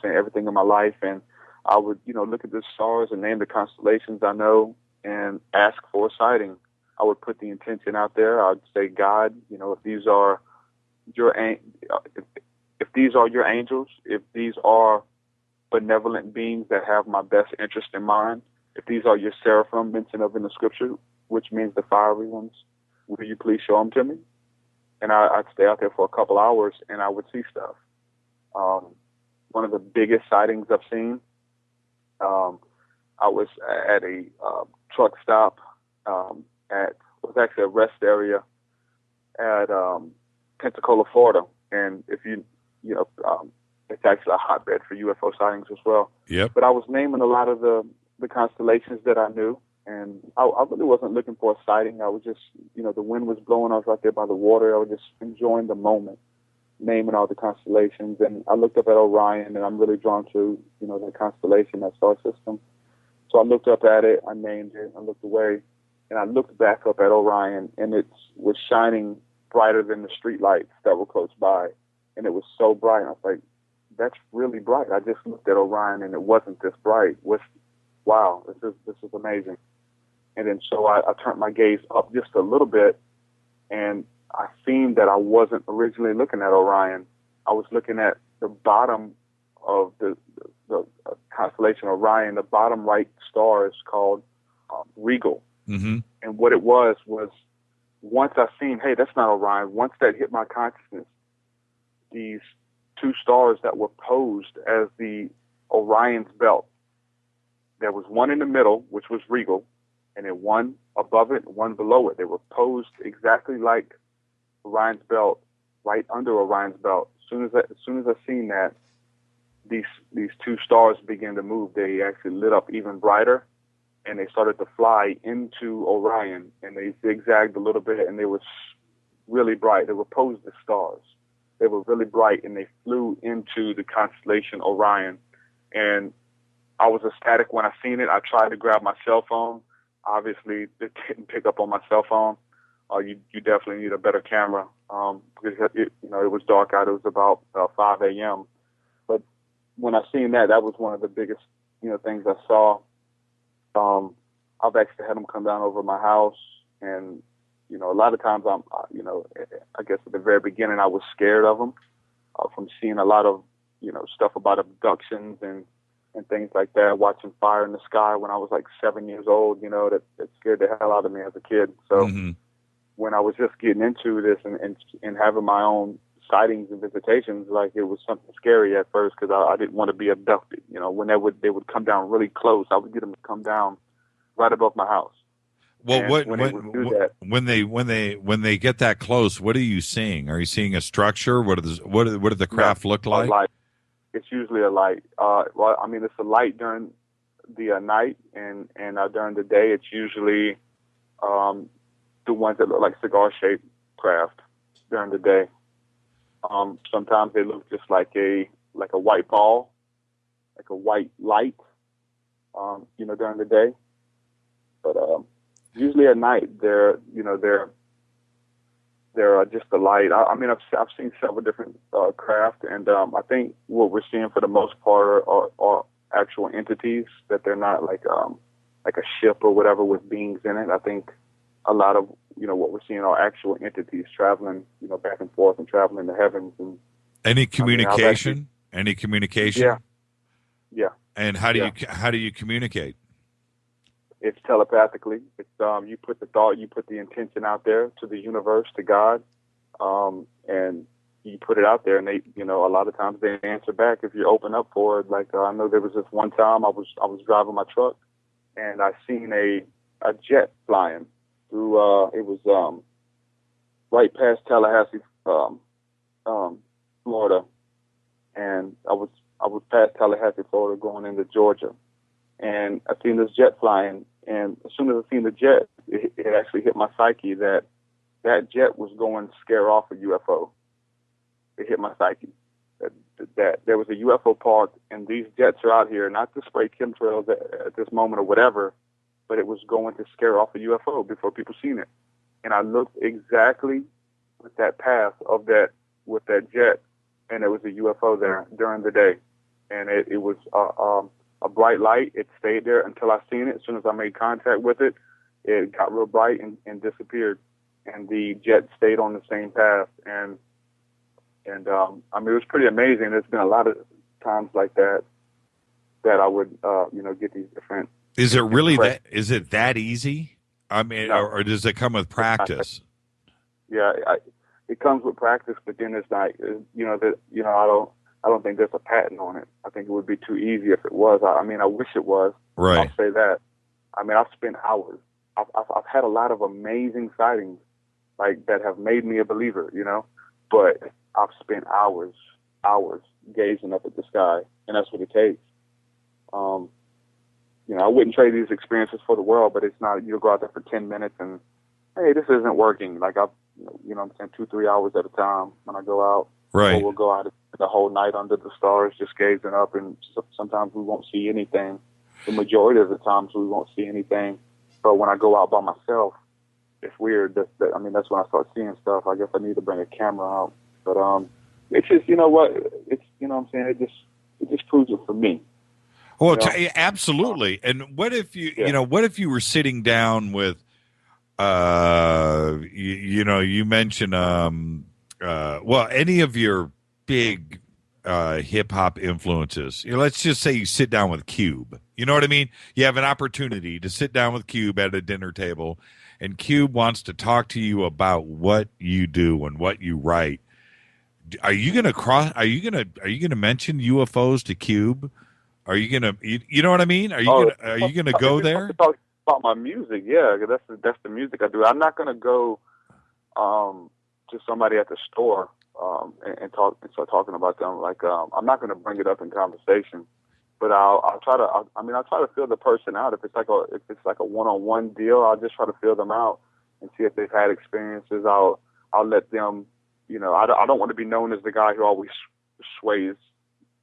everything in my life. And I would look at the stars and name the constellations I know and ask for a sighting. I would put the intention out there. I'd say, God, if these are your angels, if these are benevolent beings that have my best interest in mind, if these are your seraphim mentioned of in the scripture, which means the fiery ones, will you please show them to me? And I'd stay out there for a couple hours and I would see stuff. One of the biggest sightings I've seen, I was at a truck stop it was actually a rest area at Pensacola, Florida, and if it's actually a hotbed for UFO sightings as well. Yep. But I was naming a lot of the constellations that I knew, and I really wasn't looking for a sighting. I was just, the wind was blowing. I was right there by the water. I was just enjoying the moment. naming all the constellations. And I looked up at Orion, and I'm really drawn to, that constellation, that star system. So I looked up at it, I named it, I looked away, and I looked back up at Orion, and it was shining brighter than the street lights that were close by. And it was so bright. I was like, that's really bright. I just looked at Orion, and it wasn't this bright. Wow, this is amazing. And then so I turned my gaze up just a little bit, and I seen that I wasn't originally looking at Orion. I was looking at the bottom of the constellation Orion. The bottom right star is called Regal. Mm-hmm. And what it was once I seen, hey, that's not Orion, once that hit my consciousness, these two stars that were posed as the Orion's belt. There was one in the middle, which was Regal, and then one above it and one below it. They were posed exactly like Orion's belt, right under Orion's belt. As soon as I seen that, these two stars began to move. They actually lit up even brighter, and they started to fly into Orion, and they zigzagged a little bit, and they were really bright. They were posed as stars. They were really bright, and they flew into the constellation Orion. And I was ecstatic when I seen it. I tried to grab my cell phone. Obviously, it didn't pick up on my cell phone. You definitely need a better camera because it was dark out. It was about 5 a.m. But when I seen that was one of the biggest things I saw. I've actually had them come down over my house, and a lot of times I guess at the very beginning I was scared of them from seeing a lot of stuff about abductions and things like that, watching fire in the sky when I was like 7 years old, that scared the hell out of me as a kid. So when I was just getting into this and having my own sightings and visitations, like it was something scary at first because I didn't want to be abducted. When they would come down really close, I would get them to come down right above my house. Well, and when they get that close, what are you seeing? Are you seeing a structure? What do the craft look like? Light. It's usually a light. It's a light during the night, and during the day, it's usually the ones that look like cigar-shaped craft during the day. Sometimes they look just like a white ball, like a white light, during the day. But usually at night, they're just a light. I've seen several different craft, and I think what we're seeing for the most part are actual entities, that they're not like a ship or whatever with beings in it. I think a lot of what we're seeing are actual entities traveling back and forth and traveling in the heavens. And any communication? Any communication? Yeah. And how do you communicate? It's telepathically. It's you put the thought, you put the intention out there to the universe, to God, and you put it out there, and they, a lot of times they answer back if you open up for it. Like I know there was this one time I was driving my truck, and I seen a jet flying through. It was right past Tallahassee, Florida, and I was past Tallahassee, Florida, going into Georgia. And I seen this jet flying, and as soon as I seen the jet, it actually hit my psyche that jet was going to scare off a UFO. It hit my psyche that there was a UFO parked, and these jets are out here, not to spray chemtrails at this moment or whatever, but it was going to scare off a UFO before people seen it. And I looked exactly with that path of that, with that jet, and there was a UFO there during the day. And it was a bright light. It stayed there until I seen it. As soon as I made contact with it, it got real bright and disappeared. And the jet stayed on the same path. And it was pretty amazing. There's been a lot of times like that I would, get these different. Is it really that? Is it that easy? I mean, no. or does it come with practice? Yeah, it comes with practice, but then it's not. I don't think there's a patent on it. I think it would be too easy if it was. I wish it was. Right. I'll say that. I've spent hours. I've had a lot of amazing sightings, like that have made me a believer, but I've spent hours gazing up at the sky, and that's what it takes. I wouldn't trade these experiences for the world, but it's not, you'll go out there for 10 minutes and, hey, this isn't working. Like I'm saying, 2-3 hours at a time when I go out. Right. Or we'll go out the whole night under the stars, just gazing up, and sometimes we won't see anything. The majority of the times we won't see anything. But when I go out by myself, it's weird. That's when I start seeing stuff. I guess I need to bring a camera out. But it's just, you know what? It's, you know what I'm saying? It just proves it for me. Well, absolutely. And what if what if you were sitting down with, you mentioned, any of your big hip hop influences. Let's just say you sit down with Cube. You know what I mean? You have an opportunity to sit down with Cube at a dinner table, and Cube wants to talk to you about what you do and what you write. Are you gonna mention UFOs to Cube? Are you gonna, you know what I mean? Are you gonna go there? Talk about my music, yeah. That's the music I do. I'm not gonna go to somebody at the store and start talking about them. Like I'm not gonna bring it up in conversation, but I'll try to feel the person out. If it's like a one-on-one deal, I'll just try to feel them out and see if they've had experiences. I'll let them. I don't want to be known as the guy who always sways,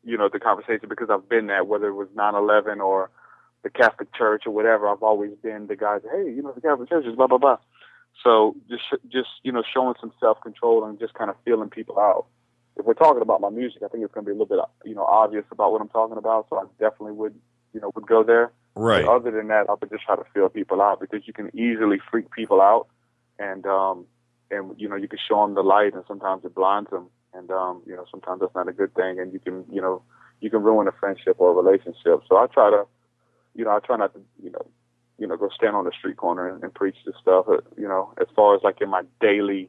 the conversation, because I've been that, whether it was 9/11 or the Catholic Church or whatever. I've always been the guy that, hey, the Catholic Church is blah, blah, blah. So just showing some self-control and just kind of feeling people out. If we're talking about my music, I think it's going to be a little bit, obvious about what I'm talking about. So I definitely would go there. Right. But other than that, I would just try to feel people out, because you can easily freak people out, and you can show them the light, and sometimes it blinds them, and sometimes that's not a good thing, and you can ruin a friendship or a relationship. So I try not to go stand on the street corner and preach this stuff. As far as like in my daily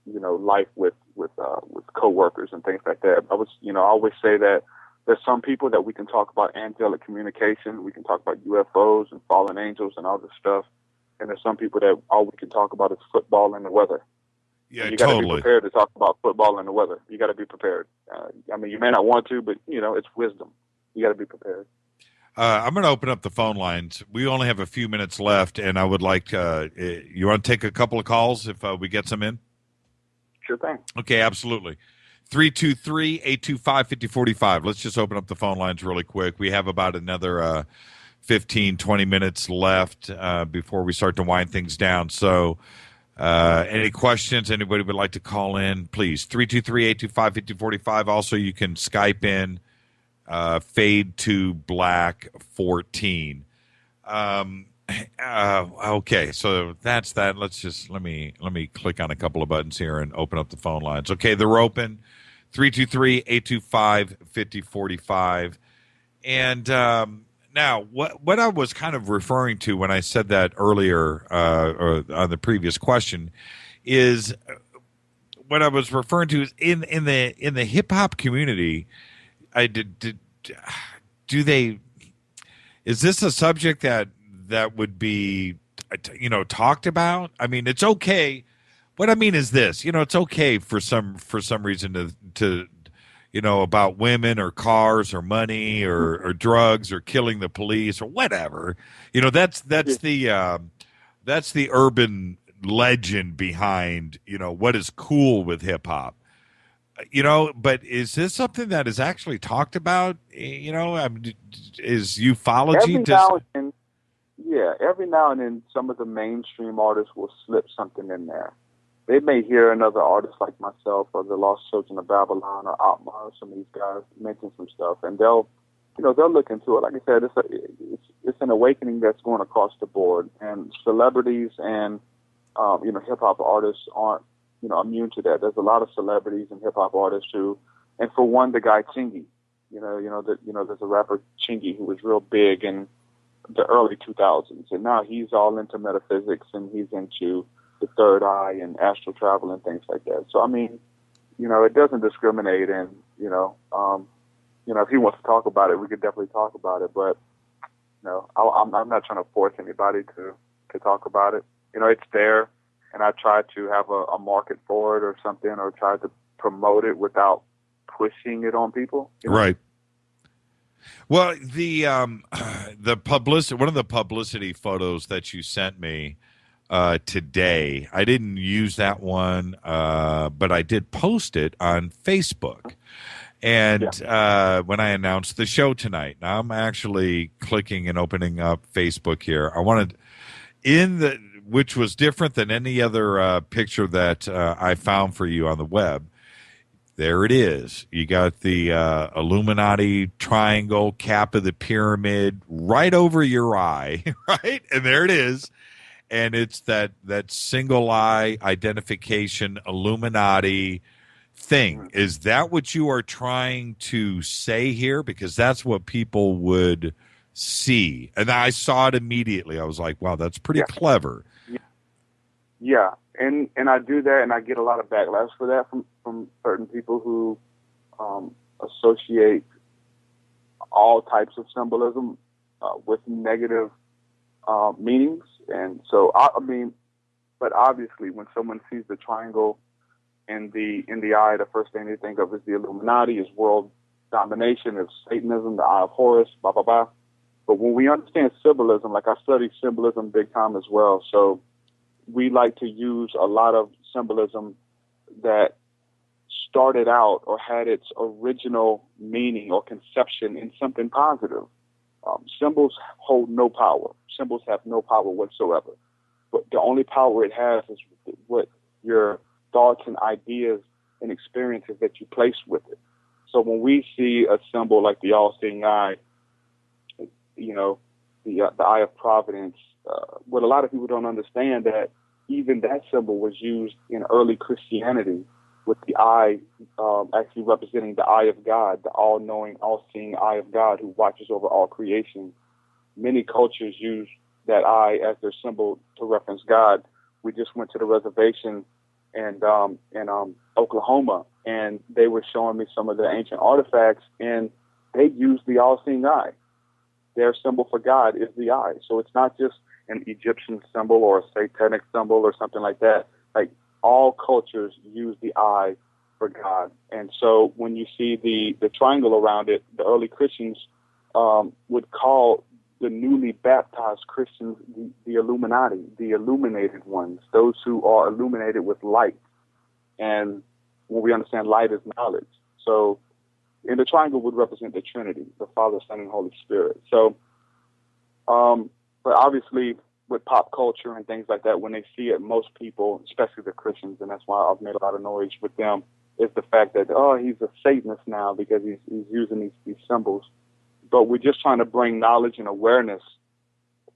life with coworkers and things like that. I always say that there's some people that we can talk about angelic communication, we can talk about UFOs and fallen angels and all this stuff. And there's some people that all we can talk about is football and the weather. Yeah, you got to be prepared to talk about football and the weather. You got to be prepared. You may not want to, but it's wisdom. You got to be prepared. I'm going to open up the phone lines. We only have a few minutes left, and I would like you want to take a couple of calls if we get some in? Sure thing. Okay, absolutely. 323-825-5045. Let's just open up the phone lines really quick. We have about another 15, 20 minutes left before we start to wind things down. So any questions, anybody would like to call in, please. 323-825-5045. Also, you can Skype in Fade to Black 14. Okay, so that's that. Let me click on a couple of buttons here and open up the phone lines. Okay, they're open. 323-825-5045. And now, what I was kind of referring to when I said that earlier or on the previous question is what I was referring to is in the hip hop community. Is this a subject that would be talked about? I mean, it's okay. What I mean is this, it's okay for some reason to about women or cars or money or drugs or killing the police or whatever. That's the urban legend behind, what is cool with hip hop. But is this something that is actually talked about? Is ufology? Every now and then some of the mainstream artists will slip something in there. They may hear another artist like myself or the Lost Children of Avalon or Atma or some of these guys mention some stuff, and they'll look into it. Like I said, it's an awakening that's going across the board, and celebrities and hip hop artists aren't immune to that. There's a lot of celebrities and hip hop artists who, and for one, the guy Chingy, there's a rapper Chingy who was real big in the early 2000s, and now he's all into metaphysics and he's into the third eye and astral travel and things like that. So I mean, it doesn't discriminate, and if he wants to talk about it, we could definitely talk about it. But I'm not trying to force anybody to talk about it. It's there. And I try to have a market for it or something, or try to promote it without pushing it on people. Right. Well, the publicity, one of the publicity photos that you sent me today. I didn't use that one, but I did post it on Facebook. And when I announced the show tonight, now I'm actually clicking and opening up Facebook here. I wanted which was different than any other picture that I found for you on the web. There it is. You got the Illuminati triangle, cap of the pyramid right over your eye, right? And there it is. And it's that single eye identification Illuminati thing. Is that what you are trying to say here? Because that's what people would see. And I saw it immediately. I was like, wow, that's pretty clever. Yeah. And I do that, and I get a lot of backlash for that from certain people who associate all types of symbolism with negative meanings. And so, but obviously, when someone sees the triangle in the eye, the first thing they think of is the Illuminati, is world domination, is Satanism, the Eye of Horus, blah, blah, blah. But when we understand symbolism, like I study symbolism big time as well, so we like to use a lot of symbolism that started out or had its original meaning or conception in something positive. Symbols hold no power. Symbols have no power whatsoever. But the only power it has is what your thoughts and ideas and experiences that you place with it. So when we see a symbol like the all-seeing eye, the eye of providence, what a lot of people don't understand, that even that symbol was used in early Christianity, with the eye actually representing the eye of God, the all-knowing, all-seeing eye of God who watches over all creation. Many cultures use that eye as their symbol to reference God. We just went to the reservation in Oklahoma, and they were showing me some of the ancient artifacts, and they used the all-seeing eye. Their symbol for God is the eye. So it's not just an Egyptian symbol or a satanic symbol or something like that. Like, all cultures use the eye for God. And so when you see the triangle around it, the early Christians would call the newly baptized Christians the Illuminati, the illuminated ones, those who are illuminated with light. And when we understand light is knowledge. So, and the triangle would represent the Trinity, the Father, Son, and Holy Spirit. So, but obviously with pop culture and things like that, when they see it, most people, especially the Christians, and that's why I've made a lot of noise with them, is the fact that, he's a Satanist now because he's using these symbols. But we're just trying to bring knowledge and awareness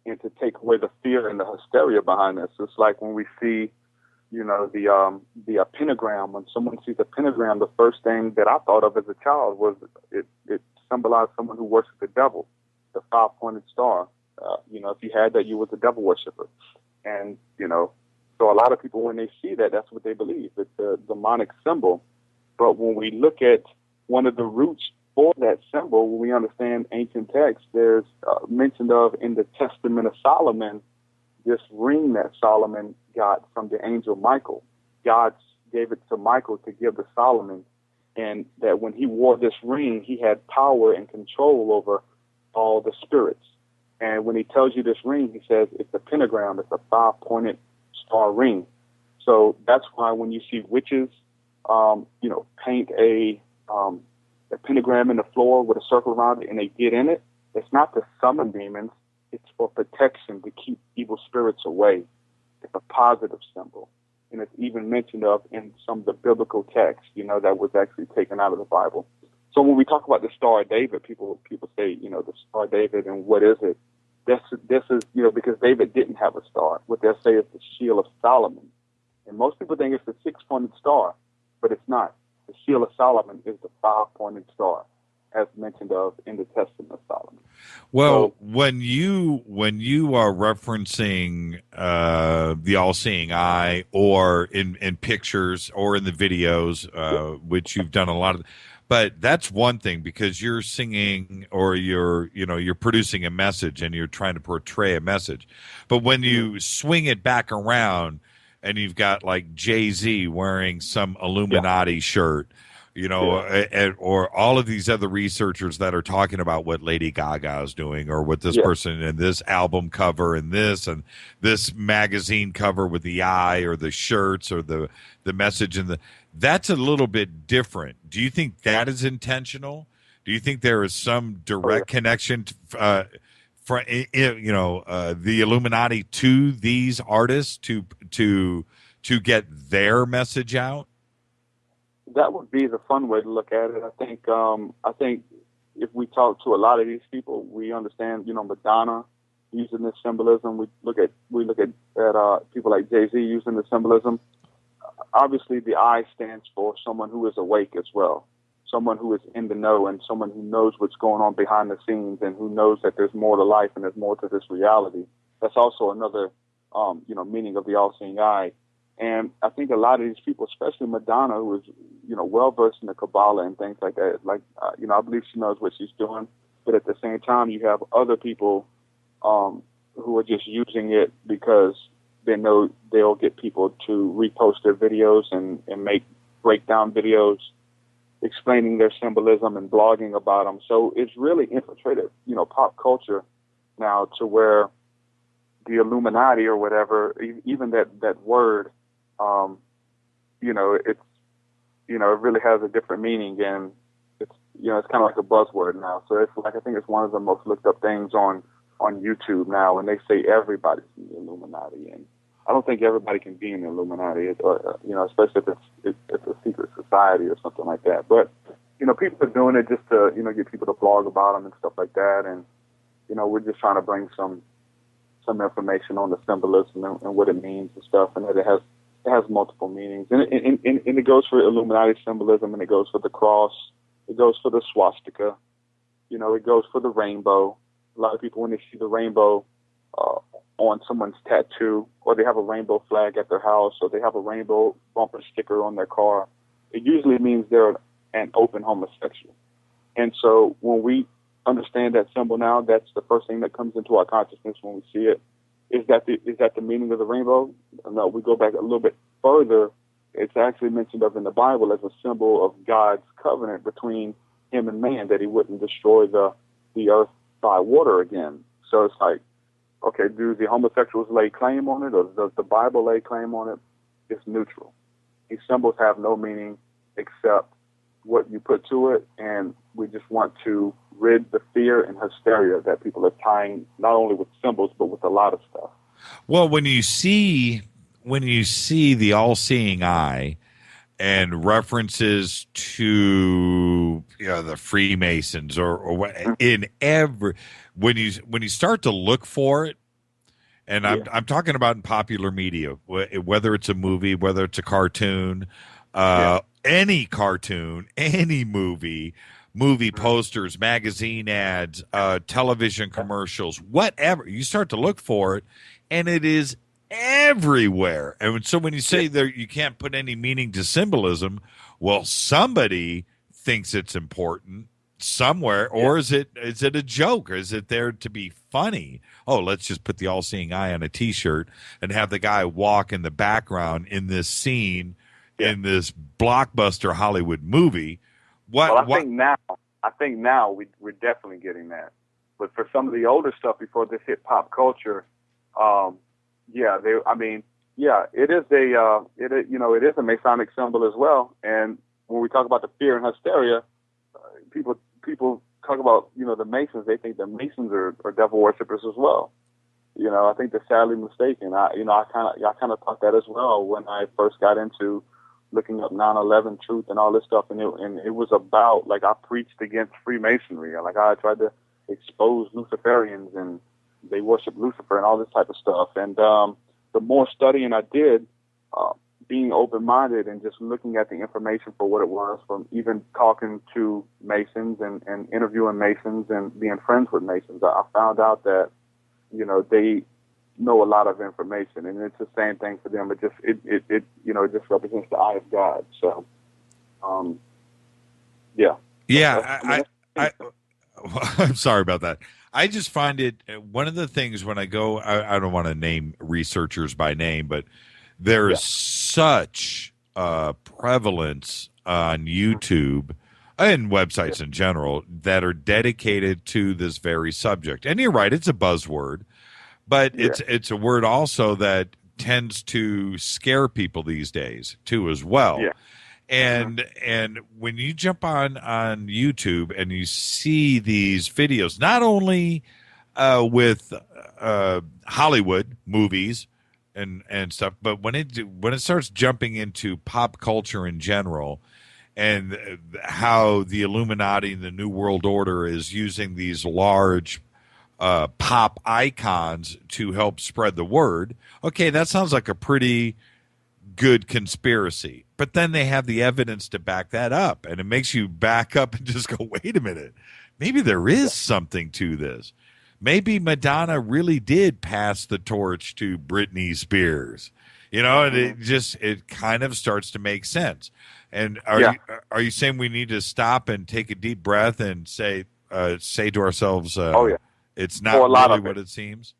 and to take away the fear and the hysteria behind this. It's like when we see, the pentagram. When someone sees a pentagram, the first thing that I thought of as a child was it symbolized someone who worshipped the devil, the five-pointed star. If you had that, you was a devil worshiper. And, so a lot of people, when they see that, that's what they believe. It's a demonic symbol. But when we look at one of the roots for that symbol, when we understand ancient texts, there's mentioned of in the Testament of Solomon, this ring that Solomon got from the angel Michael. God gave it to Michael to give to Solomon, and that when he wore this ring, he had power and control over all the spirits. And when he tells you this ring, he says it's a pentagram, it's a five-pointed star ring. So that's why when you see witches, paint a pentagram in the floor with a circle around it and they get in it, it's not to summon demons, it's for protection, to keep evil spirits away. It's a positive symbol. And it's even mentioned of in some of the biblical texts, that was actually taken out of the Bible. So when we talk about the Star of David, people say, the Star of David, and what is it? This is, because David didn't have a star. What they'll say is the Shield of Solomon. And most people think it's the six-pointed star, but it's not. The Shield of Solomon is the five-pointed star, as mentioned of in the Testament of Solomon. Well, so, when you are referencing the all-seeing eye, or in pictures or in the videos, which you've done a lot of, but that's one thing, because you're singing or you're producing a message and you're trying to portray a message. But when you swing it back around and you've got like Jay-Z wearing some Illuminati shirt, you know, or all of these other researchers that are talking about what Lady Gaga is doing, or what this person and this album cover and this magazine cover with the eye, or the shirts, or the message that's a little bit different. Do you think that is intentional? Do you think there is some direct connection to, the Illuminati to these artists to get their message out? That would be the fun way to look at it. I think if we talk to a lot of these people, we understand, Madonna using this symbolism. We look at people like Jay-Z using the symbolism. Obviously, the I stands for someone who is awake as well, someone who is in the know, and someone who knows what's going on behind the scenes, and who knows that there's more to life and there's more to this reality. That's also another, meaning of the all-seeing eye. And I think a lot of these people, especially Madonna, who is, well-versed in the Kabbalah and things like that, I believe she knows what she's doing. But at the same time, you have other people who are just using it because they know they'll get people to repost their videos and make breakdown videos explaining their symbolism and blogging about them. So it's really infiltrated, pop culture now, to where the Illuminati or whatever, even that word, it really has a different meaning, and it's kind of like a buzzword now. So it's like, I think it's one of the most looked up things on YouTube now, and they say everybody's in the Illuminati, and I don't think everybody can be in the Illuminati, especially if it's a secret society or something like that. But people are doing it just to get people to blog about them and stuff like that, and we're just trying to bring some information on the symbolism and what it means and stuff, and that it has multiple meanings, and it goes for Illuminati symbolism, and it goes for the cross, it goes for the swastika, it goes for the rainbow. A lot of people, when they see the rainbow on someone's tattoo, or they have a rainbow flag at their house, or they have a rainbow bumper sticker on their car, it usually means they're an open homosexual. And so when we understand that symbol now, that's the first thing that comes into our consciousness when we see it. Is that the meaning of the rainbow? No, we go back a little bit further. It's actually mentioned of in the Bible as a symbol of God's covenant between him and man, that he wouldn't destroy the earth by water again. So it's like, okay, do the homosexuals lay claim on it, or does the Bible lay claim on it? It's neutral. These symbols have no meaning except what you put to it, and we just want to rid the fear and hysteria that people are tying not only with symbols but with a lot of stuff. Well, when you see the all-seeing eye and references to the Freemasons or what, in every, when you start to look for it, and I'm talking about in popular media, whether it's a movie, whether it's a cartoon, any cartoon, any movie posters, magazine ads, television commercials, whatever, you start to look for it, and it is everywhere. And so when you say there you can't put any meaning to symbolism, well, somebody thinks it's important somewhere, or is it a joke, or is it there to be funny? Oh, let's just put the all-seeing eye on a T-shirt and have the guy walk in the background in this scene in this blockbuster Hollywood movie. I think now we're definitely getting that. But for some of the older stuff before this hit pop culture, it is a Masonic symbol as well. And when we talk about the fear and hysteria, people talk about the Masons. They think the Masons are devil worshippers as well. I think they're sadly mistaken. I kind of thought that as well when I first got into looking up 9/11 truth and all this stuff, and it was about, like, I preached against Freemasonry. Like, I tried to expose Luciferians, and they worship Lucifer and all this type of stuff. And the more studying I did, being open-minded and just looking at the information for what it was, from even talking to Masons and interviewing Masons and being friends with Masons, I found out that, they know a lot of information, and it's the same thing for them. It just represents the eye of God. So, I'm sorry about that. I just find it one of the things when I go. I don't want to name researchers by name, but there is such prevalence on YouTube and websites in general that are dedicated to this very subject. And you're right, it's a buzzword, but it's a word also that tends to scare people these days too as well. Yeah. And when you jump on YouTube and you see these videos, not only with Hollywood movies and stuff, but when it starts jumping into pop culture in general, and how the Illuminati and the New World Order is using these large pop icons to help spread the word. Okay, that sounds like a pretty good conspiracy. But then they have the evidence to back that up, and it makes you back up and just go, wait a minute, maybe there is something to this. Maybe Madonna really did pass the torch to Britney Spears. And it kind of starts to make sense. And are you saying we need to stop and take a deep breath and say to ourselves, it's not really what it seems?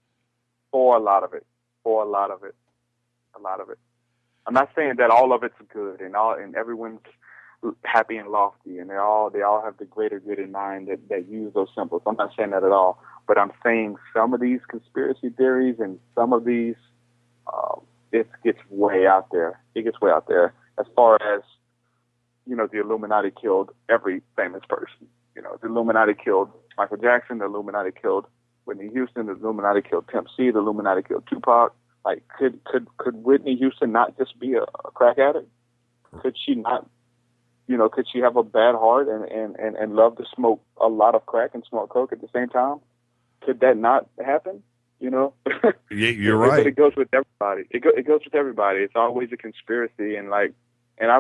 For a lot of it. I'm not saying that all of it's good and everyone's happy and lofty and they all have the greater good in mind that use those symbols. I'm not saying that at all. But I'm saying some of these conspiracy theories and some of these it gets way out there. It gets way out there as far as, the Illuminati killed every famous person. The Illuminati killed Michael Jackson. The Illuminati killed Whitney Houston. The Illuminati killed Pimp C. The Illuminati killed Tupac. Like, could Whitney Houston not just be a crack addict? Could she not, could she have a bad heart and love to smoke a lot of crack and smoke coke at the same time? Could that not happen? Yeah, you're right. But it goes with everybody. It goes with everybody. It's always a conspiracy, and I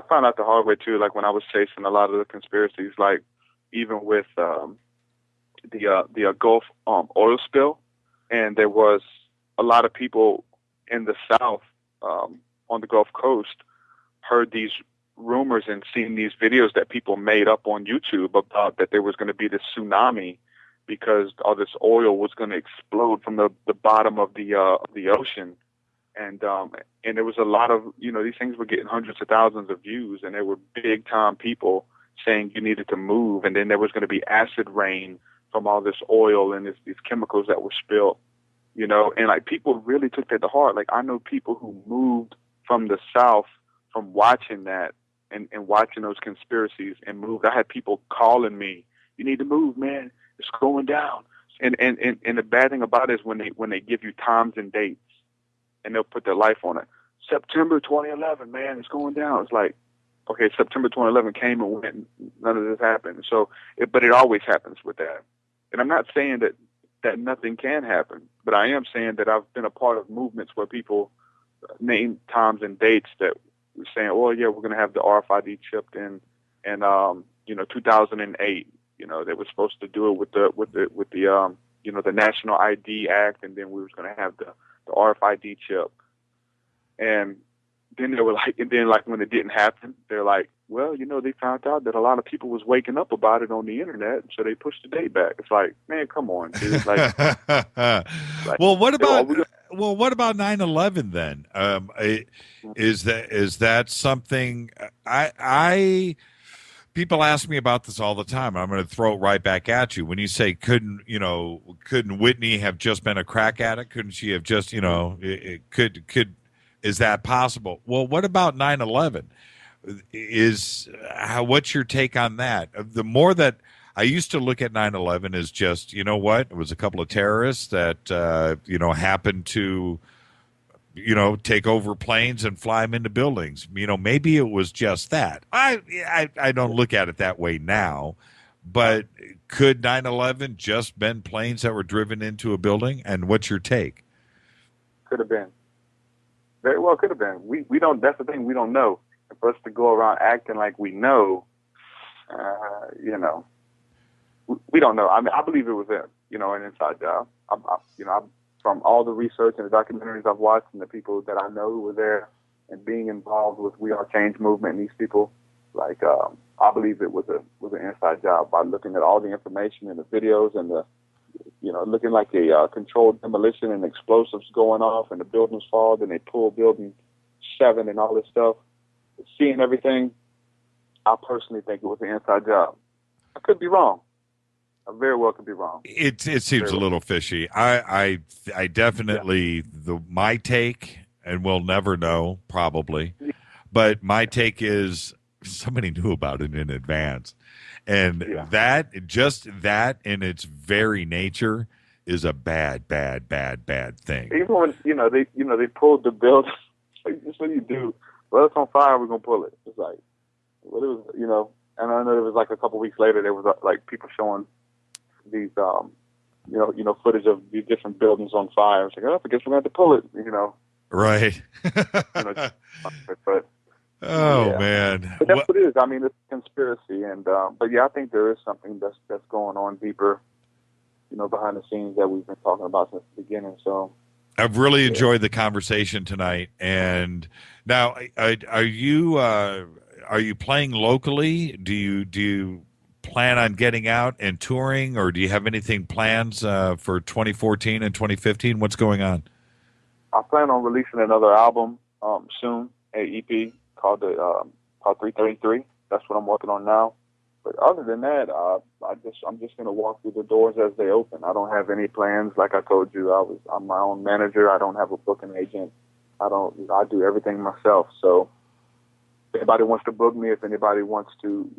found out the hard way too. Like when I was chasing a lot of the conspiracies, like even with the Gulf oil spill, and there was a lot of people in the South on the Gulf Coast heard these rumors and seen these videos that people made up on YouTube about that there was going to be this tsunami because all this oil was going to explode from the bottom of the ocean. And there was a lot of, these things were getting hundreds of thousands of views, and there were big time people saying you needed to move. And then there was going to be acid rain from all this oil and these chemicals that were spilled, and like people really took that to heart. Like I know people who moved from the South from watching that and watching those conspiracies and moved. I had people calling me, you need to move, man. It's going down. And the bad thing about it is when they give you times and dates and they'll put their life on it. September 2011, man, it's going down. It's like, okay, September 2011 came and went, and none of this happened. So, but it always happens with that. And I'm not saying that nothing can happen, but I am saying that I've been a part of movements where people name times and dates that were saying, oh yeah, we're going to have the RFID chipped in 2008. They were supposed to do it with the National ID Act, and then we were going to have the RFID chip. And then they were like, when it didn't happen, they're like, well, they found out that a lot of people was waking up about it on the internet, so they pushed the date back. It's like, man, come on, dude. Well, what about 9/11 then? Is that something? People ask me about this all the time. I'm going to throw it right back at you. When you say couldn't Whitney have just been a crack addict? Couldn't she have just is that possible? Well, what about 9/11? What's your take on that? The more that I used to look at 9/11 as just, it was a couple of terrorists that happened to take over planes and fly them into buildings. Maybe it was just that. I don't look at it that way now, but could 9/11 just been planes that were driven into a building? And what's your take? Could have been. Very well could have been. We don't, that's the thing, we don't know. And for us to go around acting like we know, we don't know. I mean, I believe it was an inside job. From all the research and the documentaries I've watched and the people that I know who were there and being involved with We Are Change movement and these people, I believe it was an inside job by looking at all the information and the videos and looking like a controlled demolition and explosives going off and the buildings fall, then they pull building 7 and all this stuff, seeing everything. I personally think it was an inside job. I could be wrong. I very well could be wrong. It seems a little fishy. I definitely my take, and we'll never know probably, but my take is somebody knew about it in advance, and that in its very nature is a bad thing. Even when they pulled the building, that's what you do. Well, it's on fire. We're gonna pull it. It's like, well, it was, and I know it was like a couple weeks later. There was like people showing these, footage of these different buildings on fire. It's like, oh, I guess we're gonna have to pull it. Right. But man, but that's what it is. I mean, it's a conspiracy, and but I think there is something that's going on deeper, behind the scenes that we've been talking about since the beginning. So I've really enjoyed the conversation tonight. And now, are you playing locally? Do you plan on getting out and touring, or do you have anything plans for 2014 and 2015? What's going on? I plan on releasing another album soon, an EP called 333. That's what I'm working on now. But other than that, I'm just going to walk through the doors as they open. I don't have any plans. Like I told you, I'm my own manager. I don't have a booking agent. I do everything myself. So if anybody wants to book me, if anybody wants to,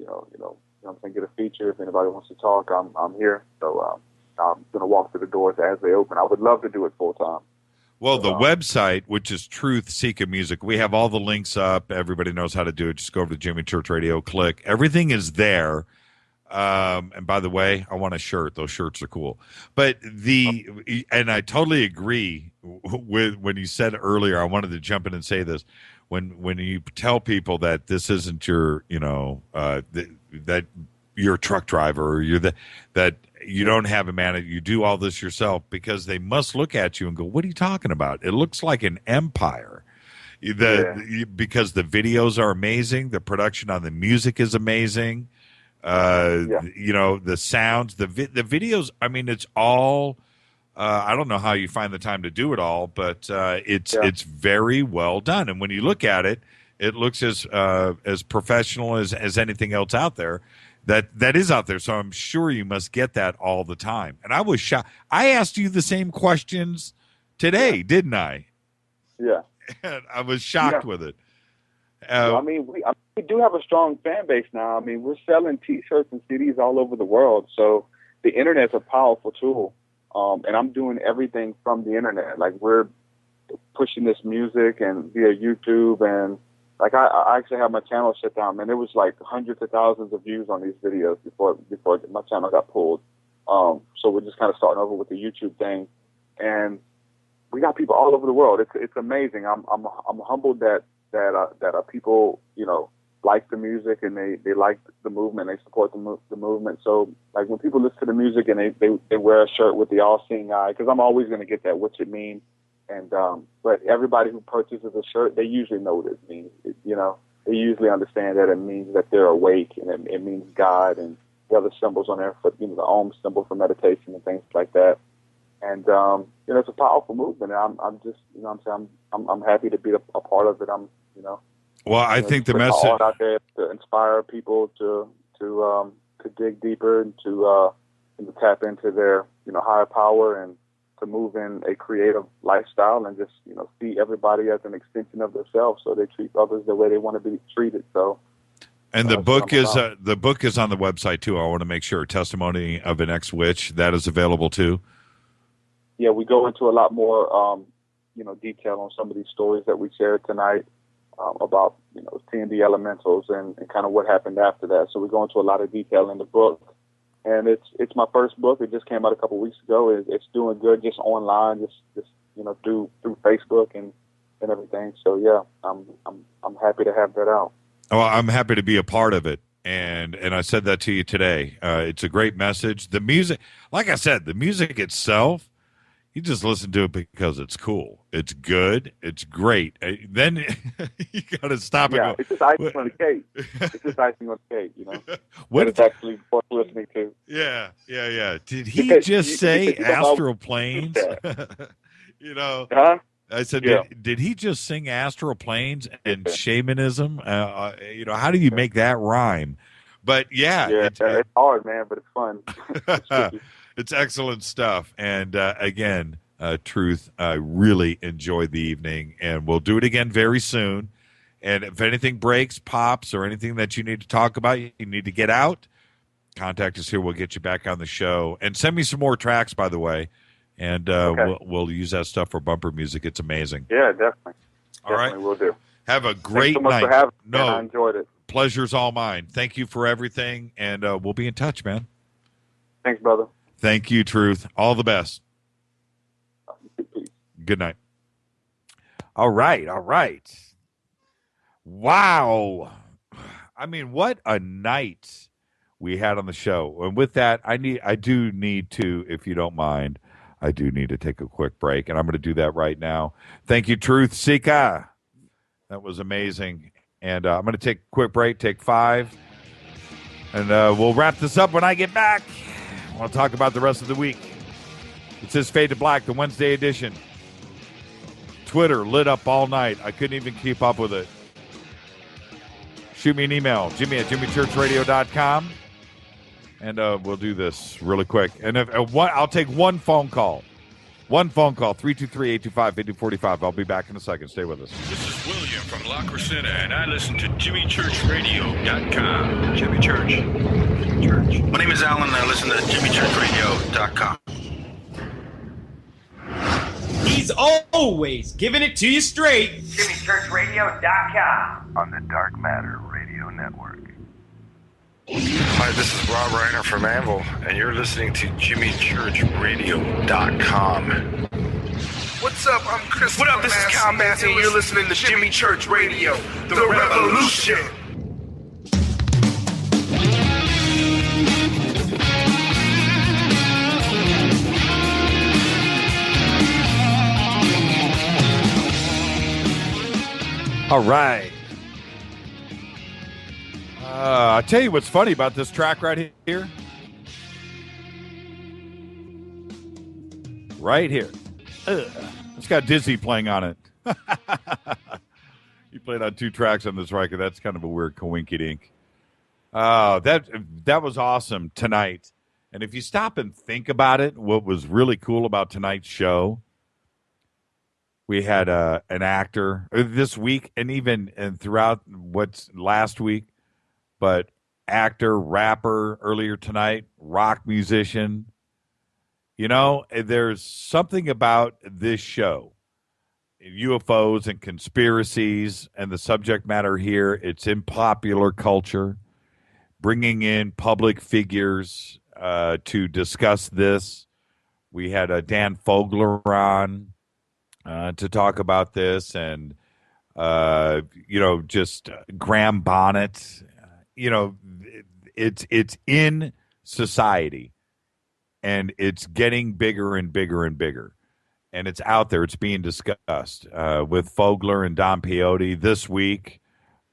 I'm saying, get a feature, if anybody wants to talk, I'm here. So I'm going to walk through the doors as they open. I would love to do it full time. Well, the website, which is Truthseekah Music, we have all the links up. Everybody knows how to do it. Just go over to Jimmy Church Radio, click. Everything is there. And by the way, I want a shirt. Those shirts are cool. But and I totally agree with when you said earlier, I wanted to jump in and say this. When you tell people that this isn't your, that you're a truck driver, or that you don't have a manager, you do all this yourself, because they must look at you and go, what are you talking about? It looks like an empire. Because the videos are amazing. The production on the music is amazing. The sounds, the videos, I mean, it's all, I don't know how you find the time to do it all, but it's very well done. And when you look at it, it looks as professional as anything else out there. That is out there, so I'm sure you must get that all the time. And I was shocked. I asked you the same questions today, didn't I? Yeah. And I was shocked with it. We do have a strong fan base now. I mean, we're selling T-shirts and CDs all over the world, so the internet's a powerful tool. And I'm doing everything from the internet. Like, we're pushing this music and via YouTube, and like I actually have my channel shut down, man. There was like hundreds of thousands of views on these videos before my channel got pulled. So we're just kind of starting over with the YouTube thing, and we got people all over the world. It's amazing. I'm humbled that people like the music, and they like the movement. They support the movement. So like when people listen to the music and they wear a shirt with the all-seeing eye, because I'm always going to get that, what's it mean? And but everybody who purchases a shirt, they usually know what it means. They usually understand that it means that they're awake, and it means God, and the other symbols on there for the Om symbol for meditation and things like that. And it's a powerful movement. And I'm just I'm happy to be a part of it. Well, I think the message out there to inspire people to dig deeper and to tap into their higher power, and to move in a creative lifestyle, and just see everybody as an extension of themselves, so they treat others the way they want to be treated. So, and the book is on the website too. I want to make sure, Testimony of an Ex-Witch, that is available too. Yeah, we go into a lot more detail on some of these stories that we shared tonight about seeing the elementals and kind of what happened after that. So we go into a lot of detail in the book. And it's my first book. It just came out a couple of weeks ago. It's doing good, just online, just through Facebook and everything. So yeah, I'm happy to have that out. Oh, I'm happy to be a part of it, and I said that to you today. It's a great message. The music, like I said, the music itself, you just listen to it because it's cool. It's good. It's great. Then you got to stop and go. It's just icing on the cake. It's just icing on the cake, What it's actually worth listening to. Yeah. Did he just say astral planes? Huh? I said, did he just sing Astral Planes and shamanism? How do you make that rhyme? But it's hard, man, but it's fun. It's excellent stuff. And again, Truth, I really enjoyed the evening, and we'll do it again very soon. And if anything breaks, pops, or anything that you need to talk about, you need to get out, contact us here. We'll get you back on the show. And send me some more tracks, by the way. And we'll use that stuff for bumper music. It's amazing. Yeah, definitely. All right. We'll do. Have a great Thanks so much night. for having me, man. I enjoyed it. Pleasure's all mine. Thank you for everything, and we'll be in touch, man. Thanks, brother. Thank you, Truth. All the best. Good night. All right. Wow. I mean, what a night we had on the show. And with that, I do need to, if you don't mind, I do need to take a quick break, and I'm going to do that right now. Thank you, Truthseekah. That was amazing. And I'm going to take a quick break, take 5. And we'll wrap this up when I get back. I'll talk about the rest of the week. It says Fade to Black, the Wednesday edition. Twitter lit up all night. I couldn't even keep up with it. Shoot me an email, Jimmy@jimmychurchradio.com. And we'll do this really quick. And I'll take one phone call. 323-825-5045. I'll be back in a second. Stay with us. This is William from La Crescenta, and I listen to JimmyChurchRadio.com. Jimmy Church. My name is Alan, and I listen to JimmyChurchRadio.com. He's always giving it to you straight. JimmyChurchRadio.com. On the Dark Matter Radio Network. Hi, this is Rob Reiner from Anvil, and you're listening to JimmyChurchRadio.com. What's up? I'm Chris. What up? This is Kyle Massey, and you're listening to Jimmy Church Radio, the Revolution. All right. I'll tell you what's funny about this track right here. Right here. It's got Dizzy playing on it. He played on 2 tracks on this record. That's kind of a weird coinkydink. That was awesome tonight. And if you stop and think about it, what was really cool about tonight's show, we had an actor this week and throughout what's last week, but actor, rapper earlier tonight, rock musician. You know, there's something about this show, UFOs and conspiracies, and the subject matter here. It's in popular culture, bringing in public figures to discuss this. We had Dan Fogler on to talk about this, and just Graham Bonnet. It's in society, and it's getting bigger and bigger and bigger, and it's out there. It's being discussed with Fogler and Don Peyote this week.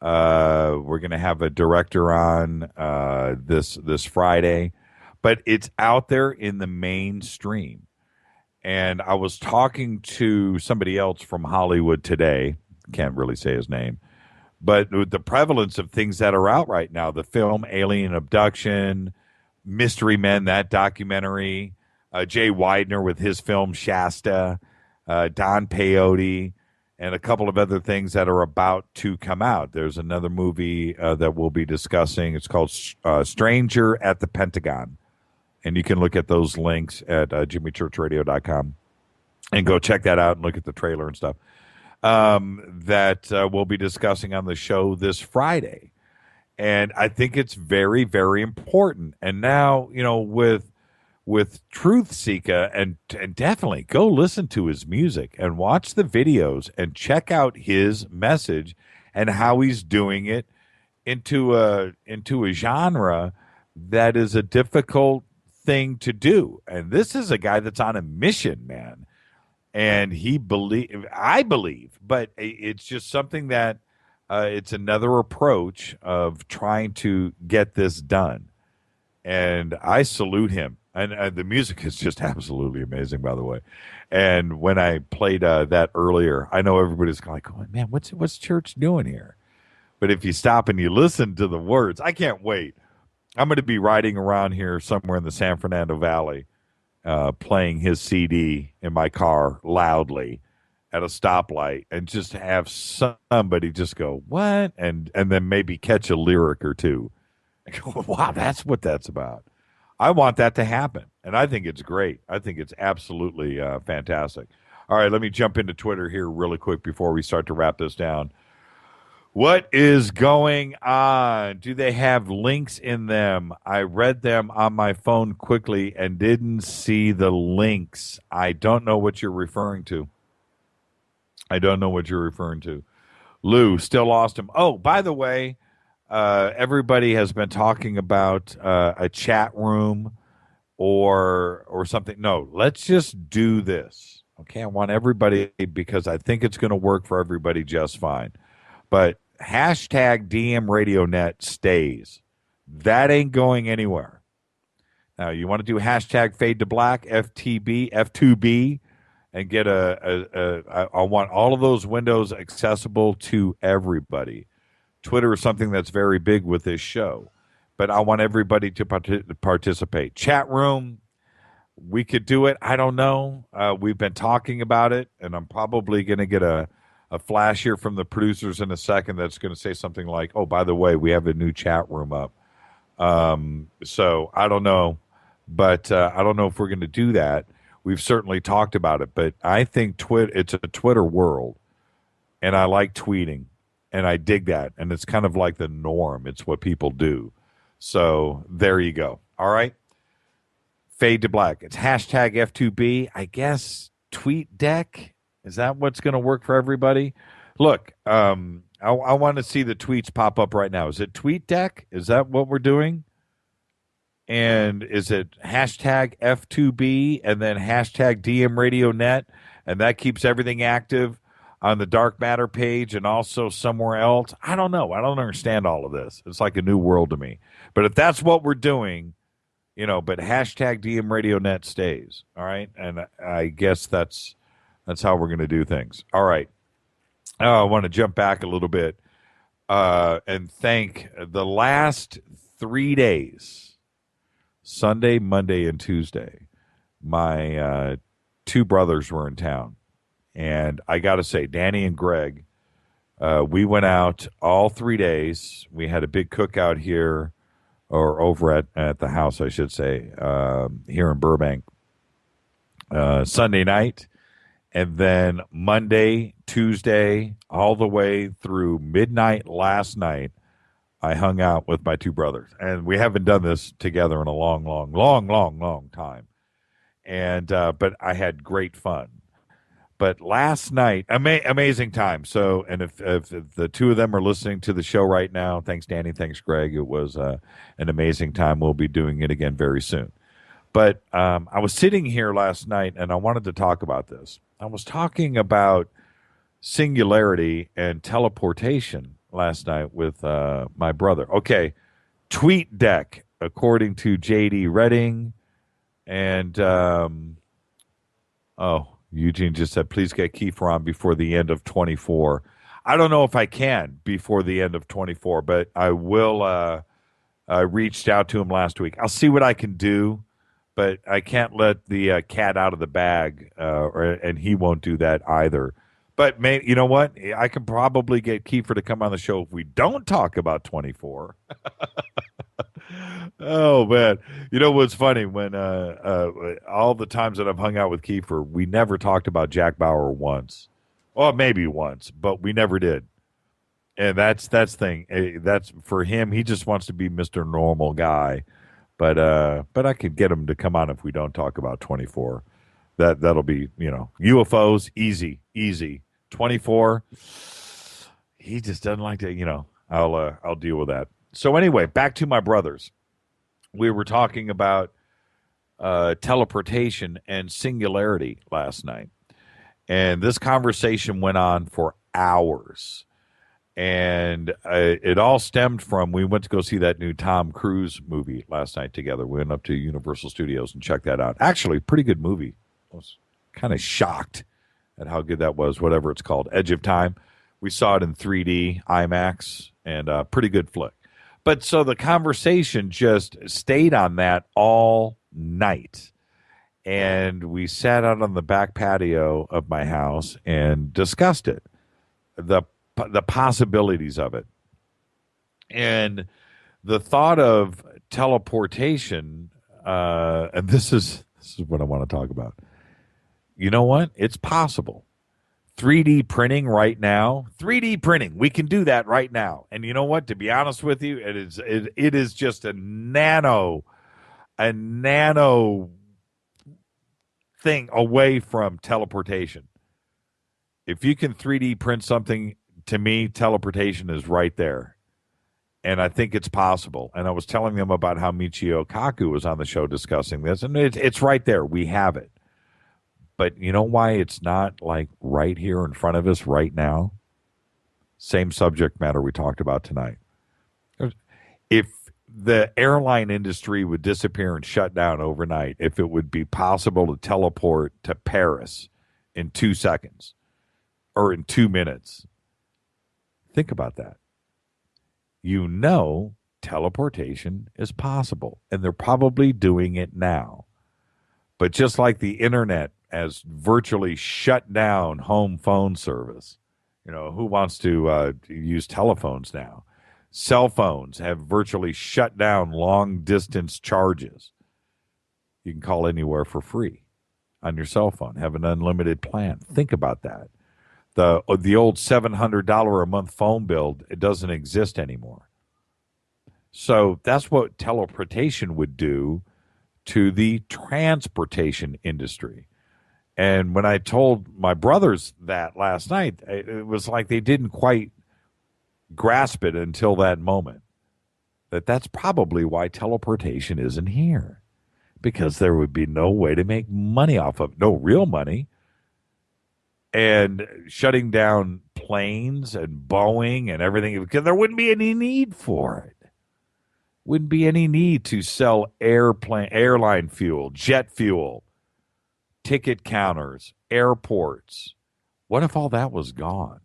We're going to have a director on this Friday, but it's out there in the mainstream. And I was talking to somebody else from Hollywood today. Can't really say his name. But the prevalence of things that are out right now, the film Alien Abduction, Mystery Men, that documentary, Jay Weidner with his film Shasta, Don Peyote, and a couple of other things that are about to come out. There's another movie that we'll be discussing. It's called Stranger at the Pentagon. And you can look at those links at JimmyChurchRadio.com and go check that out and look at the trailer and stuff. That we'll be discussing on the show this Friday. And I think it's very, very important. And now, with Truthseekah, and definitely go listen to his music and watch the videos and check out his message and how he's doing it into a genre that is a difficult thing to do. And this is a guy that's on a mission, man. And I believe, but it's just something that it's another approach of trying to get this done. And I salute him. And the music is just absolutely amazing, by the way. And when I played that earlier, I know everybody's like, going, man, what's church doing here? But if you stop and you listen to the words, I can't wait. I'm going to be riding around here somewhere in the San Fernando Valley, playing his CD in my car loudly at a stoplight, and just have somebody just go, what? And then maybe catch a lyric or two. I go, wow, that's what that's about. I want that to happen, and I think it's great. I think it's absolutely fantastic. All right, let me jump into Twitter here really quick before we start to wrap this down. What is going on? Do they have links in them? I read them on my phone quickly and didn't see the links. I don't know what you're referring to. Lou, still lost him. Oh, by the way, everybody has been talking about a chat room or something. No, let's just do this. Okay, I want everybody, because I think it's going to work for everybody just fine. But hashtag DM RadioNet stays. That ain't going anywhere. Now, you want to do hashtag Fade to Black, FTB, F2B, and get I want all of those windows accessible to everybody. Twitter is something that's very big with this show, but I want everybody to participate. Chat room, we could do it. I don't know. We've been talking about it, and I'm probably going to get a flash here from the producers in a second that's going to say something like, oh, by the way, we have a new chat room up. So I don't know, but I don't know if we're going to do that. We've certainly talked about it, but I think it's a Twitter world, and I like tweeting, and I dig that, and it's kind of like the norm. It's what people do. So there you go. All right. Fade to Black. It's hashtag F2B. I guess tweet deck. Is that what's going to work for everybody? Look, I want to see the tweets pop up right now. Is it tweet deck? Is that what we're doing? And is it hashtag F2B and then hashtag DM RadioNet? And that keeps everything active on the Dark Matter page and also somewhere else? I don't know. I don't understand all of this. It's like a new world to me. But if that's what we're doing, but hashtag DM RadioNet stays. All right. And I guess that's how we're going to do things. All right. I want to jump back a little bit and thank the last 3 days, Sunday, Monday, and Tuesday, my two brothers were in town. And I got to say, Danny and Greg, we went out all 3 days. We had a big cookout here, or over at the house, I should say, here in Burbank, Sunday night. And then Monday, Tuesday, all the way through midnight last night, I hung out with my two brothers. And we haven't done this together in a long time. And but I had great fun. But last night, amazing time. So, and if the two of them are listening to the show right now, thanks, Danny, thanks, Greg. It was an amazing time. We'll be doing it again very soon. But I was sitting here last night, and I wanted to talk about this. I was talking about singularity and teleportation last night with my brother. Okay, tweet deck, according to J.D. Redding. And, Eugene just said, please get Kiefer on before the end of 24. I don't know if I can before the end of 24, but I will. I reached out to him last week. I'll see what I can do, but I can't let the cat out of the bag, and he won't do that either. But maybe, you know what? I can probably get Kiefer to come on the show if we don't talk about 24. Oh, man. You know what's funny? When all the times that I've hung out with Kiefer, we never talked about Jack Bauer once. Well, maybe once, but we never did. And that's thing. That's for him. He just wants to be Mr. Normal Guy. But I could get him to come on if we don't talk about 24. That'll be, UFOs, easy. 24, he just doesn't like to, I'll deal with that. So anyway, back to my brothers. We were talking about teleportation and singularity last night. And this conversation went on for hours. And it all stemmed from, we went to go see that new Tom Cruise movie last night together. We went up to Universal Studios and checked that out. Actually, pretty good movie. I was kind of shocked at how good that was, whatever it's called, Edge of Time. We saw it in 3D, IMAX, and pretty good flick. But so the conversation just stayed on that all night. And we sat out on the back patio of my house and discussed it, the possibilities of it. And the thought of teleportation, and this is what I want to talk about. You know what? It's possible. 3D printing right now. 3D printing. We can do that right now. And you know what? To be honest with you, it is just a nano thing away from teleportation. If you can 3D print something, to me, teleportation is right there. And I think it's possible. And I was telling them about how Michio Kaku was on the show discussing this, and it's right there. We have it. But you know why it's not like right here in front of us right now? Same subject matter we talked about tonight. If the airline industry would disappear and shut down overnight, if it would be possible to teleport to Paris in 2 seconds or in 2 minutes, think about that. You know teleportation is possible, and they're probably doing it now. But just like the internet has virtually shut down home phone service, you know, who wants to use telephones now? Cell phones have virtually shut down long-distance charges. You can call anywhere for free on your cell phone, have an unlimited plan. Think about that. The old $700 a month phone bill, it doesn't exist anymore. So that's what teleportation would do to the transportation industry. And when I told my brothers that last night, it was like they didn't quite grasp it until that moment. That's probably why teleportation isn't here. Because there would be no way to make money off of it. No real money. And shutting down planes and Boeing and everything, because there wouldn't be any need for it. Wouldn't be any need to sell airline fuel, jet fuel, ticket counters, airports. What if all that was gone?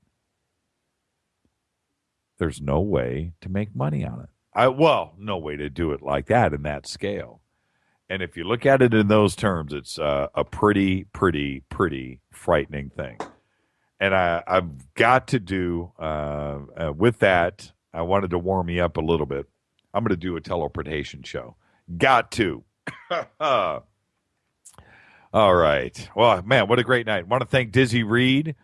There's no way to make money on it. No way to do it like that in that scale. And if you look at it in those terms, it's a pretty frightening thing. And I've got to do, with that, I wanted to warm me up a little bit. I'm going to do a teleportation show. Got to. All right. Well, man, what a great night. I want to thank Dizzy Reed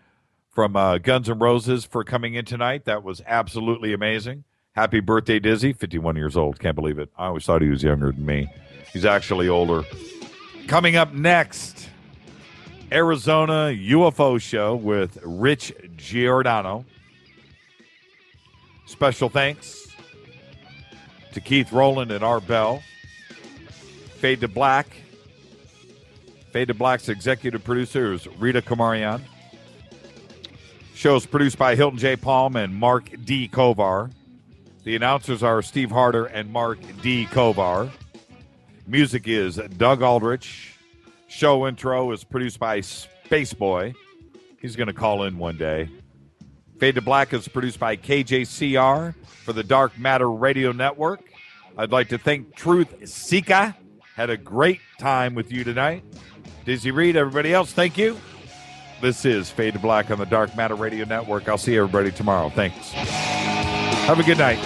from Guns N' Roses for coming in tonight. That was absolutely amazing. Happy birthday, Dizzy. 51 years old. Can't believe it. I always thought he was younger than me. He's actually older. Coming up next, Arizona UFO show with Rich Giordano. Special thanks to Keith Rowland and Art Bell. Fade to Black. Fade to Black's executive producer is Rita Kamarian. Show's produced by Hilton J. Palm and Mark D. Kovar. The announcers are Steve Harder and Mark D. Kovar. Music is Doug Aldrich. Show intro is produced by Spaceboy. He's going to call in one day. Fade to Black is produced by KJCR for the Dark Matter Radio Network. I'd like to thank Truthseekah. Had a great time with you tonight. Dizzy Reed, everybody else, thank you. This is Fade to Black on the Dark Matter Radio Network. I'll see everybody tomorrow. Thanks. Have a good night.